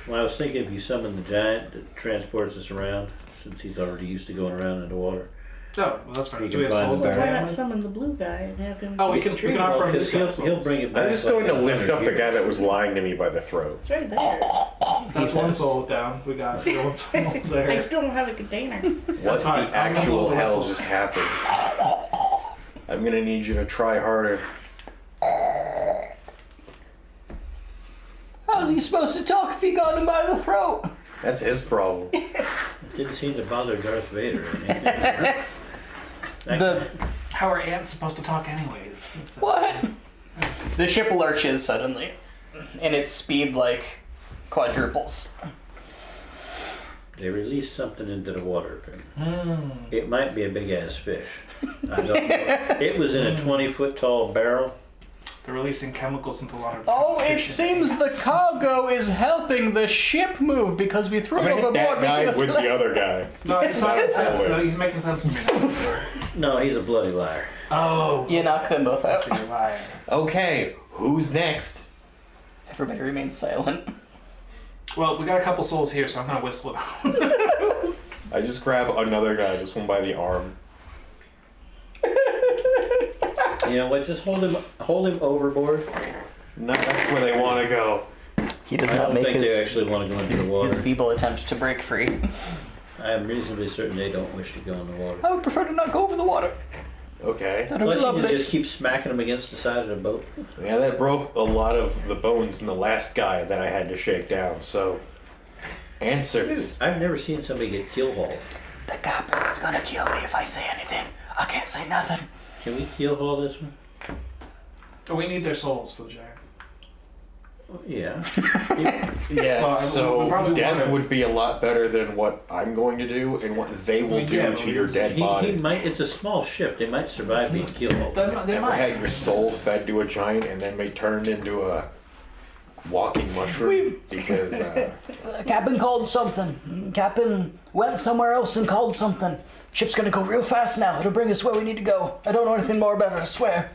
Speaker 5: Well, I was thinking if you summon the giant that transports us around, since he's already used to going around in the water.
Speaker 3: Oh, well, that's fine.
Speaker 5: You
Speaker 3: Do we have
Speaker 5: can find
Speaker 3: souls
Speaker 5: the
Speaker 3: there?
Speaker 4: Why not
Speaker 3: Emily?
Speaker 4: summon the blue guy and have him?
Speaker 3: Oh, we can offer him
Speaker 5: Because
Speaker 3: these
Speaker 5: he'll bring it back.
Speaker 1: I'm just
Speaker 5: like
Speaker 1: going to
Speaker 5: in
Speaker 1: lift
Speaker 5: 100
Speaker 1: up the guy
Speaker 5: years.
Speaker 1: that was lying to me by the throat.
Speaker 4: It's right there.
Speaker 3: That's one
Speaker 2: says.
Speaker 3: soul down. We got one soul
Speaker 4: I
Speaker 3: there.
Speaker 4: still don't have a container.
Speaker 1: What
Speaker 3: fine.
Speaker 1: the
Speaker 3: I'm gonna blow
Speaker 1: actual
Speaker 3: the
Speaker 1: hell
Speaker 3: whistle.
Speaker 1: just happened? I'm gonna need you to try harder.
Speaker 2: How's he supposed to talk if you got him by the throat?
Speaker 1: That's his problem.
Speaker 5: It didn't seem to bother Darth Vader. I mean,
Speaker 2: The
Speaker 3: How are ants supposed to talk anyways? It's,
Speaker 2: what? The ship lurches suddenly, and its speed like quadruples.
Speaker 5: They released something into the water. It might be a big ass fish. I don't know. It was in a 20-foot tall barrel.
Speaker 3: They're releasing chemicals into water.
Speaker 2: Oh, it seems the cargo is helping the ship move because we threw
Speaker 1: I'm
Speaker 2: it
Speaker 1: gonna hit that
Speaker 2: overboard.
Speaker 1: guy
Speaker 2: because
Speaker 1: with the other guy.
Speaker 3: No, it's not making sense.
Speaker 1: way.
Speaker 3: No, he's making sense to me now.
Speaker 5: No, he's a bloody liar.
Speaker 3: Oh,
Speaker 2: You knock them both out.
Speaker 3: that's a liar.
Speaker 1: Okay, who's next?
Speaker 2: Everybody remains silent.
Speaker 3: Well, we got a couple souls here, so I'm gonna whistle it out.
Speaker 1: I just grab another guy, this one by the arm.
Speaker 5: You know what? Just hold him overboard.
Speaker 1: No, that's where they want to go.
Speaker 2: He does
Speaker 5: I
Speaker 2: not
Speaker 5: don't
Speaker 2: make
Speaker 5: think they
Speaker 2: his,
Speaker 5: actually want to go into
Speaker 2: his,
Speaker 5: the water.
Speaker 2: his feeble attempt to break free.
Speaker 5: I am reasonably certain they don't wish to go in the water.
Speaker 2: I would prefer to not go over the water.
Speaker 1: Okay.
Speaker 2: That would be
Speaker 5: Unless you
Speaker 2: lovely.
Speaker 5: can just keep smacking them against the side of the boat.
Speaker 1: Yeah, that broke a lot of the bones in the last guy that I had to shake down, so... Answers.
Speaker 5: I've never seen somebody get keel hauled.
Speaker 2: The captain's gonna kill me if I say anything. I can't say nothing.
Speaker 5: Can we keel haul this one?
Speaker 3: Oh, we need their souls for the giant.
Speaker 5: Yeah.
Speaker 1: Yeah,
Speaker 3: Well, we
Speaker 1: so
Speaker 3: probably
Speaker 1: death
Speaker 3: wanna-
Speaker 1: would be a lot better than what I'm going to do and what they will
Speaker 3: mean,
Speaker 1: do
Speaker 3: yeah,
Speaker 1: to
Speaker 3: but
Speaker 1: your
Speaker 3: we-
Speaker 1: dead
Speaker 5: He
Speaker 1: body.
Speaker 5: might. It's a small ship. They might survive being keel hauled.
Speaker 3: They
Speaker 1: Ever
Speaker 3: might.
Speaker 1: had your soul fed to a giant and then be turned into a walking mushroom? Because,
Speaker 2: The captain called something. Captain went somewhere else and called something. Ship's gonna go real fast now. It'll bring us where we need to go. I don't know anything more about it, I swear.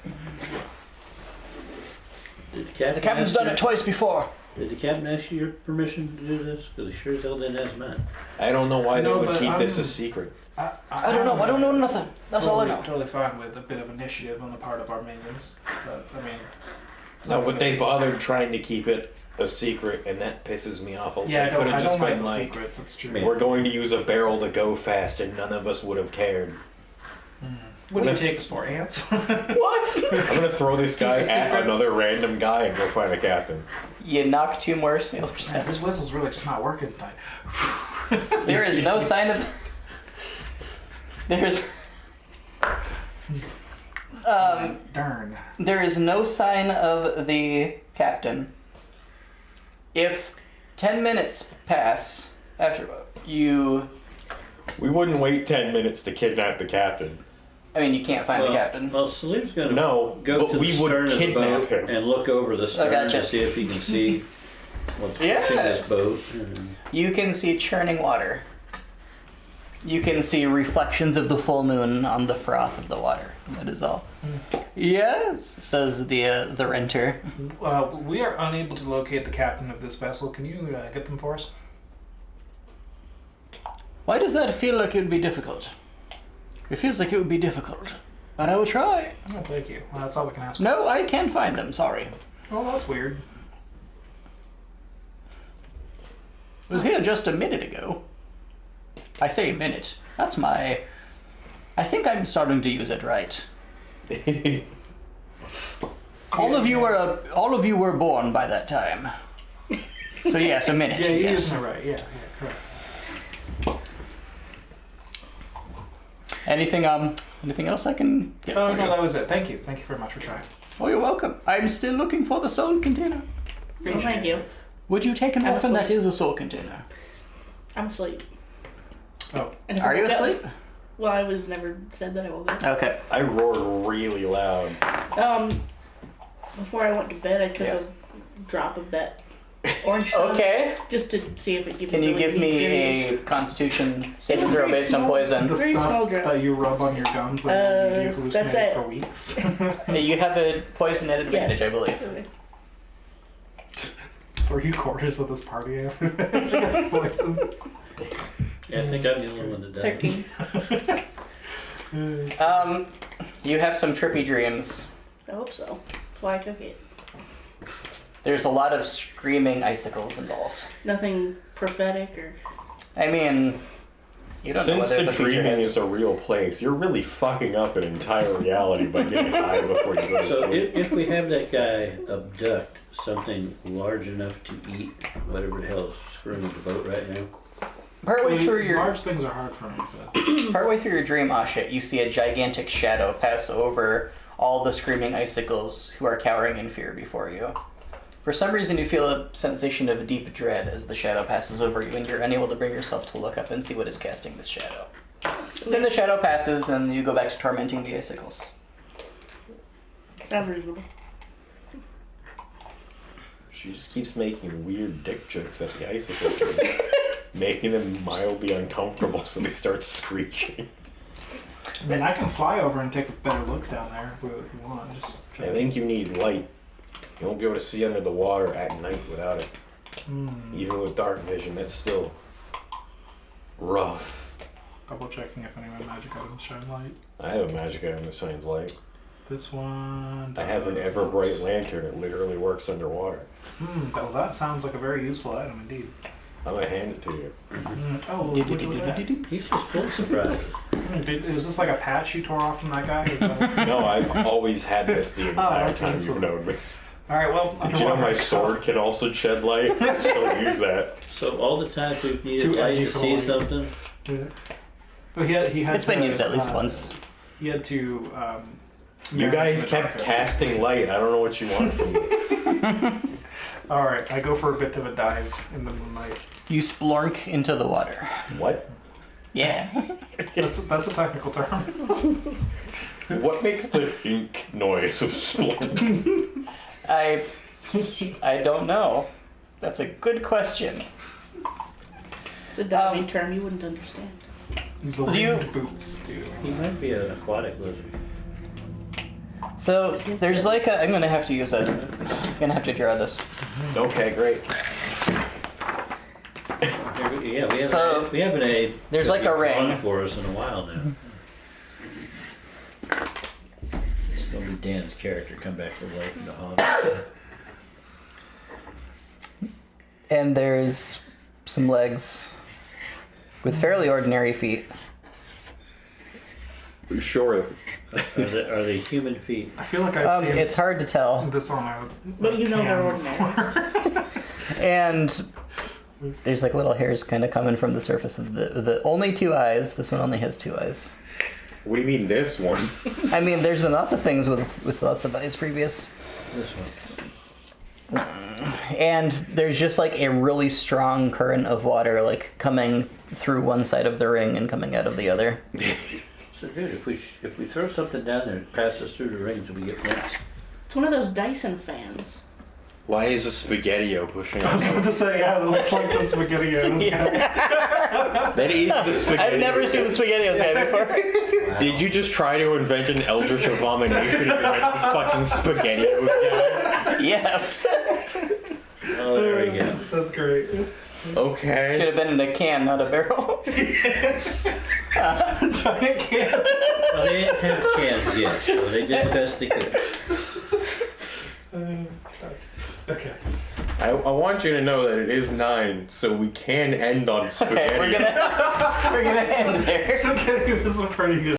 Speaker 5: Did the captain
Speaker 2: The captain's
Speaker 5: ask
Speaker 2: done
Speaker 5: you-
Speaker 2: it twice before.
Speaker 5: Did the captain ask you your permission to do this? Because he sure as hell didn't ask mine.
Speaker 1: I don't know why
Speaker 3: No,
Speaker 1: they would
Speaker 3: but
Speaker 1: keep this
Speaker 3: I'm-
Speaker 1: a secret.
Speaker 2: I don't know. I don't know nothing. That's all I know.
Speaker 3: Totally fine with a bit of initiative on the part of our minions, but I mean.
Speaker 1: No, but they bothered trying to keep it a secret, and that pisses me off.
Speaker 3: Yeah,
Speaker 1: They could have
Speaker 3: I
Speaker 1: just
Speaker 3: don't like
Speaker 1: been
Speaker 3: the
Speaker 1: like,
Speaker 3: secrets. It's true.
Speaker 5: Man.
Speaker 1: we're going to use a barrel to go fast, and none of us would have cared.
Speaker 3: What do you
Speaker 1: What if-
Speaker 3: take us for, ants?
Speaker 2: What?
Speaker 1: I'm gonna throw this guy
Speaker 3: Keep the
Speaker 1: at
Speaker 3: secrets.
Speaker 1: another random guy and go find a captain.
Speaker 2: You knock two more sailors
Speaker 3: Man,
Speaker 2: out.
Speaker 3: this whistle's really just not working tonight.
Speaker 2: There is no sign of. There's.
Speaker 3: Darn.
Speaker 2: There is no sign of the captain. If 10 minutes pass after you.
Speaker 1: We wouldn't wait 10 minutes to kidnap the captain.
Speaker 2: I mean, you can't find the captain.
Speaker 5: Well, Salim's going to
Speaker 1: No,
Speaker 5: go
Speaker 1: but
Speaker 5: to the
Speaker 1: we would
Speaker 5: stern of the
Speaker 1: kidnap
Speaker 5: boat
Speaker 1: him.
Speaker 5: and look over the stern
Speaker 2: gotcha.
Speaker 5: to see if he can see what's pushing
Speaker 2: Yes.
Speaker 5: this boat. And
Speaker 2: You can see churning water. You can see reflections of the full moon on the froth of the water. That is all. Yes, says the renter.
Speaker 3: We are unable to locate the captain of this vessel. Can you get them for us?
Speaker 2: Why does that feel like it would be difficult? It feels like it would be difficult, but I will try.
Speaker 3: Oh, thank you. Well, that's all we can ask.
Speaker 2: No, I can't find them. Sorry.
Speaker 3: Oh, that's weird.
Speaker 2: It was here just a minute ago. I say minute. That's my. I think I'm starting to use it right. All of you were born by that time. So yes, a minute.
Speaker 3: Yeah, you're
Speaker 2: yes.
Speaker 3: using it right. Yeah, correct.
Speaker 2: Anything else I can get
Speaker 3: Oh,
Speaker 2: for
Speaker 3: no,
Speaker 2: you?
Speaker 3: that was it. Thank you. Thank you very much for trying.
Speaker 2: Oh, you're welcome. I'm still looking for the soul container.
Speaker 4: Oh, thank you.
Speaker 2: Would you take an
Speaker 4: I'm
Speaker 2: orphan that
Speaker 4: asleep.
Speaker 2: is a soul container?
Speaker 4: I'm asleep.
Speaker 3: Oh,
Speaker 4: And if
Speaker 2: Are
Speaker 4: I
Speaker 2: you
Speaker 4: woke up-
Speaker 2: asleep?
Speaker 4: Well, I was never said that I woke up.
Speaker 2: Okay.
Speaker 1: I roared really loud.
Speaker 4: Before I went to bed, I took
Speaker 2: Yes.
Speaker 4: a drop of that Orange sun.
Speaker 2: Okay.
Speaker 4: Just to see if it gives
Speaker 2: Can you give me
Speaker 4: injuries.
Speaker 2: a Constitution
Speaker 4: It
Speaker 2: saving
Speaker 4: was
Speaker 2: throw
Speaker 4: very
Speaker 2: based on
Speaker 4: small.
Speaker 2: poison?
Speaker 3: The
Speaker 4: Very small
Speaker 3: stuff
Speaker 4: drop.
Speaker 3: that you rub on your gums and you
Speaker 4: that's
Speaker 3: hallucinate
Speaker 4: it.
Speaker 3: for weeks.
Speaker 2: You have a poison at advantage,
Speaker 4: Yes.
Speaker 2: I believe.
Speaker 4: Okay.
Speaker 3: 3/4 of this party gets poisoned.
Speaker 5: Yeah, I think I'm the only one that died.
Speaker 4: 13.
Speaker 2: You have some trippy dreams.
Speaker 4: I hope so. That's why I took it.
Speaker 2: There's a lot of screaming icicles involved.
Speaker 4: Nothing prophetic or.
Speaker 2: I mean, you don't know
Speaker 1: Since
Speaker 2: whether
Speaker 1: the
Speaker 2: the future
Speaker 1: dreaming
Speaker 2: is.
Speaker 1: is a real place, you're really fucking up an entire reality by getting high before you go to
Speaker 5: So
Speaker 1: sleep.
Speaker 5: if we have that guy abduct something large enough to eat whatever the hell is screwing with the boat right now,
Speaker 2: Partway through your
Speaker 3: Large things are hard for me, so.
Speaker 2: partway through your dream, Ashit, you see a gigantic shadow pass over all the screaming icicles who are cowering in fear before you. For some reason, you feel a sensation of deep dread as the shadow passes over you, and you're unable to bring yourself to look up and see what is casting this shadow. Then the shadow passes, and you go back to tormenting the icicles.
Speaker 4: Sounds reasonable.
Speaker 1: She just keeps making weird dick jokes at the icicles, making them mildly uncomfortable, so they start screeching.
Speaker 3: I mean, I can fly over and take a better look down there if you want. Just
Speaker 1: I think you need light. You won't be able to see under the water at night without it. Even with dark vision, that's still rough.
Speaker 3: double checking if any of my magic items shine light.
Speaker 1: I have a magic item that shines light.
Speaker 3: This one.
Speaker 1: I have an ever bright lantern. It literally works underwater.
Speaker 3: Well, that sounds like a very useful item indeed.
Speaker 1: I'm gonna hand it to you.
Speaker 3: Oh, would you look at that?
Speaker 5: he's just full of surprises.
Speaker 3: Was this like a patch you tore off from that guy? Or is that-
Speaker 1: No, I've always had this the entire
Speaker 3: that's
Speaker 1: time
Speaker 3: useful.
Speaker 1: you've known me.
Speaker 3: All right, well,
Speaker 1: Did you know my sword can also shed light? Still use that.
Speaker 5: So all the times we've needed
Speaker 3: Too
Speaker 5: light
Speaker 3: edgy
Speaker 5: to
Speaker 3: for
Speaker 5: see
Speaker 3: light.
Speaker 5: something,
Speaker 3: But he had
Speaker 2: It's been
Speaker 3: to,
Speaker 2: used at least once.
Speaker 3: He had to.
Speaker 1: You
Speaker 3: marinate
Speaker 1: guys
Speaker 3: the
Speaker 1: kept
Speaker 3: carcass.
Speaker 1: casting light. I don't know what you want from me.
Speaker 3: All right, I go for a bit of a dive in the moonlight.
Speaker 2: You splork into the water.
Speaker 1: What?
Speaker 2: Yeah.
Speaker 3: That's a technical term.
Speaker 1: What makes the ink noise of splunk?
Speaker 2: I don't know. That's a good question.
Speaker 4: It's a diving term you wouldn't understand.
Speaker 3: The
Speaker 2: You-
Speaker 3: winged boots, dude.
Speaker 5: he might be an aquatic lizard.
Speaker 2: So there's like a. I'm gonna have to use a. I'm gonna have to draw this.
Speaker 1: Okay, great.
Speaker 5: Yeah,
Speaker 2: So,
Speaker 5: we haven't a
Speaker 2: there's like a
Speaker 5: drawn
Speaker 2: ring.
Speaker 5: for us in a while now. It's gonna be Dan's character come back to life in the Hobbit.
Speaker 2: And there's some legs with fairly ordinary feet.
Speaker 1: Sure.
Speaker 5: Are they human feet?
Speaker 3: I feel like I've seen
Speaker 2: It's hard to tell.
Speaker 3: this on a.
Speaker 4: But you know they're
Speaker 3: can
Speaker 4: ordinary.
Speaker 2: And there's like little hairs kind of coming from the surface of the only two eyes. This one only has two eyes.
Speaker 1: What do you mean this one?
Speaker 2: I mean, there's been lots of things with lots of eyes previous.
Speaker 5: This one.
Speaker 2: And there's just like a really strong current of water like coming through one side of the ring and coming out of the other.
Speaker 5: So dude, if we throw something down there and pass us through the ring until we get next.
Speaker 4: It's one of those Dyson fans.
Speaker 1: Why is a spaghetti-o pushing
Speaker 3: I was about
Speaker 1: on?
Speaker 3: to say, yeah, it looks like the SpaghettiOs.
Speaker 1: That is the spaghetti.
Speaker 2: I've never seen the SpaghettiOs guy before.
Speaker 1: Did you just try to invent an eldritch abomination to invent this fucking spaghetti-o guy?
Speaker 2: Yes.
Speaker 5: Oh, there we go.
Speaker 3: That's great.
Speaker 1: Okay.
Speaker 2: Should have been in a can, not a barrel.
Speaker 3: Giant can.
Speaker 5: Well, they didn't have cans yet, so they did the best they could.
Speaker 3: Okay.
Speaker 1: I want you to know that it is 9, so we can end on spaghetti.
Speaker 2: Okay, we're gonna end there.
Speaker 3: Spaghetti was a pretty good.